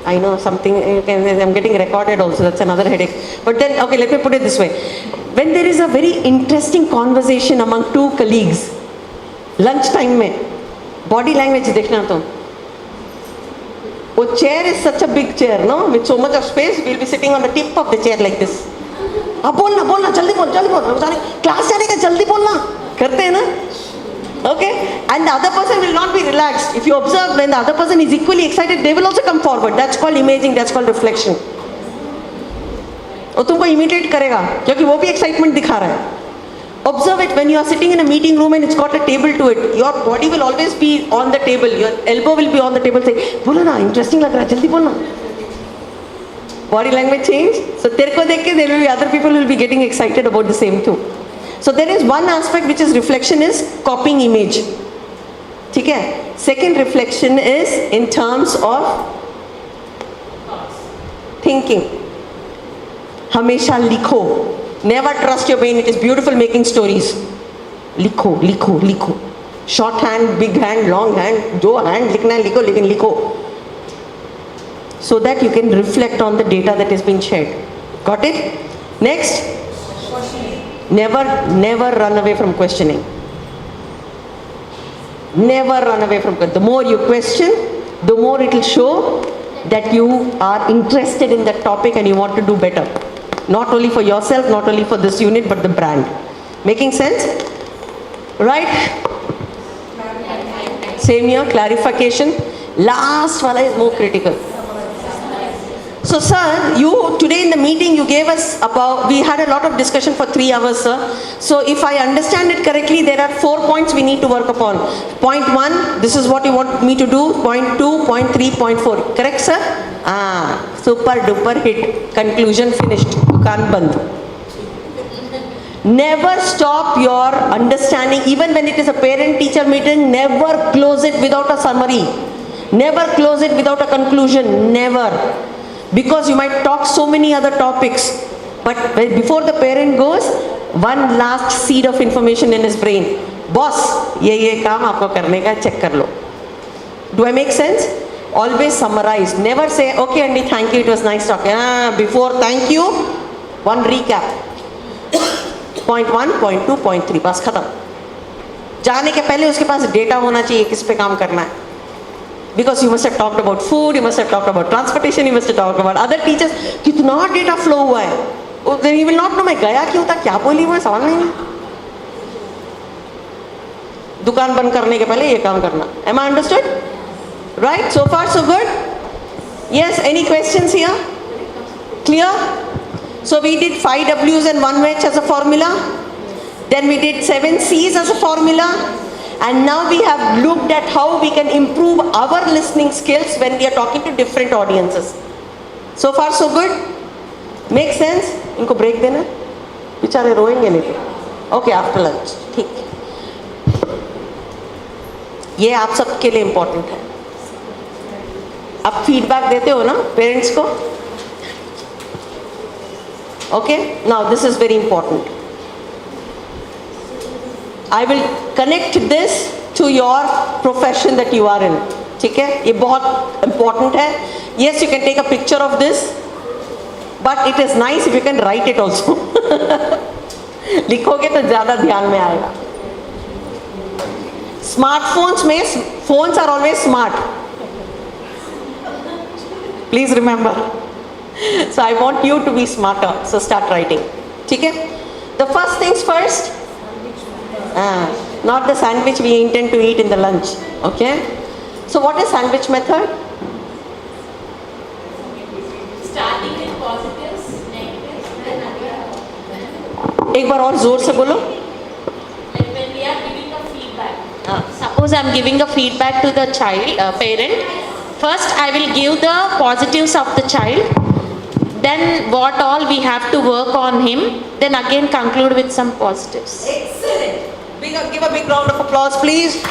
I know something, I'm getting recorded also, that's another headache. But then, okay, let me put it this way. When there is a very interesting conversation among two colleagues, lunch time mein, Body language देखना तुम. वो chair is such a big chair, no? With so much of space, we'll be sitting on the tip of the chair like this. अब बोलना जल्दी बोल class जाने का जल्दी बोलना करते हैं ना. Okay, and the other person will not be relaxed. If you observe, when the other person is equally excited, they will also come forward. That's called imaging, that's called reflection. वो तुमको imitate करेगा क्योंकि वो भी excitement दिखा रहा है. Observe it when you are sitting in a meeting room and it's got a table to it. Your body will always be on the table. Your elbow will be on the table saying, बोलो ना, interesting लग रहा है, जल्दी बोलना. Body language change. So तेरे को देख के there will be other people who will be getting excited about the same too. So there is one aspect which is reflection is copying image. ठीक है? Second reflection is in terms of thinking. हमेशा लिखो. Never trust your brain. It is beautiful making stories. लिखो. Short hand, big hand, long hand. जो hand लिखना है लिखो, लेकिन लिखो. So that you can reflect on the data that has been shared. Got it? Next. Never run away from questioning. Never run away from questioning. The more you question, the more it will show that you are interested in that topic and you want to do better. Not only for yourself, not only for this unit, but the brand. Making sense? Right? Same here, clarification. Last one is more critical. So sir, you today in the meeting you gave us about, we had a lot of discussion for 3 hours, sir. So if I understand it correctly, there are 4 points we need to work upon. Point 1, this is what you want me to do. Point 2, point 3, point 4. Correct, sir? Super duper hit. Conclusion finished. Dukaan band. Never stop your understanding, even when it is a parent-teacher meeting, never close it without a summary. Never close it without a conclusion. Never. Because you might talk so many other topics, but before the parent goes, one last seed of information in his brain. Boss, ये काम आपको करने का, check कर लो. Do I make sense? Always summarize. Never say, okay Andy, thank you, it was nice talking. Before thank you, one recap. Point 1, point 2, point 3, बस खत्म. जाने के पहले उसके पास डेटा होना चाहिए किस पे काम करना है. Because you must have talked about food, you must have talked about transportation, you must have talked about other teachers. कितना data flow हुआ है. Then you will not know मैं गया क्यों था, क्या बोली मैं समझ नहीं. दुकान बंद करने के पहले ये काम करना. Am I understood? Right? So far so good? Yes, any questions here? Clear? So we did 5 W's and 1 H as a formula. Then we did 7 C's as a formula. And now we have looked at how we can improve our listening skills when we are talking to different audiences. So far so good? Make sense? इनको break देना? बेचारे रोएंगे नहीं तो. Okay, after lunch. ठीक. ये आप सबके लिए important है. आप feedback देते हो ना parents को? Okay? Now this is very important. I will connect this to your profession that you are in. ठीक है? ये बहुत important है. Yes, you can take a picture of this, but it is nice if you can write it also. लिखोगे तो ज़्यादा ध्यान में आएगा. Smartphones में phones are always smart. Please remember. So I want you to be smarter. So start writing. ठीक है? The first things first. Not the sandwich we intend to eat in the lunch. Okay? So what is sandwich method? Starting with positives, negatives, then again. एक बार और जोर से बोलो. Like when we are giving a feedback. Suppose I am giving a feedback to the child, parent. First I will give the positives of the child. Then what all we have to work on him. Then again conclude with some positives. Excellent. Give a big round of applause, please.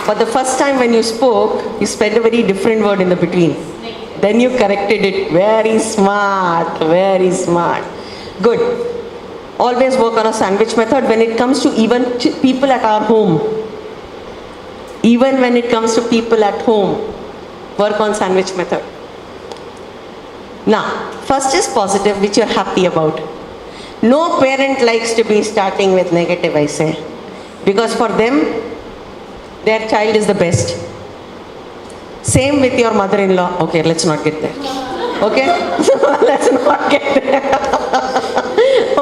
But the first time when you spoke, you spelled a very different word in the between. Then you corrected it. Very smart, very smart. Good. Always work on a sandwich method when it comes to even people at our home. Even when it comes to people at home, work on sandwich method. Now, first is positive, which you're happy about. No parent likes to be starting with negative, I say. Because for them, their child is the best. Same with your mother-in-law. Okay, let's not get there. Okay? Let's not get there.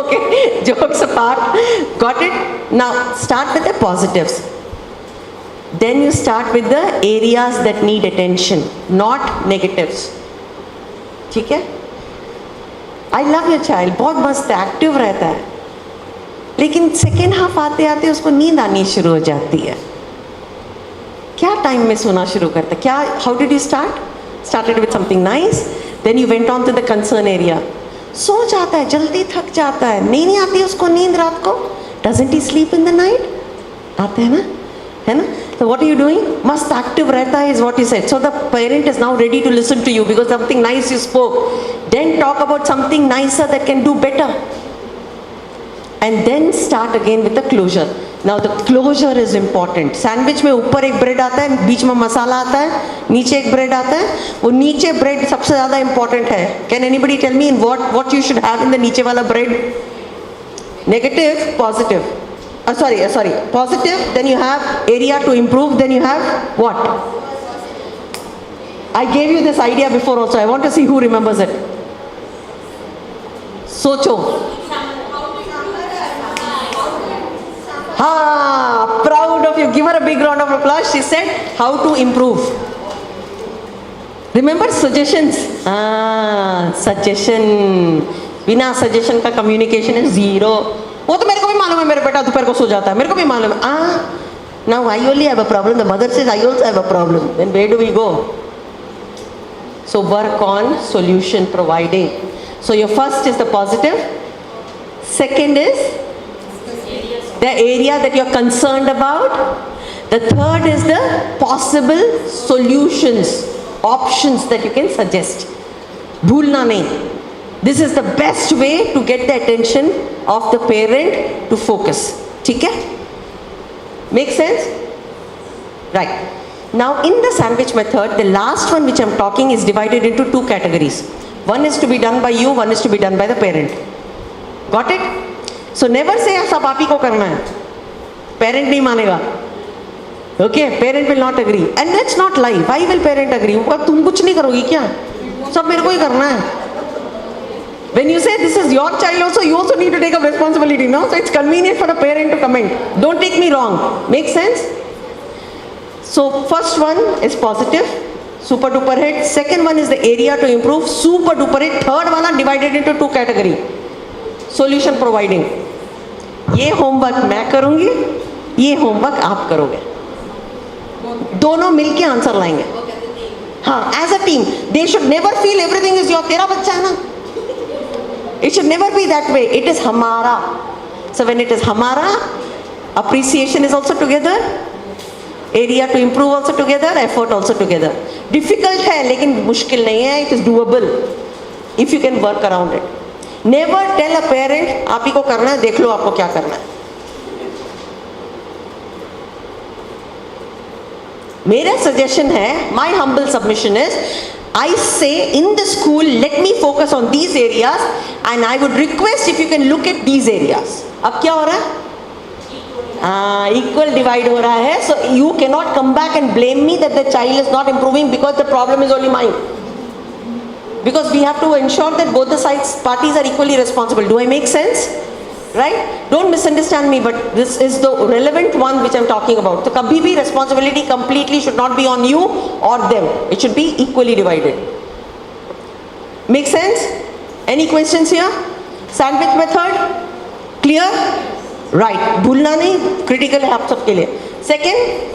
Okay, jokes apart. Got it? Now, start with the positives. Then you start with the areas that need attention, not negatives. ठीक है? I love your child. बहुत मस्त active रहता है. लेकिन second half आते आते उसको नींद आनी शुरू हो जाती है. क्या टाइम में सोना शुरू करता है? क्या? How did you start? Started with something nice. Then you went on to the concern area. सो जाता है, जल्दी थक जाता है, नहीं आती उसको नींद रात को. Doesn't he sleep in the night? आते हैं ना, है ना? So what are you doing? Must active रहता है is what you said. So the parent is now ready to listen to you because something nice you spoke. Then talk about something nicer that can do better. And then start again with the closure. Now the closure is important. Sandwich में ऊपर एक bread आता है, बीच में मसाला आता है, नीचे एक bread आता है. वो नीचे bread सबसे ज़्यादा important है. Can anybody tell me in what you should have in the नीचे वाला bread? Negative, positive. Sorry. Positive, then you have area to improve, then you have what? I gave you this idea before also. I want to see who remembers it. Socho. Proud of you. Give her a big round of applause. She said how to improve. Remember suggestions? Suggestion. बिना suggestion का communication is zero. वो तो मेरे को भी मालूम है, मेरे बेटा दोपहर को सो जाता है, मेरे को भी मालूम है. Now I only have a problem. The mother says I also have a problem. Then where do we go? So work on solution providing. So your first is the positive. Second is the area that you're concerned about. The third is the possible solutions, options that you can suggest. Bhulna nahi. This is the best way to get the attention of the parent to focus. ठीक है? Make sense? Right. Now in the sandwich method, the last one which I'm talking is divided into two categories. One is to be done by you, one is to be done by the parent. Got it? So never say सब आप ही को करना है. Parent नहीं मानेगा. Okay, parent will not agree. And let's not lie. Why will parent agree? तुम कुछ नहीं करोगी क्या? सब मेरे को ही करना है. When you say this is your child also, you also need to take up responsibility, no? So it's convenient for a parent to comment. Don't take me wrong. Make sense? So first one is positive, super duper hit. Second one is the area to improve, super duper hit. Third one divided into two categories. Solution providing. ये homework मैं करूँगी, ये homework आप करोगे. दोनों मिलके answer लाएंगे. हाँ, as a team, they should never feel everything is your. तेरा बच्चा है ना. It should never be that way. It is hamara. So when it is hamara, appreciation is also together, area to improve also together, effort also together. Difficult है लेकिन मुश्किल नहीं है. It is doable if you can work around it. Never tell a parent आप ही को करना है, देख लो आपको क्या करना है. मेरा suggestion है, my humble submission is, I say in the school, let me focus on these areas and I would request if you can look at these areas. अब क्या हो रहा है? Equal divide हो रहा है. So you cannot come back and blame me that the child is not improving because the problem is only mine. Because we have to ensure that both the sides, parties are equally responsible. Do I make sense? Right? Don't misunderstand me, but this is the relevant one which I'm talking about. So kabhi bhi responsibility completely should not be on you or them. It should be equally divided. Make sense? Any questions here? Sandwich method? Clear? Right. Bhulna nahi, critical hai aap sab ke liye. Second?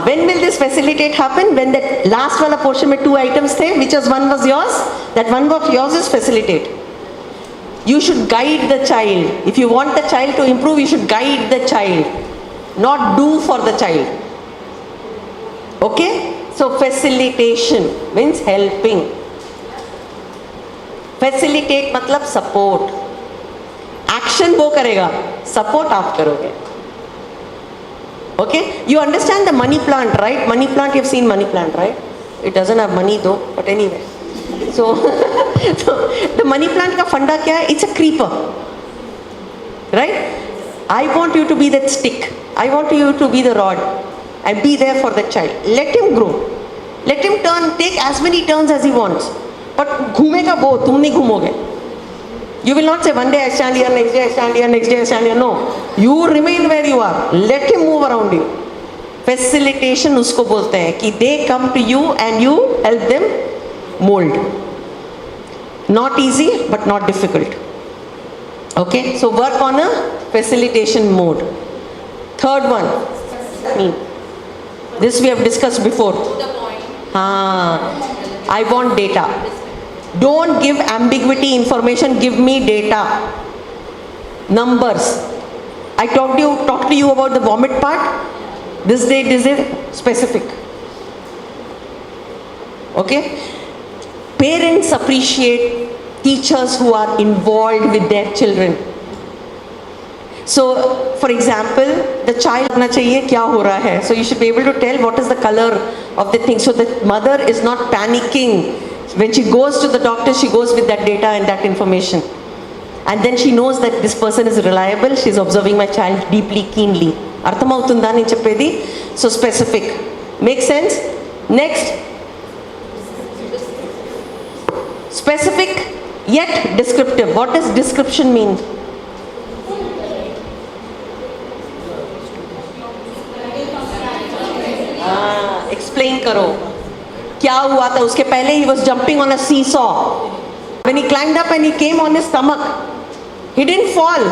When will this facilitate happen? When the last wala portion mein two items the, which one was yours? That one of yours is facilitate. You should guide the child. If you want the child to improve, you should guide the child, not do for the child. Okay? So facilitation means helping. Facilitate मतलब support. Action वो करेगा, support आप करोगे. Okay? You understand the money plant, right? Money plant, you've seen money plant, right? It doesn't have money though, but anyway. So the money plant का फंडा क्या है? It's a creeper, right? I want you to be that stick. I want you to be the rod and be there for the child. Let him grow. Let him take as many turns as he wants. But घूमेगा वो, तुम नहीं घूमोगे. You will not say one day I stand here, next day I stand here, next day I stand here. No. You remain where you are. Let him move around you. Facilitation उसको बोलते हैं कि they come to you and you help them mold. Not easy but not difficult. Okay, so work on a facilitation mode. Third one, this we have discussed before. I want data. Don't give ambiguity information, give me data. Numbers. I talked to you about the vomit part. This date is specific. Okay? Parents appreciate teachers who are involved with their children. So, for example, the child na chahiye kya ho raha hai. So you should be able to tell what is the color of the thing. So the mother is not panicking. When she goes to the doctor, she goes with that data and that information. And then she knows that this person is reliable. She is observing my child deeply, keenly. Arthamautunda ni cheppedi. So specific. Make sense? Next. Specific yet descriptive. What does description mean? Explain karo. क्या हुआ था उसके पहले? He was jumping on a seesaw. When he climbed up and he came on his stomach, he didn't fall,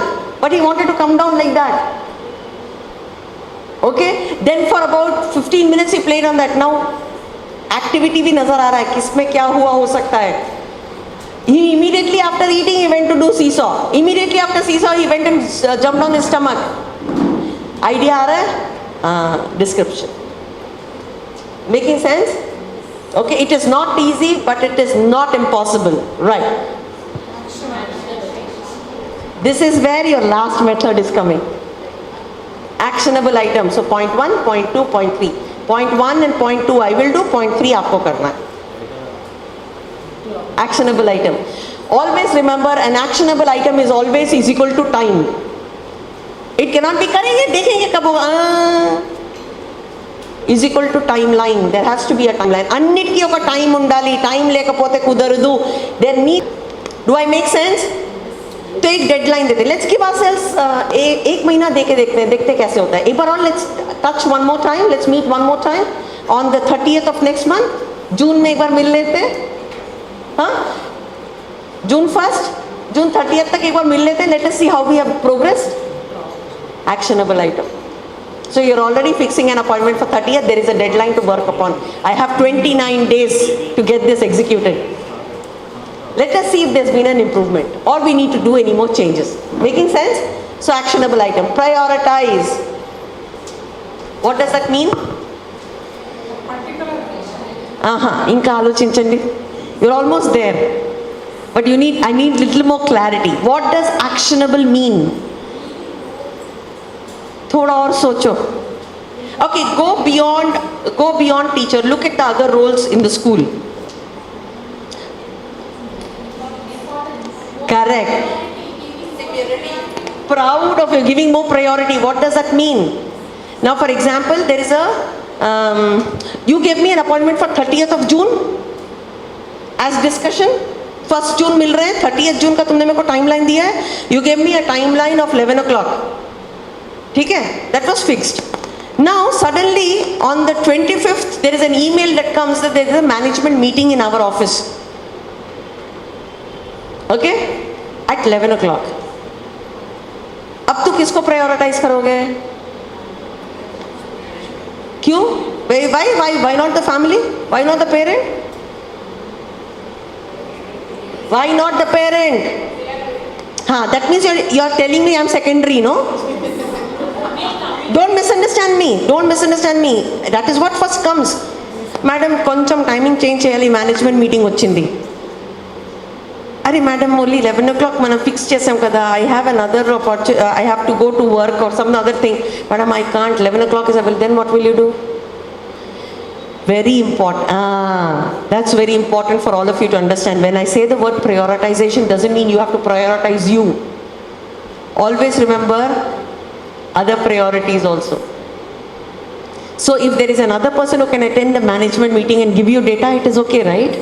but he wanted to come down like that. Okay? Then for about 15 minutes he played on that. Now activity भी नजर आ रहा है किसमें क्या हुआ हो सकता है. He immediately after eating he went to do seesaw. Immediately after seesaw he went and jumped on his stomach. Idea आ रहा है? Description. Making sense? Okay, it is not easy, but it is not impossible. Right. This is where your last method is coming. Actionable item. So point 1, point 2, point 3. Point 1 and point 2 I will do, point 3 आपको करना है. Actionable item. Always remember, an actionable item is always is equal to time. It cannot be करेंगे देखेंगे कब होगा. Is equal to timeline. There has to be a timeline. अन्निट्की ఒక time ఉండాలి. Time లేకపోతే కుదరదు. There need. Do I make sense? तो एक deadline देते. Let's give ourselves एक महीना देके देखते हैं. देखते कैसे होता है. एक बार और let's touch one more time. Let's meet one more time on the 30th of next month. जून में एक बार मिल लेते हैं. हाँ? June 1st, June 30th तक एक बार मिल लेते हैं. Let us see how we have progressed. Actionable item. So you're already fixing an appointment for 30th. There is a deadline to work upon. I have 29 days to get this executed. Let us see if there's been an improvement or we need to do any more changes. Making sense? So actionable item. Prioritize. What does that mean? Inka alochinchanడి. You're almost there. But I need little more clarity. What does actionable mean? थोड़ा और सोचो. Okay, go beyond teacher. Look at the other roles in the school. Correct. Proud of you, giving more priority. What does that mean? Now, for example, there is you gave me an appointment for 30th of June as discussion. 1st June मिल रहे हैं. 30th June का तुमने मेरे को timeline दिया है. You gave me a timeline of 11 o'clock. ठीक है? That was fixed. Now suddenly on the 25th there is an email that comes that there is a management meeting in our office. Okay? At 11 o'clock. अब तो किसको prioritize करोगे? क्यों? Why not the family? Why not the parent? Why not the parent? That means you're telling me I'm secondary, no? Don't misunderstand me. Don't misunderstand me. That is what first comes. Madam, కొంచెం timing change చేయాలి, management meeting వచ్చింది. అరే madam, only 11 o'clock మనం fix చేసాం కదా. I have another opportunity. I have to go to work or some other thing. Madam, I can't. 11 o'clock is available. Then what will you do? Very important. That's very important for all of you to understand. When I say the word prioritization, doesn't mean you have to prioritize you. Always remember, other priorities also. So if there is another person who can attend the management meeting and give you data, it is okay, right?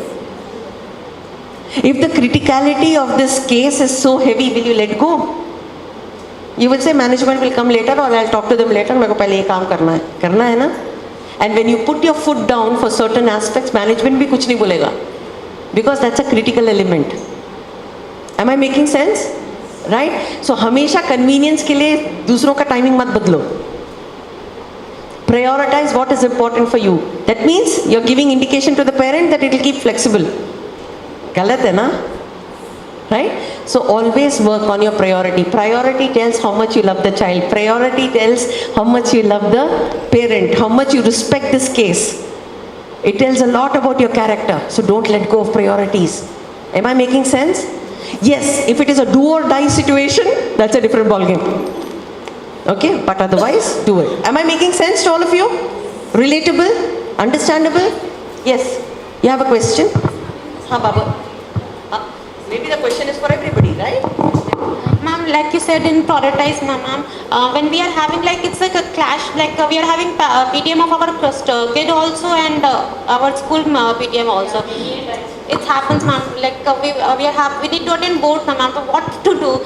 If the criticality of this case is so heavy, will you let go? You will say management will come later, or I'll talk to them later. मेरे को पहले ये काम करना है ना? And when you put your foot down for certain aspects, management भी कुछ नहीं बोलेगा, because that's a critical element. Am I making sense? Right? So हमेशा convenience के लिए दूसरों का timing मत बदलो. Prioritize what is important for you. That means you're giving indication to the parent that it will keep flexible. गलत है ना? Right? So always work on your priority. Priority tells how much you love the child. Priority tells how much you love the parent, how much you respect this case. It tells a lot about your character. So don't let go of priorities. Am I making sense? Yes, if it is a do or die situation, that's a different ballgame. Okay, but otherwise, do it. Am I making sense to all of you? Relatable? Understandable? Yes. You have a question? Ha, Baba. Maybe the question is for everybody, right? Ma'am, like you said in prioritize, ma'am, when we are having like, it's like a clash, like we are having PTM of our kid also and our school PTM also. It happens, ma'am, like we need to attend both, ma'am, so what to do?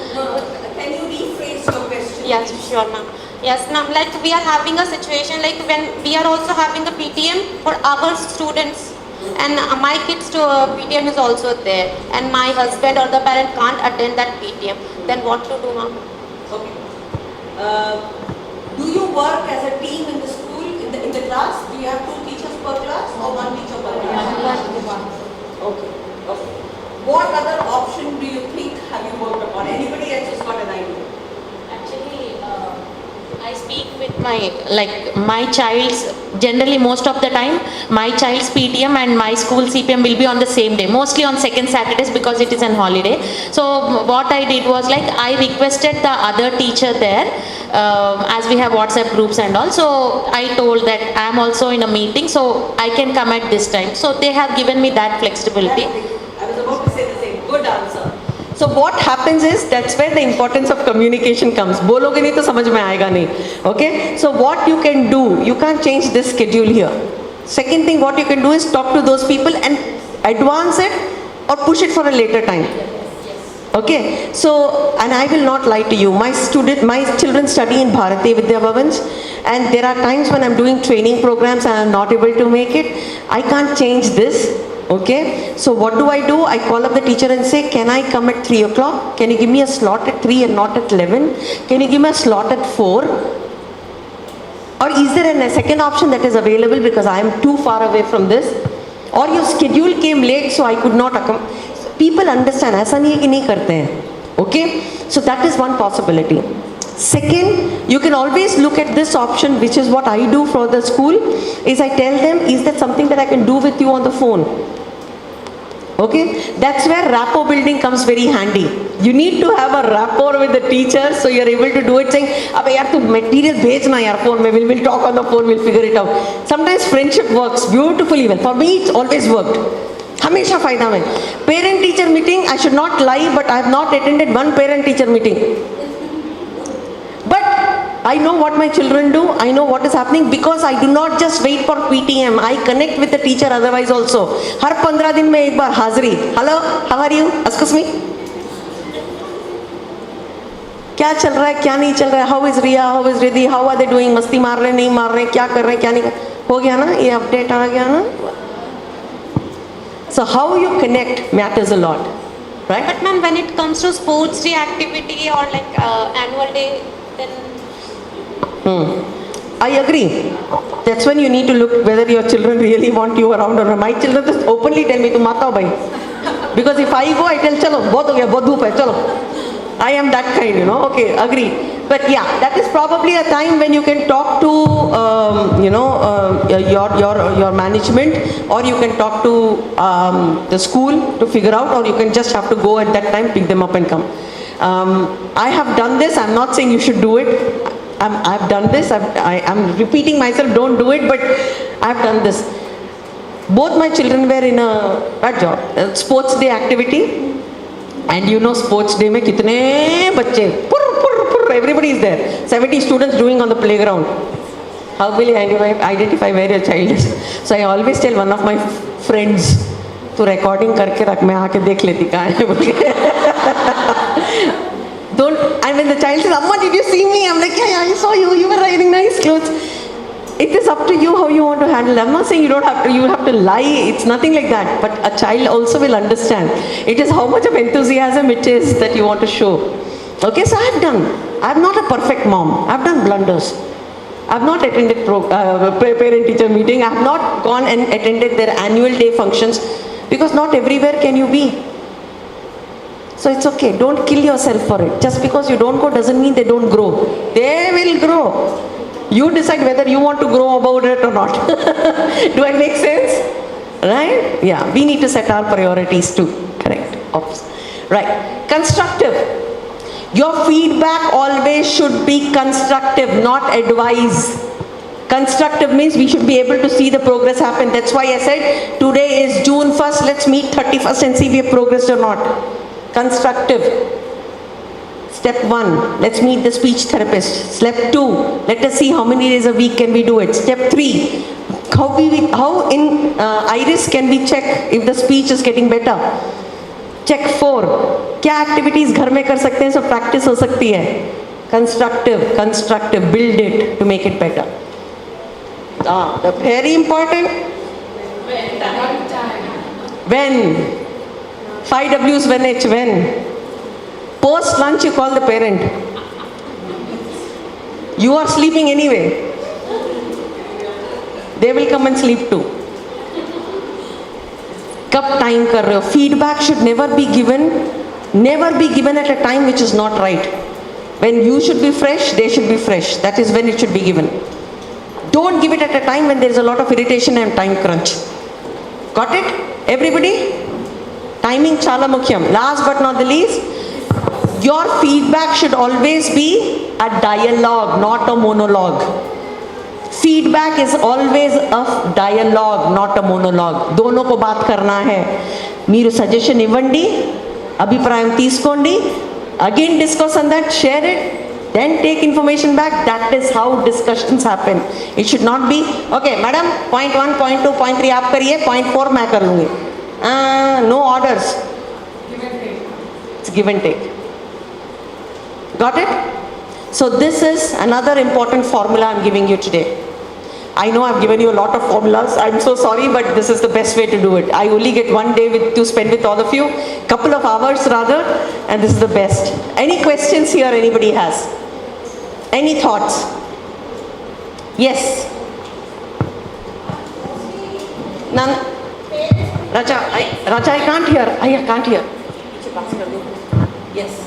Can you rephrase your question? Yes, sure, ma'am. Yes, ma'am, like we are having a situation like when we are also having a PTM for our students. And my kids to PTM is also there, and my husband or the parent can't attend that PTM. Then what to do, ma'am? Okay. Do you work as a team in the school, in the class? Do you have 2 teachers per class or 1 teacher per class? Okay. Okay. What other option do you think have you worked upon? Anybody else has got an idea? Actually, I speak with my child's, generally most of the time, my child's PTM and my school CPM will be on the same day, mostly on second Saturdays because it is an holiday. So what I did was like, I requested the other teacher there, as we have WhatsApp groups and all. So I told that I am also in a meeting, so I can come at this time. So they have given me that flexibility. I was about to say the same. Good answer. So what happens is, that's where the importance of communication comes. बोलोगे नहीं तो समझ में आएगा नहीं. Okay? So what you can do, you can't change this schedule here. Second thing, what you can do is talk to those people and advance it or push it for a later time. Okay? So, and I will not lie to you. My children study in Bharati Vidya Bhavans, and there are times when I'm doing training programs and I'm not able to make it. I can't change this. Okay, so what do? I call up the teacher and say, can I come at 3 o'clock? Can you give me a slot at 3 and not at 11? Can you give me a slot at 4? Or is there a second option that is available because I am too far away from this? Or your schedule came late so I could not come. People understand, ऐसा नहीं है कि नहीं करते हैं. Okay, so that is one possibility. Second, you can always look at this option, which is what I do for the school, is I tell them, is that something that I can do with you on the phone? Okay, that's where rapport building comes very handy. You need to have a rapport with the teacher, so you're able to do it saying, "Abey yaar, tu material bhej na yaar phone mein, we'll talk on the phone, we'll figure it out." Sometimes friendship works beautifully well. For me, it's always worked. हमेशा फायदा में. Parent teacher meeting, I should not lie, but I have not attended one parent teacher meeting. But I know what my children do, I know what is happening, because I do not just wait for PTM, I connect with the teacher otherwise also. हर 15 दिन में एक बार हाजिरी. Hello, how are you? Excuse me. क्या चल रहा है, क्या नहीं चल रहा है? How is Riya? How is Riddhi? How are they doing? मस्ती मार रहे नहीं मार रहे, क्या कर रहे क्या नहीं हो गया ना, ये अपडेट आ गया ना. So how you connect matters a lot, right? But ma'am, when it comes to sports day activity or like annual day, then I agree. That's when you need to look whether your children really want you around or not. My children just openly tell me, "तुम मत आओ भाई." Because if I go, I tell, "चलो, बहुत हो गया, बहुत धूप है, चलो." I am that kind, you know. Okay, agree. But yeah, that is probably a time when you can talk to, your management, or you can talk to the school to figure out, or you can just have to go at that time, pick them up and come. I have done this. I'm not saying you should do it. I've done this. I'm repeating myself. Don't do it. But I've done this. Both my children were in a sports day activity, and you know sports day में कितने बच्चे पुर पुर पुर floor, everybody is there. 70 students doing on the playground. How will you identify where your child is? So I always tell one of my friends, to recording करके रख, मैं आके देख लेती कहाँ है बोल के. Don't, and when the child says, Amma, did you see me? I'm like, yeah, I saw you. You were wearing nice clothes. It is up to you how you want to handle it. I'm not saying you have to lie. It's nothing like that. But a child also will understand. It is how much of enthusiasm it is that you want to show. Okay, so I'm not a perfect mom. I've done blunders. I've not attended parent-teacher meeting. I have not gone and attended their annual day functions because not everywhere can you be. So it's okay. Don't kill yourself for it. Just because you don't go doesn't mean they don't grow. They will grow. You decide whether you want to grow about it or not. Do I make sense? Right? Yeah. We need to set our priorities too. Correct. Oops. Right. Constructive. Your feedback always should be constructive, not advice. Constructive means we should be able to see the progress happen. That's why I said today is June 1st. Let's meet 31st and see if we have progressed or not. Constructive. Step 1, let's meet the speech therapist. Step 2, let us see how many days a week can we do it. Step 3, how in Iris can we check if the speech is getting better. Check 4, क्या activities घर में कर सकते हैं, so practice हो सकती है. Constructive, build it to make it better. The very important. When. 5 W's when. Post lunch you call the parent. You are sleeping anyway. They will come and sleep too. Kab time kar rahe ho? Feedback should never be given at a time which is not right. When you should be fresh, they should be fresh. That is when it should be given. Don't give it at a time when there is a lot of irritation and time crunch. Got it? Everybody? Timing chala mukhyam. Last but not the least, your feedback should always be a dialogue, not a monologue. Feedback is always a dialogue, not a monologue. दोनों को बात करना है. మీరు suggestion ఇవ్వండి, అభిప్రాయం తీసుకోండి, again discuss on that, share it, then take information back. That is how discussions happen. It should not be, okay, madam, point 1, point 2, point 3 आप करिए, point 4 मैं कर लूँगी. No orders. It's give and take. Got it? So this is another important formula I'm giving you today. I know I've given you a lot of formulas. I'm so sorry, but this is the best way to do it. I only get one day to spend with all of you, couple of hours rather, and this is the best. Any questions here anybody has? Any thoughts? Yes? None? Raja, I can't hear. I can't hear. Yes.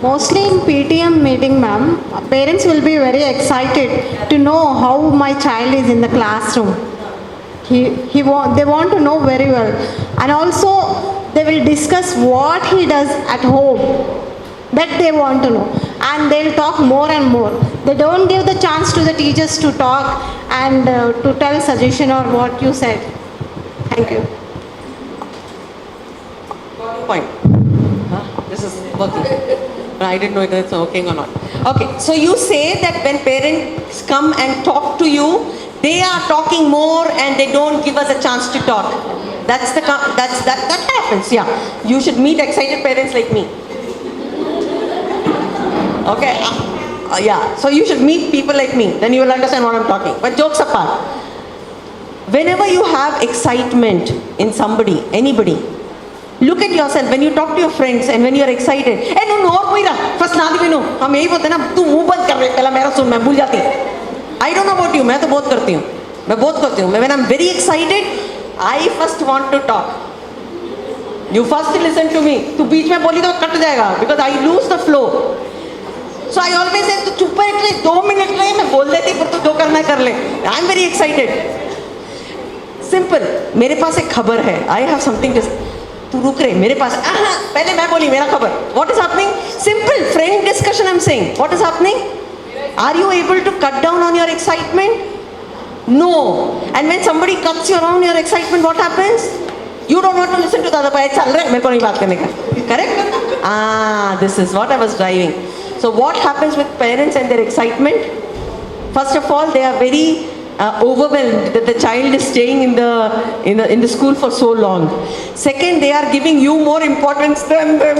Mostly in PTM meeting, ma'am, parents will be very excited to know how my child is in the classroom. They want to know very well. And also, they will discuss what he does at home. That they want to know. And they'll talk more and more. They don't give the chance to the teachers to talk and to tell suggestion or what you said. Thank you. Point. This is working. I didn't know if it's working or not. Okay, so you say that when parents come and talk to you, they are talking more and they don't give us a chance to talk. That happens. Yeah, you should meet excited parents like me. Okay. Yeah. So you should meet people like me. Then you will understand what I'm talking. But jokes apart, whenever you have excitement in somebody, anybody. Look at yourself when you talk to your friends and when you are excited. Hey, no, और कोई रहा. First ना दिखनो. हम यही बोलते हैं ना. तू मुंह बंद कर ले. पहला मेरा सुन मैं भूल जाती. I don't know about you. मैं तो बहुत करती हूँ. मैं बहुत करती हूँ. When I'm very excited, I first want to talk. You first listen to me. तू बीच में बोली तो कट जाएगा. Because I lose the flow. So I always say तू चुप बैठ ले. 2 मिनट रहे मैं बोल देती पर तू जो करना है कर ले. I'm very excited. Simple. मेरे पास एक खबर है. I have something to say. तू रुक रहे मेरे पास पहले मैं बोली मेरा खबर. What is happening? Simple friend discussion I'm saying. What is happening? Are you able to cut down on your excitement? No. And when somebody cuts down your excitement, what happens? You don't want to listen to the other person. चल रहा है, मेरे को नहीं बात करने का. Correct? This is what I was driving. So what happens with parents and their excitement? First of all, they are very overwhelmed that the child is staying in the school for so long. Second, they are giving you more importance than them.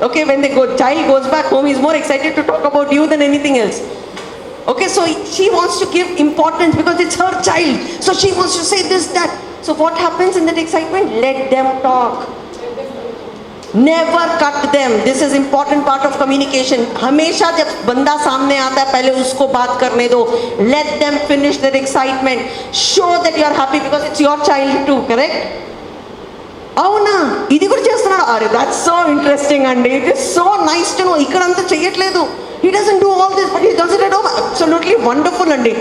Okay, when child goes back home, he's more excited to talk about you than anything else. Okay, so she wants to give importance because it's her child. So she wants to say this, that. So what happens in that excitement? Let them talk. Never cut them. This is important part of communication. हमेशा जब बंदा सामने आता है पहले उसको बात करने दो. Let them finish their excitement. Show that you are happy because it's your child too. Correct? అవునా ఇది కూడా చేస్తున్నాడు. అరే that's so interesting అండి. It is so nice to know. ఇక్కడంతా చెయ్యట్లేదు. He doesn't do all this, but he does it at home. Absolutely wonderful అండి.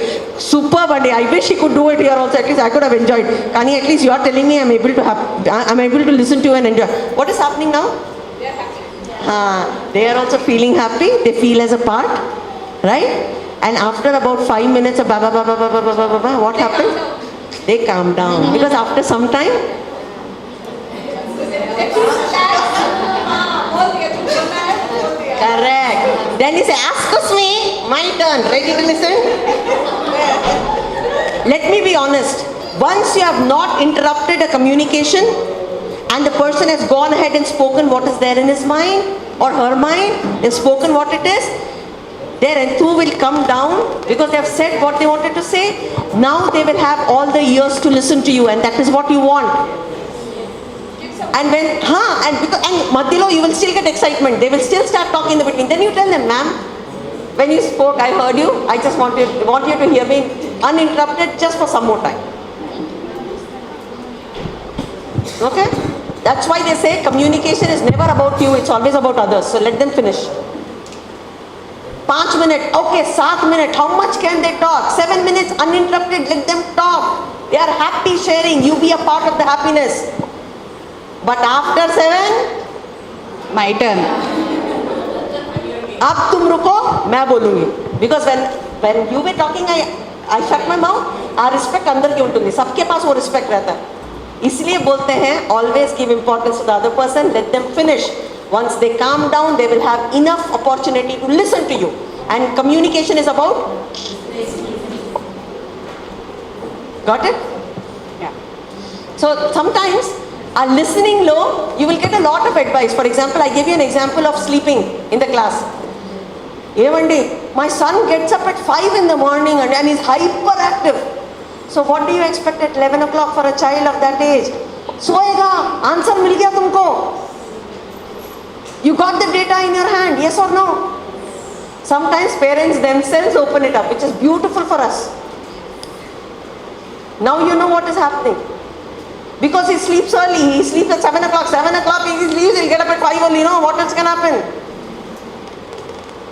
Superb అండి. I wish he could do it here also. At least I could have enjoyed. కానీ at least you are telling me I'm able to listen to you and enjoy. What is happening now? They are also feeling happy. They feel as a part, right? And after about 5 minutes of what happens? They calm down because after some time. Correct. Then he say, excuse me, my turn. Ready to listen? Let me be honest. Once you have not interrupted a communication and the person has gone ahead and spoken what is there in his mind or her mind, they've spoken what it is, their enthou will come down because they have said what they wanted to say. Now they will have all the ears to listen to you, and that is what you want. And when, and Madhilo, you will still get excitement. They will still start talking in the between. Then you tell them, ma'am, when you spoke, I heard you. I just want you to hear me uninterrupted just for some more time. Okay? That's why they say communication is never about you. It's always about others. So let them finish. 5 minutes. Okay, 7 minutes. How much can they talk? 7 minutes uninterrupted. Let them talk. They are happy sharing. You be a part of the happiness. But after 7, My turn. अब तुम रुको, मैं बोलूँगी. Because when you were talking, I shut my mouth. Our respect अंदर की उंटुंगी. सबके पास वो respect रहता है. इसलिए बोलते हैं always give importance to the other person. Let them finish. Once they calm down, they will have enough opportunity to listen to you. And communication is about. Got it? Yeah. So sometimes. Listening low, you will get a lot of advice. For example, I gave you an example of sleeping in the class. Evandi, my son gets up at 5 in the morning and he's hyperactive. So what do you expect at 11 o'clock for a child of that age? Soega, answer mil gaya tumko. You got the data in your hand, yes or no? Sometimes parents themselves open it up, which is beautiful for us. Now you know what is happening. Because he sleeps early, he sleeps at 7 o'clock. 7 o'clock he leaves, he'll get up at 5 only. You know what else can happen?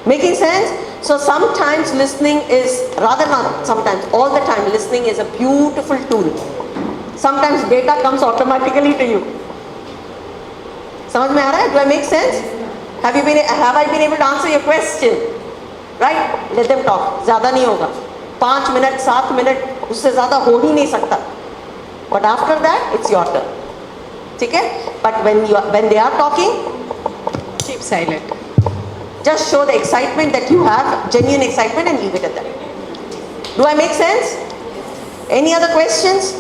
Making sense? So sometimes listening is, rather not sometimes, all the time listening is a beautiful tool. Sometimes data comes automatically to you. समझ में आ रहा है? Do I make sense? Have I been able to answer your question? Right? Let them talk. ज़्यादा नहीं होगा. 5 minute, 7 minute, उससे ज़्यादा हो ही नहीं सकता. But after that, it's your turn. ठीक है? But when they are talking, Keep silent. just show the excitement that you have, genuine excitement, and leave it at that. Do I make sense? Any other questions?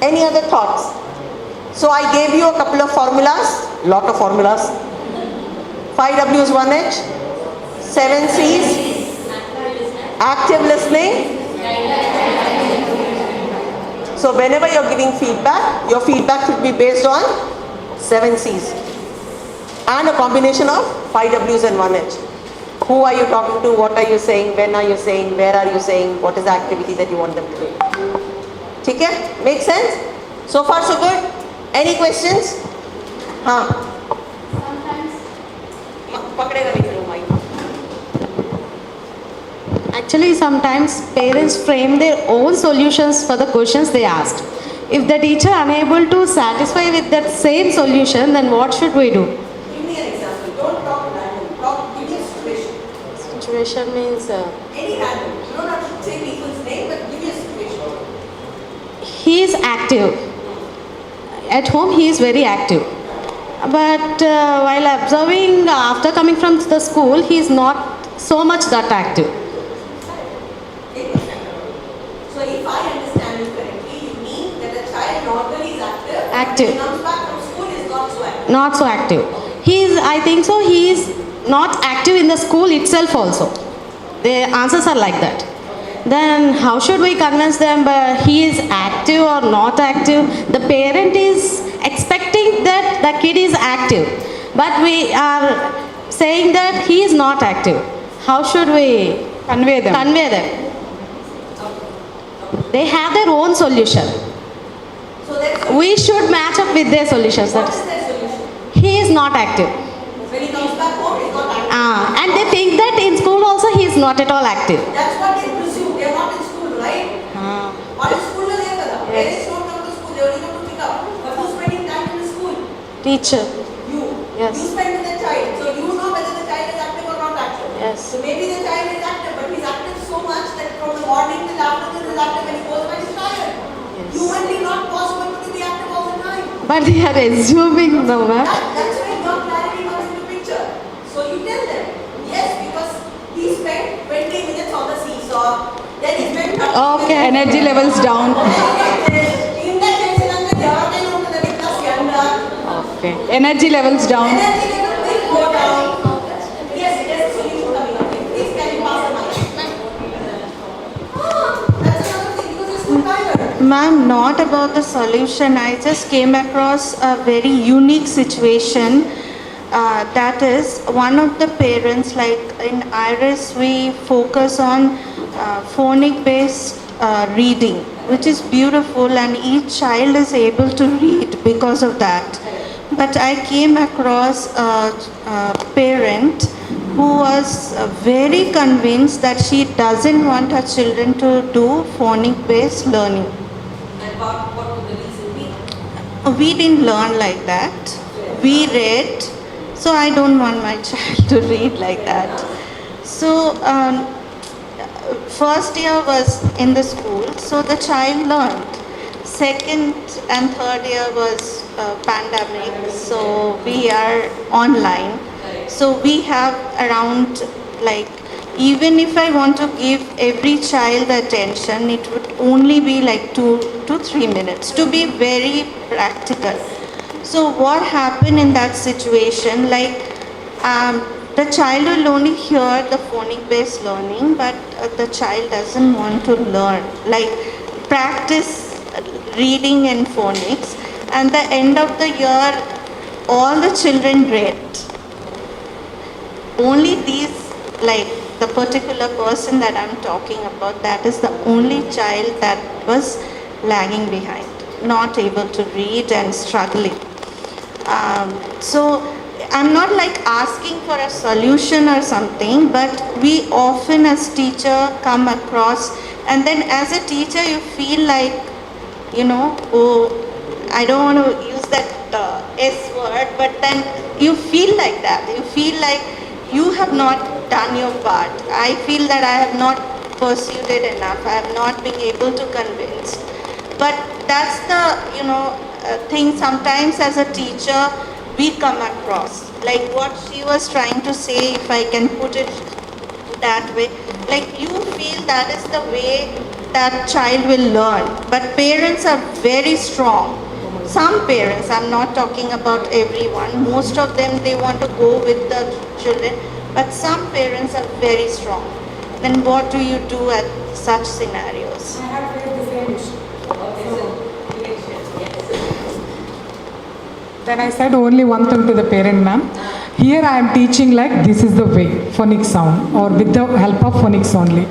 Any other thoughts? So I gave you a couple of formulas, lot of formulas. 5 W's, 1 H, 7 C's, active listening. So whenever you're giving feedback, your feedback should be based on 7 C's and a combination of 5 W's and 1 H. Who are you talking to? What are you saying? When are you saying? Where are you saying? What is the activity that you want them to do? ठीक है? Make sense? So far so good? Any questions? हाँ. पकड़ेगा नहीं फिर mic. Actually, sometimes parents frame their own solutions for the questions they asked. If the teacher unable to satisfy with that same solution, then what should we do? Give me an example. Don't talk random. Give me a situation. Situation means Any random. You don't have to say people's name, but give me a situation. he is active. at home he is very active. But while observing after coming from the school, he is not so much that active. So if I understand you correctly, you mean that a child normally is active. Active. When he comes back from school is not so active. Not so active. He is, I think so, he is not active in the school itself also. The answers are like that. Then how should we convince them he is active or not active? The parent is expecting that the kid is active, but we are saying that he is not active. How should we Convey them. convey them? They have their own solution. So that's We should match up with their solutions. what That is is, their solution? he is not active. When he comes back home, he's not active. And they think that in school also he is not at all active. That's what they presume. They're not in school, right? What is school? Parents don't come to school. They only come to pick up. But who's spending time in the school? Teacher. You. Yes. You spend with the child. So you know whether the child is active or not active. Yes. So maybe the child is active, but he's active so much that from the morning till afternoon he's active. When he goes back, he's tired. Humanly not possible to be active all the time. But they are assuming though, ma'am. That's why your clarity comes into picture. So you tell them, yes, because he spent 20 minutes on the seesaw, then he spent 30 Okay. minutes. Energy levels down. In that case, Okay. Energy levels down. energy level will go down. Yes, there's a solution coming up. Please can you pass the mic? That's another thing because it's too tired. Ma'am, not about the solution. I just came across a very unique situation. That is, one of the parents, like in Iris, we focus on phonic based reading, which is beautiful, and each child is able to read because of that. But I came across a parent who was very convinced that she doesn't want her children to do phonic based learning. And what would the reason be? We didn't learn like that. We read, so I don't want my child to read like that. So, first year was in the school, so the child learned. Second and third year was pandemic, so we are online. So we have around, like, even if I want to give every child the attention, it would only be like 2 to 3 minutes, to be very practical. So what happened in that situation, like, the child will only hear the phonic based learning, but the child doesn't want to learn, like practice reading and phonics. And the end of the year, all the children read. Only these, like the particular person that I'm talking about, that is the only child that was lagging behind, not able to read and struggling. So I'm not like asking for a solution or something, but we often as teacher come across, and then as a teacher you feel like, you know, oh, I don't want to use that S word, but then you feel like that. You feel like you have not done your part. I feel that I have not pursued it enough. I have not been able to convince. But that's the, you know, thing sometimes as a teacher we come across. Like what she was trying to say, if I can put it that way, like you feel that is the way that child will learn. But parents are very strong. Some parents, I'm not talking about everyone, most of them they want to go with the children, but some parents are very strong. Then what do you do at such scenarios? I have faced the same issue. Then I said only one thing to the parent, ma'am. Here I am teaching like this is the way, phonics sound, or with the help of phonics only.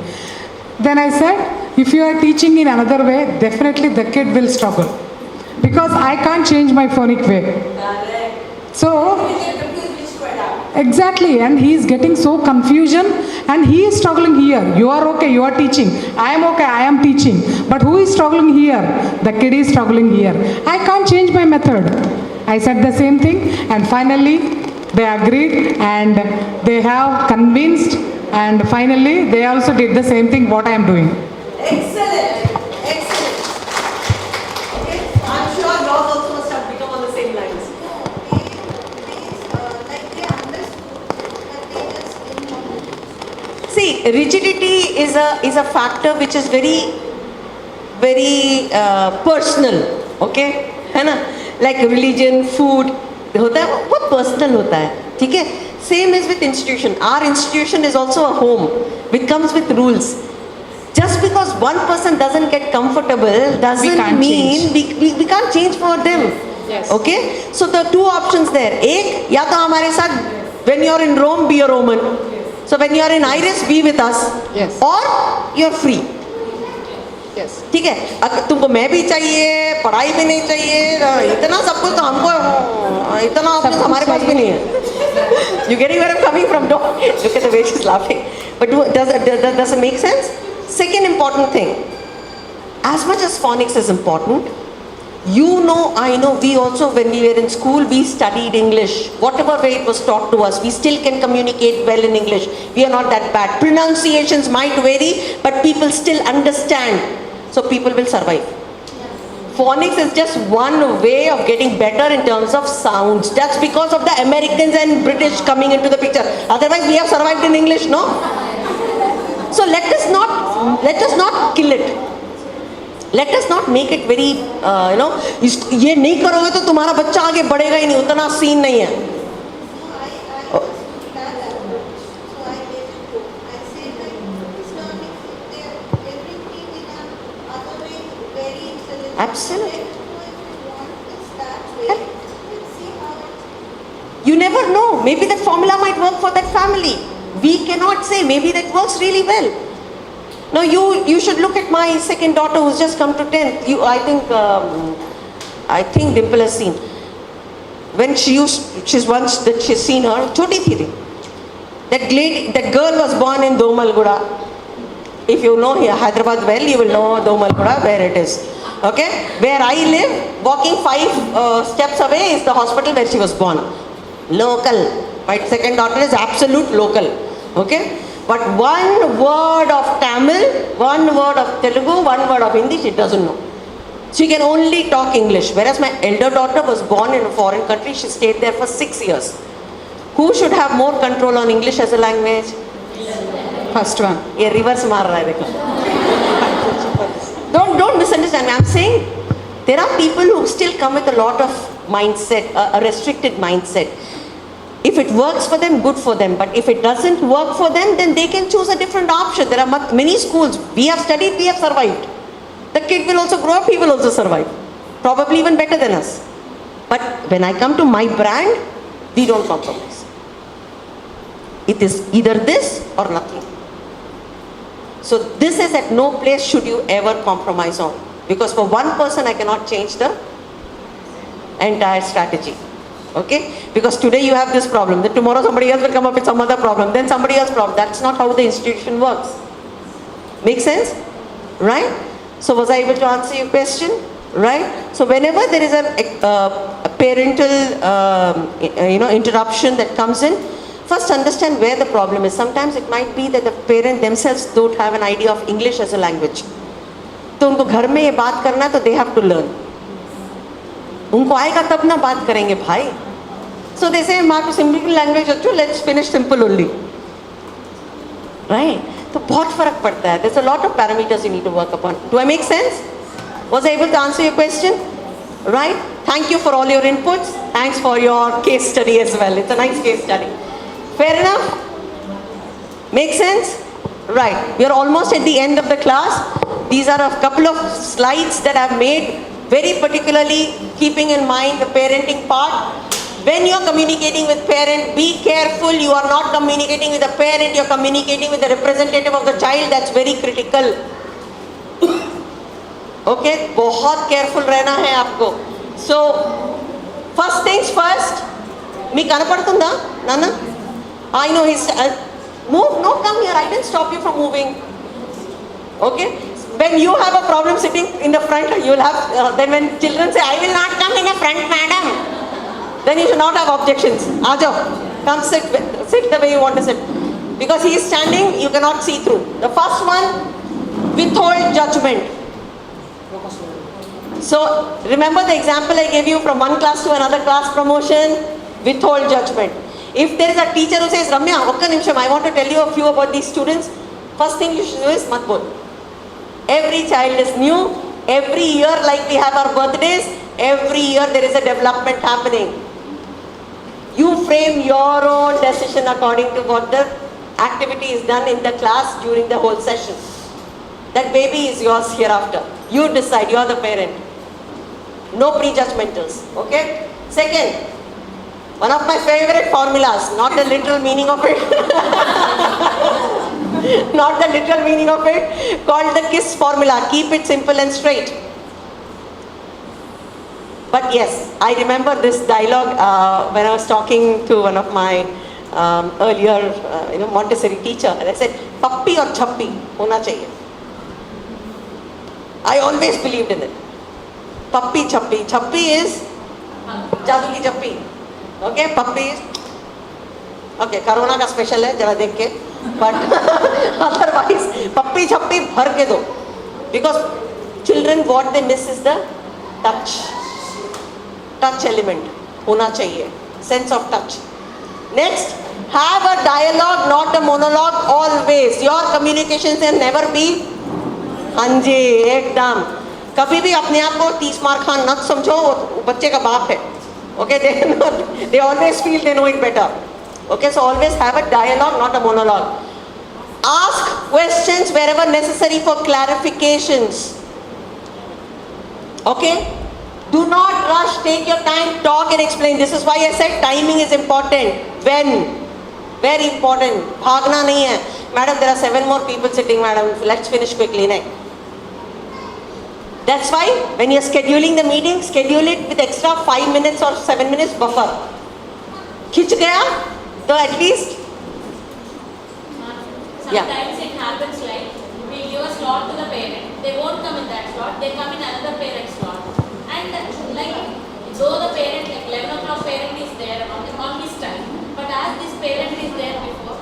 Then I said, if you are teaching in another way, definitely the kid will struggle. Because I can't change my phonic way. So, exactly, and he is getting so confusion and he is struggling here. You are okay, you are teaching. I am okay, I am teaching. But who is struggling here? The kid is struggling here. I can't change my method. I said the same thing, and finally they agreed and they have convinced, and finally they also did the same thing what I am doing. Excellent. Excellent. Okay. I'm sure yours also must have become See, rigidity is a factor which is very personal, okay? है ना? Like religion, food, होता है बहुत personal होता है, ठीक है? Same as with institution. Our institution is also a home, which comes with rules. Just because one person doesn't get comfortable doesn't mean we can't change for them. Yes. Okay? So the two options there. एक या तो हमारे साथ when you're in Rome, be a Roman. So when you're in Iris, be with us. Yes. Or you're free. Yes. ठीक है? अगर तुमको मैं भी चाहिए, पढ़ाई भी नहीं चाहिए, इतना सब कुछ तो हमको इतना ऑप्शन हमारे पास भी नहीं है. You getting where I'm coming from? Don't look at the way she's laughing. But does it make sense? Second important thing. As much as phonics is important, you know, I know, we also when we were in school, we studied English. Whatever way it was taught to us, we still can communicate well in English. We are not that bad. Pronunciations might vary, but people still understand. So people will survive. Phonics is just one way of getting better in terms of sounds. That's because of the Americans and British coming into the picture. Otherwise, we have survived in English, no? So let us not kill it. Let us not make it very, ये नहीं करोगे तो तुम्हारा बच्चा आगे बढ़ेगा ही नहीं, उतना सीन नहीं है. Absolutely. You never know. Maybe that formula might work for that family. We cannot say. Maybe that works really well. Now you should look at my second daughter who's just come to 10th. I think Dimple has seen. When she's seen her, choti thi. That girl was born in Domalgura. If you know here Hyderabad well, you will know Domalgura where it is. Okay, where I live, walking 5 steps away is the hospital where she was born. Local. My second daughter is absolute local. Okay. But one word of Tamil, one word of Telugu, one word of Hindi, she doesn't know. She can only talk English. Whereas my elder daughter was born in a foreign country. She stayed there for 6 years. Who should have more control on English as a language? First one. ये reverse मार रहा है देखो. Don't misunderstand me. I'm saying there are people who still come with a lot of mindset, a restricted mindset. If it works for them, good for them. But if it doesn't work for them, then they can choose a different option. There are many schools. We have studied, we have survived. The kid will also grow up, he will also survive. Probably even better than us. But when I come to my brand, we don't compromise. It is either this or nothing. So this is at no place should you ever compromise on. Because for one person, I cannot change the entire strategy. Okay? Because today you have this problem, then tomorrow somebody else will come up with some other problem, then somebody else's problem. That's not how the institution works. Make sense? Right? So was I able to answer your question? Right? So whenever there is a parental interruption that comes in, first understand where the problem is. Sometimes it might be that the parent themselves don't have an idea of English as a language. तो उनको घर में ये बात करना है तो they have to learn. उनको आएगा तब ना बात करेंगे भाई. So they say माँ को simple language अच्छो, let's finish simple only. Right? तो बहुत फर्क पड़ता है. There's a lot of parameters you need to work upon. Do I make sense? Was I able to answer your question? Right? Thank you for all your inputs. Thanks for your case study as well. It's a nice case study. Fair enough? Make sense? Right. We are almost at the end of the class. These are a couple of slides that I've made, very particularly keeping in mind the parenting part. When you are communicating with parent, be careful. You are not communicating with a parent. You are communicating with the representative of the child. That's very critical. Okay? बहुत careful रहना है आपको. So, first things first. मी కనపడుతుందా నాన్న? I know he's move. No, come here. I didn't stop you from moving. Okay? When you have a problem sitting in the front, you will have. Then when children say, "I will not come in the front, madam," then you should not have objections. Aajo, come sit the way you want to sit. Because he is standing, you cannot see through. The first one, withhold judgment. So remember the example I gave you from one class to another class promotion. Withhold judgment. If there is a teacher who says, Ramya, Okka Nimsham, I want to tell you a few about these students. First thing you should do is mat bol. Every child is new. Every year, like we have our birthdays, every year there is a development happening. You frame your own decision according to what the activity is done in the class during the whole session. That baby is yours hereafter. You decide, you are the parent. No prejudgmentals, okay? Second, one of my favorite formulas, not the literal meaning of it. Not the literal meaning of it, called the KISS formula. Keep it simple and straight. But yes, I remember this dialogue when I was talking to one of my earlier Montessori teacher, and I said, "Pappi or chappi hona chahiye." I always believed in it. Pappi, chappi. Chappi is jadoo ki chappi. Okay, pappi is okay. Corona ka special hai, jara dekh ke. But otherwise, pappi chappi bhar ke do. Because children, what they miss is the touch. Touch element hona chahiye. Sense of touch. Next, have a dialogue, not a monologue always. Your communication can never be hanji, ekdam. कभी भी अपने आप को 30 मार खान न समझो, वो बच्चे का बाप है. Okay, they always feel they know it better. Okay, so always have a dialogue, not a monologue. Ask questions wherever necessary for clarifications. Okay? Do not rush, take your time, talk and explain. This is why I said timing is important. When? Very important. Bhagna nahi hai. Madam, there are 7 more people sitting, madam. Let's finish quickly. Nahi. That's why when you're scheduling the meeting, schedule it with extra 5 minutes or 7 minutes buffer. Khich gaya? So at least. Sometimes it happens like we give a slot to the parent. They won't come in that slot. They come in another parent slot. And like though the parent, like 11 o'clock parent is there on his time, but as this parent is there before,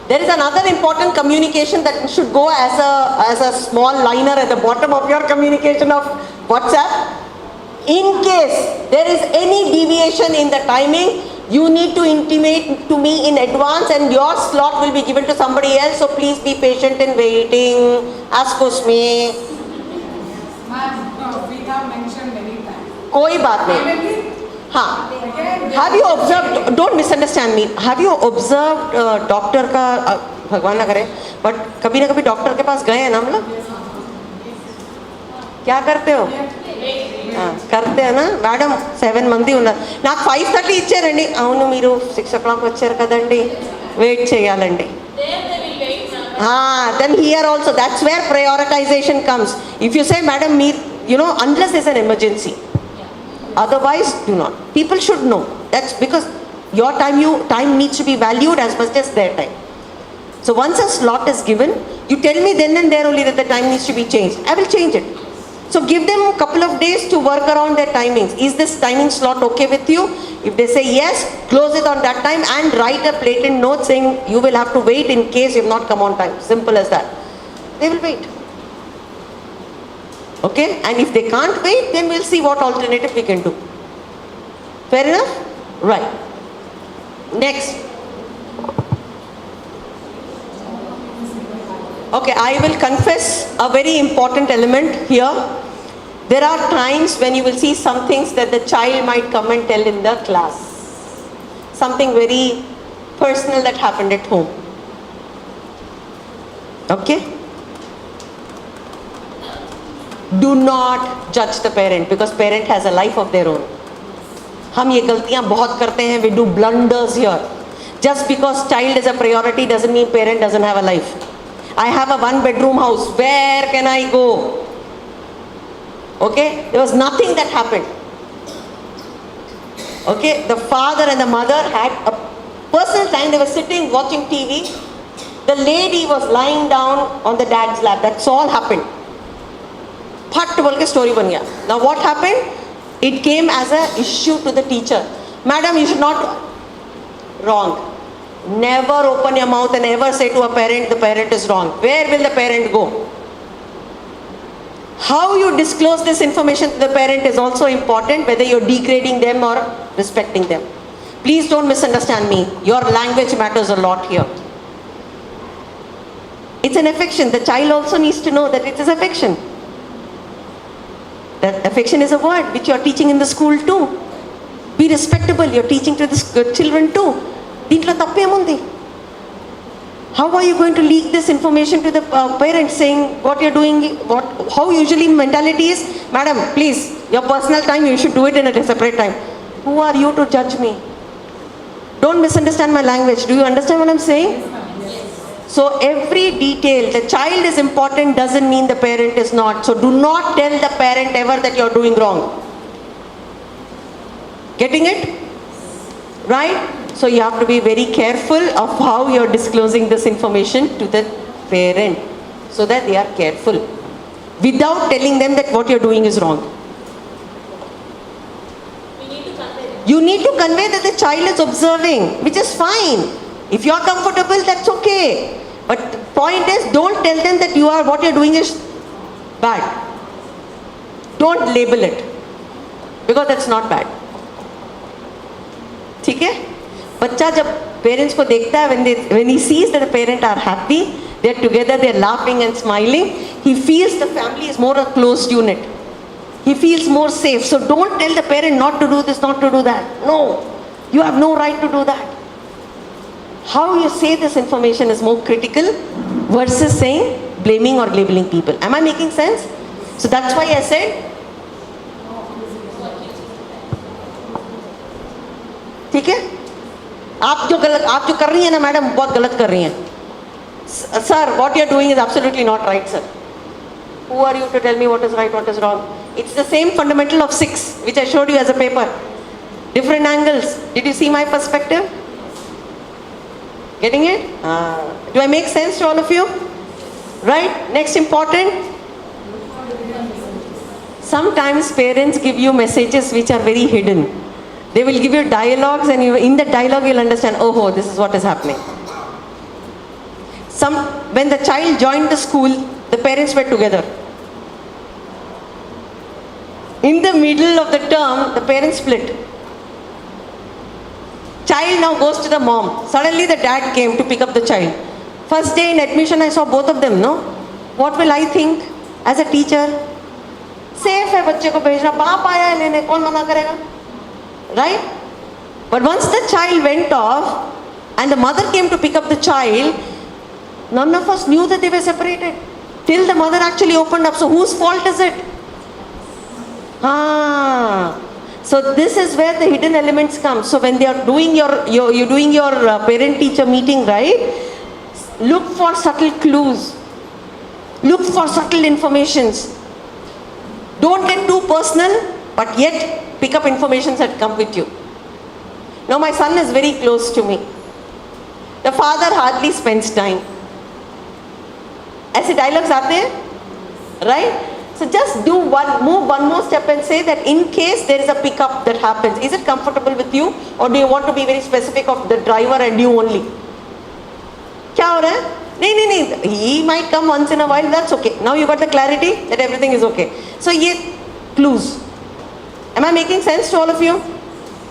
There is another important communication that should go as a small liner at the bottom of your communication of WhatsApp. In case there is any deviation in the timing, you need to intimate to me in advance and your slot will be given to somebody else. So please be patient in waiting. Excuse me. We have mentioned many times. कोई बात नहीं. Have you observed, don't misunderstand me, have you observed doctor का, भगवान ना करे, but कभी ना कभी डॉक्टर के पास गए हैं ना हम लोग? क्या करते हो? करते हैं ना मैडम 7 మంది ఉన్నారు నాకు 5:30 ఇచ్చారండి అవును మీరు 6 o'clock వచ్చారు కదండి వెయిట్ చేయాలండి then here also that's where prioritization comes. If you say madam unless there's an emergency, otherwise do not. People should know. That's because your time needs to be valued as much as their time. So once a slot is given, you tell me then and there only that the time needs to be changed. I will change it. So give them a couple of days to work around their timings. Is this timing slot okay with you? If they say yes, close it on that time and write a blatant note saying you will have to wait in case you have not come on time. Simple as that. They will wait. Okay? And if they can't wait, then we'll see what alternative we can do. Fair enough? Right. Next. Okay, I will confess a very important element here. There are times when you will see some things that the child might come and tell in the class. Something very personal that happened at home. Okay? Do not judge the parent because parent has a life of their own. हम ये गलतियां बहुत करते हैं. We do blunders here. Just because child is a priority doesn't mean parent doesn't have a life. I have a 1-bedroom house. Where can I go? Okay? There was nothing that happened. Okay? The father and the mother had a personal time. They were sitting watching TV. The lady was lying down on the dad's lap. That's all happened. Phat bol ke story ban gaya. Now what happened? It came as an issue to the teacher. Madam, you should not. Wrong. Never open your mouth and ever say to a parent, the parent is wrong. Where will the parent go? How you disclose this information to the parent is also important, whether you're degrading them or respecting them. Please don't misunderstand me. Your language matters a lot here. It's an affection. The child also needs to know that it is affection. That affection is a word which you are teaching in the school too. Be respectable. You're teaching to the children too. Dintlo tappemundi. How are you going to leak this information to the parents saying what you're doing, how usually mentality is, madam, please, your personal time, you should do it in a separate time. Who are you to judge me? Don't misunderstand my language. Do you understand what I'm saying? So every detail, the child is important doesn't mean the parent is not. So do not tell the parent ever that you're doing wrong. Getting it? Right? So you have to be very careful of how you're disclosing this information to the parent so that they are careful without telling them that what you're doing is wrong. You need to convey that the child is observing, which is fine. If you're comfortable, that's okay. But the point is, don't tell them that what you're doing is bad. Don't label it, because that's not bad. ठीक है? बच्चा जब parents को देखता है, when he sees that the parents are happy, they're together, they're laughing and smiling, he feels the family is more a closed unit. He feels more safe. So don't tell the parent not to do this, not to do that. No, you have no right to do that. How you say this information is more critical versus saying blaming or labeling people. Am I making sense? So that's why I said, ठीक है? आप जो कर रही हैं ना madam, बहुत गलत कर रही हैं. Sir, what you are doing is absolutely not right, sir. Who are you to tell me what is right, what is wrong? It's the same fundamental of 6, which I showed you as a paper. Different angles. Did you see my perspective? Getting it? Do I make sense to all of you? Right? Next important. Sometimes parents give you messages which are very hidden. They will give you dialogues, and in that dialogue you'll understand, oh, this is what is happening. When the child joined the school, the parents were together. In the middle of the term, the parents split. Child now goes to the mom. Suddenly the dad came to pick up the child. First day in admission, I saw both of them, no? What will I think as a teacher? Safe hai bacche ko bhejna, baap aaya hai lene, kaun mana karega? Right? But once the child went off and the mother came to pick up the child, none of us knew that they were separated till the mother actually opened up. So whose fault is it? So this is where the hidden elements come. So when they are doing you're doing your parent-teacher meeting, right? Look for subtle clues. Look for subtle informations. Don't get too personal, but yet pick up information that come with you. Now my son is very close to me. The father hardly spends time. ऐसे dialogues आते हैं, right? So just move one more step and say that in case there is a pickup that happens, is it comfortable with you, or do you want to be very specific of the driver and you only? क्या हो रहा है? नहीं, he might come once in a while, that's okay. Now you got the clarity that everything is okay. So ये clues. Am I making sense to all of you?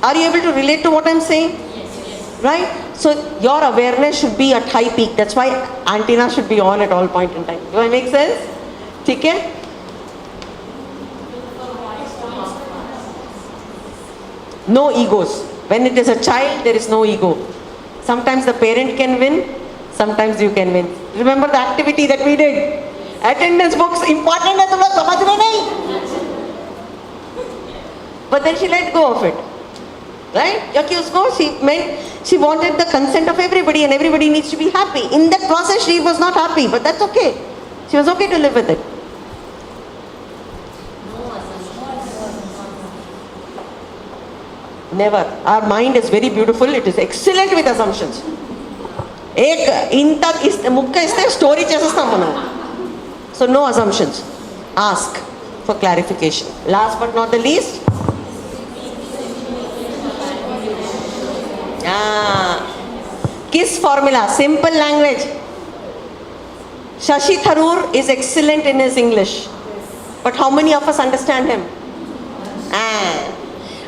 Are you able to relate to what I'm saying? Yes. Right? So your awareness should be at high peak. That's why antenna should be on at all point in time. Do I make sense? ठीक है? No egos. When it is a child, there is no ego. Sometimes the parent can win, sometimes you can win. Remember the activity that we did? Attendance books important है, तुम लोग समझ रहे नहीं? But then she let go of it. Right? She wanted the consent of everybody, and everybody needs to be happy. In that process, she was not happy, but that's okay. She was okay to live with it. Never. Our mind is very beautiful. It is excellent with assumptions. Story So no assumptions. Ask for clarification. Last but not the least. KISS formula, simple language. Shashi Tharoor is excellent in his English. But how many of us understand him?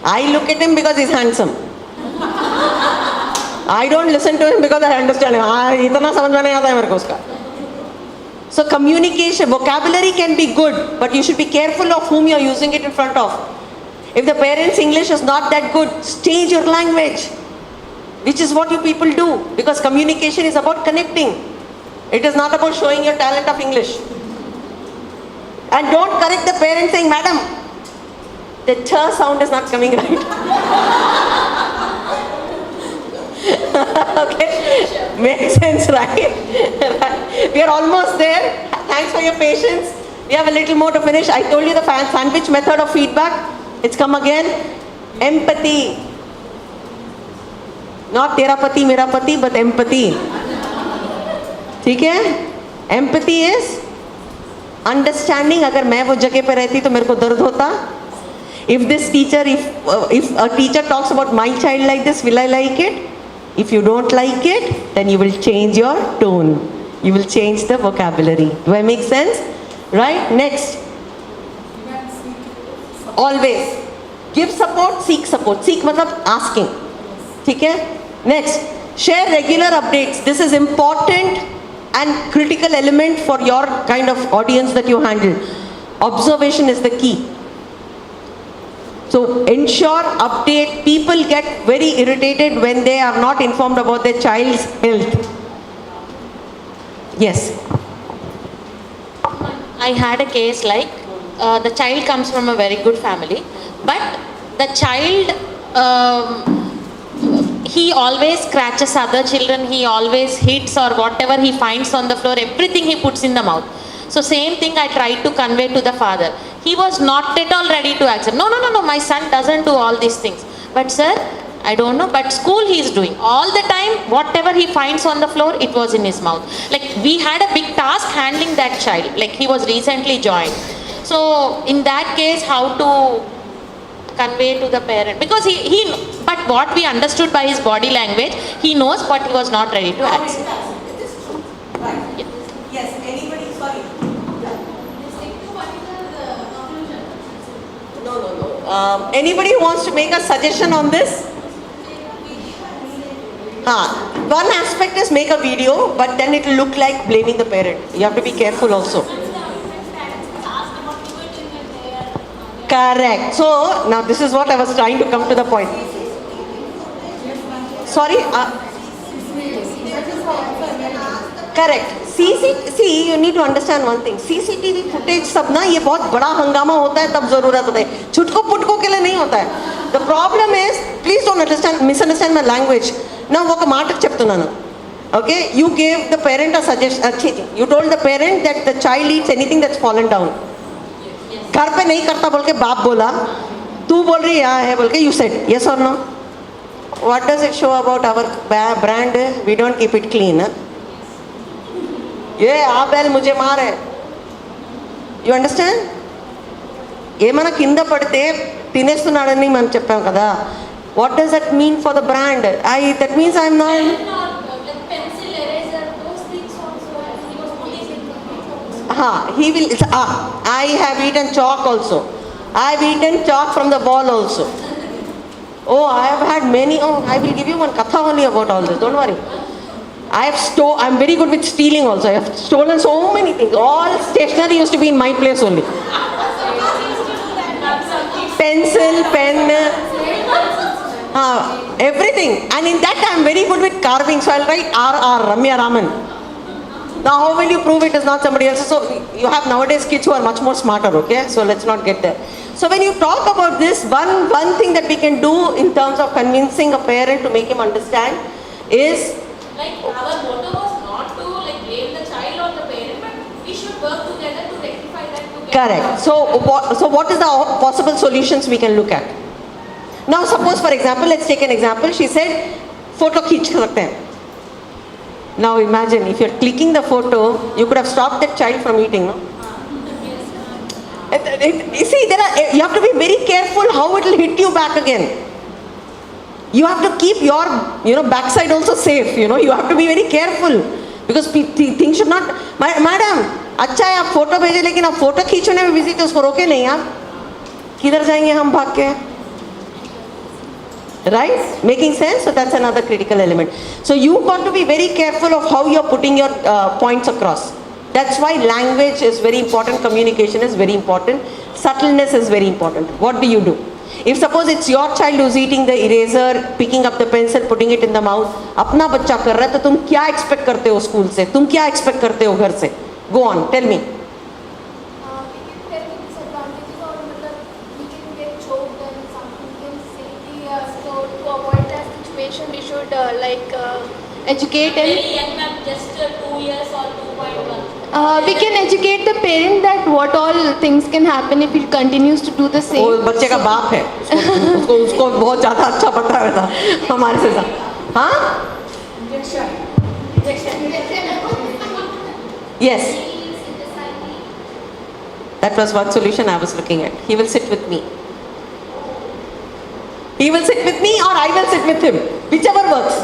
I look at him because he's handsome. I don't listen to him because I understand him. इतना समझ में नहीं आता है मेरे को उसका. So communication, vocabulary can be good, but you should be careful of whom you are using it in front of. If the parents' English is not that good, change your language, which is what you people do, because communication is about connecting. It is not about showing your talent of English. And don't correct the parents saying, madam, the ch sound is not coming right. Okay, makes sense, right? We are almost there. Thanks for your patience. We have a little more to finish. I told you the sandwich method of feedback. It's come again. Empathy. Not tera pati, mera pati, but empathy. ठीक है? Empathy is understanding. अगर मैं वो जगह पे रहती तो मेरे को दर्द होता. If this teacher, if a teacher talks about my child like this, will I like it? If you don't like it, then you will change your tone. You will change the vocabulary. Do I make sense? Right? Next. Always. Give support, seek support. Seek matlab asking. ठीक है? Next. Share regular updates. This is important and critical element for your kind of audience that you handle. Observation is the key. So ensure, update. People get very irritated when they are not informed about their child's health. Yes. I had a case like the child comes from a very good family, but the child, he always scratches other children, he always hits or whatever he finds on the floor, everything he puts in the mouth. So same thing I tried to convey to the father. He was not at all ready to accept. No, my son doesn't do all these things. But sir, I don't know, but school he is doing. All the time, whatever he finds on the floor, it was in his mouth. Like we had a big task handling that child. Like he was recently joined. So in that case, how to convey to the parent? Because but what we understood by his body language, he knows, but he was not ready to accept. Right. Yes, anybody, sorry. No. Anybody who wants to make a suggestion on this? One aspect is make a video, but then it will look like blaming the parent. You have to be careful also. Correct. So, now this is what I was trying to come to the point. Sorry? Correct. See, you need to understand one thing. CCTV footage सब ना ये बहुत बड़ा हंगामा होता है तब ज़रूरत होता है. छुटको पुटको के लिए नहीं होता है. The problem is, please don't misunderstand my language. Now वो మాట చెప్తున్నాను. Okay, you gave the parent a suggestion. You told the parent that the child eats anything that's fallen down. घर पे नहीं करता बोल के बाप बोला. तू बोल रही है बोल के you said yes or no? What does it show about our brand? We don't keep it clean. ये आबेल मुझे मार है. You understand? ఏమైనా కింద పడితే తినేస్తున్నాడని మనం చెప్పాం కదా. What does that mean for the brand? That means I'm not. Pencil, eraser, those things also. He will. I have eaten chalk also. I have eaten chalk from the ball also. Oh, I have had many. Oh, I will give you one katha only about all this. Don't worry. I'm very good with stealing also. I have stolen so many things. All stationery used to be in my place only. Pencil, pen, everything. And in that I'm very good with carving. So I'll write R, Ramya Raman. Now how will you prove it is not somebody else? So you have nowadays kids who are much more smarter, okay? So let's not get there. So when you talk about this, one thing that we can do in terms of convincing a parent to make him understand is, like our motto was not to like blame the child or the parent, but we should work together to rectify that together. Correct. So what is the possible solutions we can look at? Now suppose for example, let's take an example. She said, photo खींच सकते हैं. Now imagine if you're clicking the photo, you could have stopped that child from eating, no? You see, you have to be very careful how it will hit you back again. You have to keep your, backside also safe. You have to be very careful because things should not. Madam, अच्छा है आप photo भेजे लेकिन आप photo खींचने में busy थे उसको रोके नहीं आप. किधर जाएंगे हम भाग के? Right? Making sense? So that's another critical element. So you got to be very careful of how you're putting your points across. That's why language is very important, communication is very important, subtleness is very important. What do you do? If suppose it's your child who's eating the eraser, picking up the pencil, putting it in the mouth, अपना बच्चा कर रहा है तो तुम क्या expect करते हो स्कूल से? तुम क्या expect करते हो घर से? Go on, tell me. We can tell the disadvantages or we can get choked and something we can say so to avoid that situation we should educate him. Very young ma'am, just 2 years or 2.1. We can educate the parent that what all things can happen if he continues to do the same. वो बच्चे का बाप है, उसको बहुत ज़्यादा अच्छा पता है था हमारे से ज़्यादा. हाँ? Yes. That was one solution I was looking at. He will sit with me. He will sit with me or I will sit with him. Whichever works.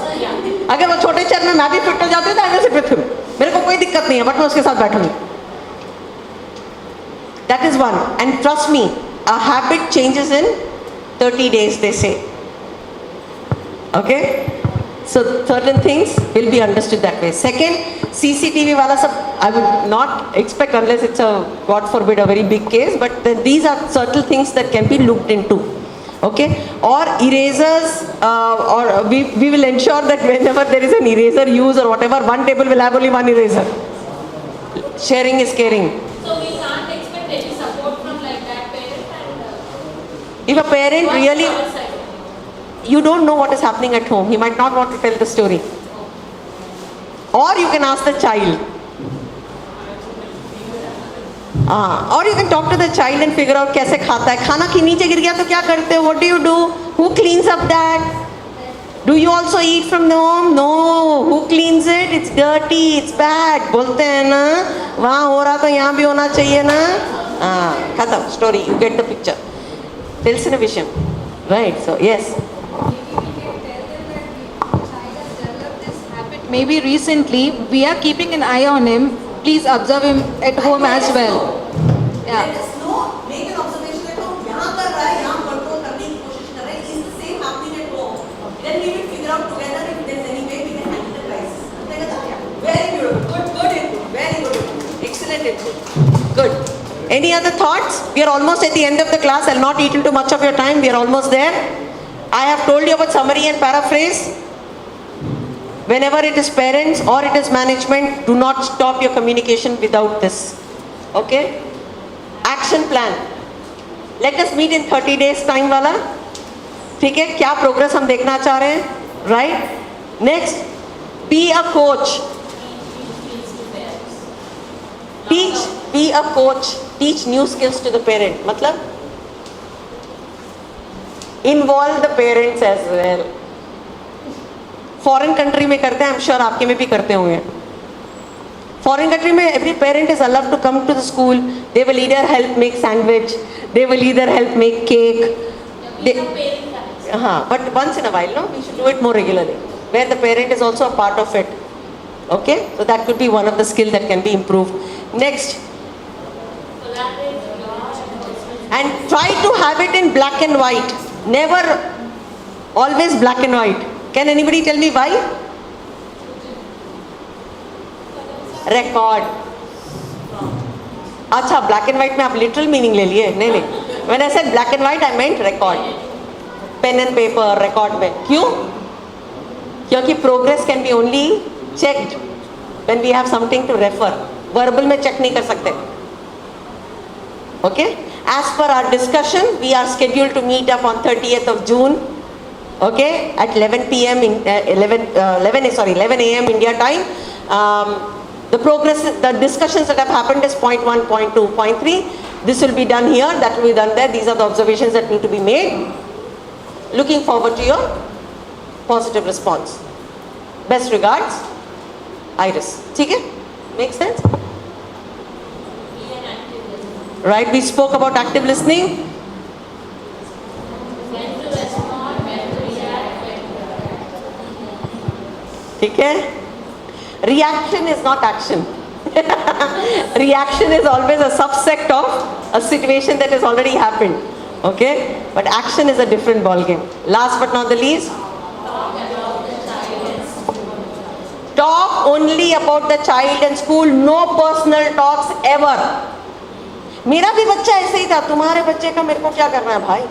अगर वो छोटे चेयर में मैं भी फिट हो जाती हूँ तो I will sit with him. मेरे को कोई दिक्कत नहीं है बट मैं उसके साथ बैठूंगी. That is one. And trust me, a habit changes in 30 days, they say. Okay? So certain things will be understood that way. Second, CCTV wala sab, I would not expect unless it's a, God forbid, a very big case, but then these are certain things that can be looked into. Okay? Or erasers, or we will ensure that whenever there is an eraser use or whatever, one table will have only one eraser. Sharing is caring. So we can't expect any support from like that parent and If a parent really, our side. you don't know what is happening at home, he might not want to tell the story. Or you can ask the child. Or you can talk to the child and figure out कैसे खाता है. खाना की नीचे गिर गया तो क्या करते हो? What do you do? Who cleans up that? Do you also eat from the home? No. Who cleans it? It's dirty. It's bad. बोलते हैं ना. वहाँ हो रहा तो यहाँ भी होना चाहिए ना. खत्म. Story. You get the picture. తెలిసిన విషయం. Right. So yes. Maybe recently, we are keeping an eye on him. Please observe him at home as well. Yeah. Let us know, make an observation at home. यहाँ कर रहा है, यहाँ control करने की कोशिश कर रहा है. Is the same happening at home? Then we will figure out together if there's any way we can handle the crisis. Very beautiful. Good input. Very good input. Excellent input. Good. Any other thoughts? We are almost at the end of the class. I'll not eat into much of your time. We are almost there. I have told you about summary and paraphrase. Whenever it is parents or it is management, do not stop your communication without this. Okay? Action plan. Let us meet in 30 days time वाला. ठीक है? क्या progress हम देखना चाह रहे हैं? Right? Next, be a coach. Be a coach. Teach new skills to the parent. मतलब? Involve the parents as well. Foreign country में करते हैं, आई एम श्योर आपके में भी करते होंगे. फॉरेन कंट्री में every parent is allowed to come to the school. They will either help make sandwich, they will either help make cake. हाँ, but once in a while, no, we should do it more regularly, where the parent is also a part of it. Okay, so that could be one of the skill that can be improved. Next, and try to have it in black and white. Never always black and white. Can anybody tell me why? Record. अच्छा, black and white में आप literal meaning ले लिए? नहीं. When I said black and white, I meant record. Pen and paper, record में. क्यों? क्योंकि progress can be only checked when we have something to refer. Verbal में check नहीं कर सकते. Okay? As per our discussion, we are scheduled to meet up on 30th of June. Okay, at 11 p.m. in 11 a.m. India time. The discussions that have happened is point 1, point 2, point 3. This will be done here, that will be done there. These are the observations that need to be made. Looking forward to your positive response. Best regards, Iris. Okay? Makes sense? Right, we spoke about active listening. ठीक है? Reaction is not action. Reaction is always a subset of a situation that has already happened. Okay? But action is a different ball game. Last but not the least, Talk only about the child and school, no personal talks ever. मेरा भी बच्चा ऐसे ही था, तुम्हारे बच्चे का मेरे को क्या करना है भाई?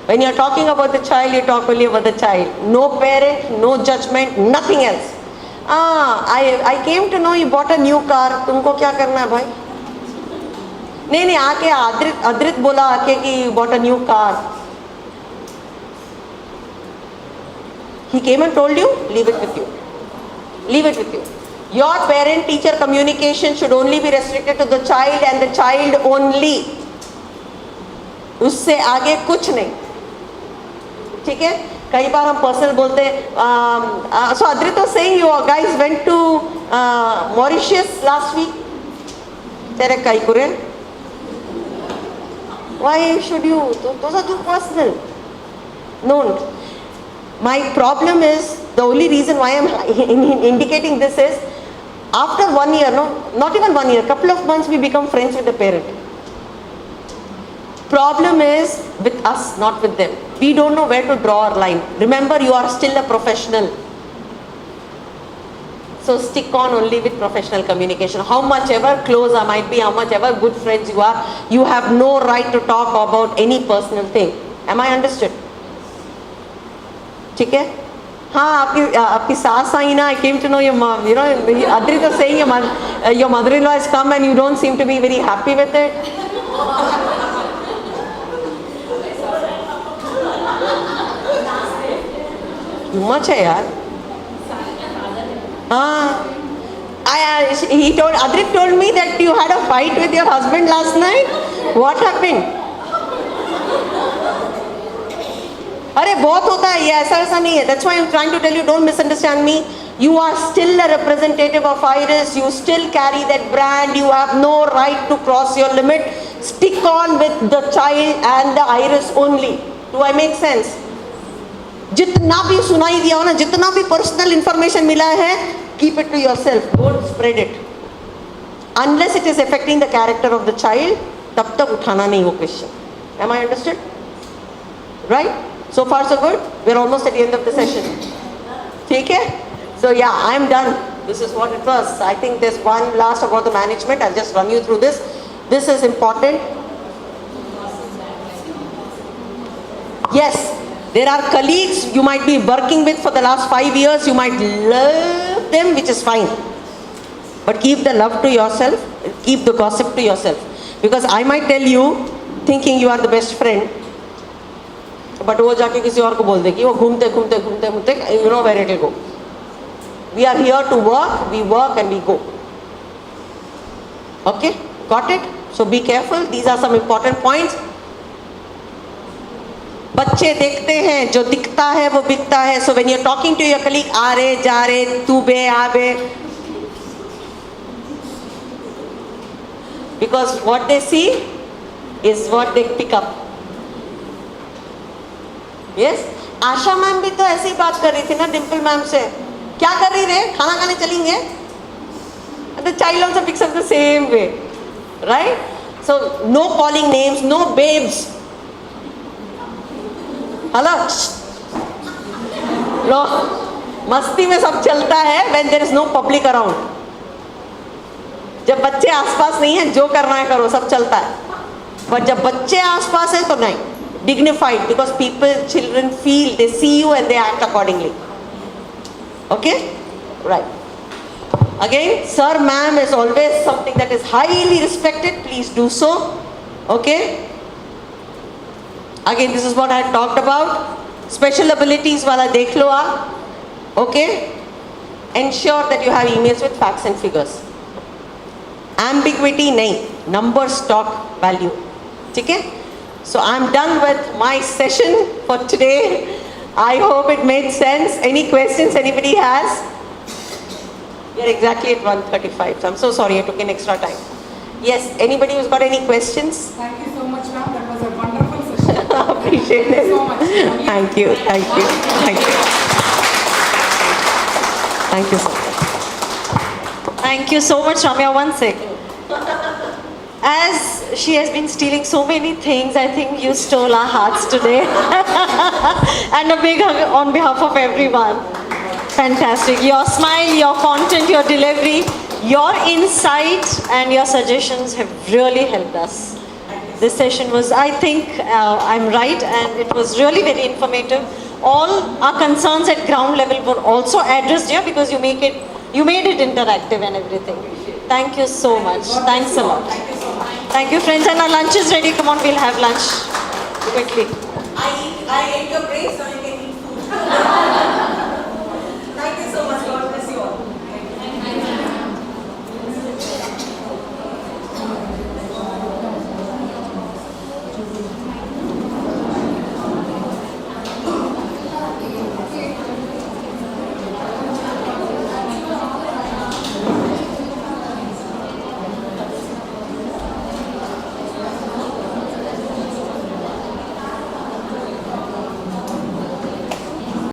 When you're talking about the child, you talk only about the child. No parent, no judgment, nothing else. I came to know you bought a new car. तुमको क्या करना है भाई? नहीं आके अद्रित बोला आके कि you bought a new car. He came and told you, leave it with you. Leave it with you. Your parent-teacher communication should only be restricted to the child and the child only. उससे आगे कुछ नहीं. ठीक है? कई बार हम personal बोलते हैं. So Adrit was saying you guys went to Mauritius last week. तेरे कई कुरे? Why should you? Those are too personal. No. My problem is, the only reason why I am indicating this is, after 1 year, no, not even 1 year, couple of months we become friends with the parent. Problem is with us, not with them. We don't know where to draw our line. Remember, you are still a professional. So stick on only with professional communication. How much ever close I might be, how much ever good friends you are, you have no right to talk about any personal thing. Am I understood? ठीक है? हाँ, आपकी सास आई ना. I came to know your mom. You know, Adrit was saying your mother-in-law has come and you don't seem to be very happy with it. Too much है यार. हाँ. Adrit told me that you had a fight with your husband last night. What happened? अरे बहुत होता है ये, ऐसा नहीं है. That's why I'm trying to tell you, don't misunderstand me. You are still a representative of Iris. You still carry that brand. You have no right to cross your limit. Stick on with the child and the Iris only. Do I make sense? जितना भी सुनाई दिया हो ना, जितना भी personal information मिला है, keep it to yourself. Don't spread it. Unless it is affecting the character of the child, तब तक उठाना नहीं वो question. Am I understood? Right? So far so good. We're almost at the end of the session. ठीक है? So yeah, I'm done. This is what it was. I think there's one last about the management. I'll just run you through this. This is important. Yes, there are colleagues you might be working with for the last 5 years. You might love them, which is fine. But keep the love to yourself. Keep the gossip to yourself. Because I might tell you, thinking you are the best friend, but वो जाके किसी और को बोल देगी, वो घूमते घूमते घूमते घूमते, you know where it will go. We are here to work, we work and we go. Okay, got it? So be careful. These are some important points. बच्चे देखते हैं, जो दिखता है वो बिकता है. So when you're talking to your colleague, आ रे जा रे, तू बे आ बे, because what they see is what they pick up. Yes? Asha ma'am भी तो ऐसी बात कर रही थी ना डिम्पल मैम से. क्या कर रही रे? खाना खाने चलेंगे? The child also picks up the same way, right? So no calling names, no babes. Hello? No. मस्ती में सब चलता है when there is no public around. जब बच्चे आसपास नहीं है, जो करना है करो, सब चलता है. But जब बच्चे आसपास है तो नहीं. Dignified, because children feel, they see you and they act accordingly. Okay? Right. Again, sir, ma'am is always something that is highly respected. Please do so. Okay? Again, this is what I talked about. Special abilities wala dekh lo aap. Okay? Ensure that you have emails with facts and figures. Ambiguity nahi. Numbers talk value. Okay? So I'm done with my session for today. I hope it made sense. Any questions anybody has? We are exactly at 1:35. So I'm so sorry I took an extra time. Yes, anybody who's got any questions? Thank you so much, ma'am. That was a wonderful session. Appreciate it. Thank you so much. Thank you. Thank you. Thank you. Thank you so much. Thank you so much, Ramya. One second. As she has been stealing so many things. I think you stole our hearts today. And a big hug on behalf of everyone. Fantastic. Your smile, your content, your delivery, your insight and your suggestions have really helped us. This session was, I think, I'm right, and it was really very informative. All our concerns at ground level were also addressed here because you made it interactive and everything. Thank you so much. Thanks a lot. Thank you, friends. And our lunch is ready. Come on, we'll have lunch quickly. I ate your break.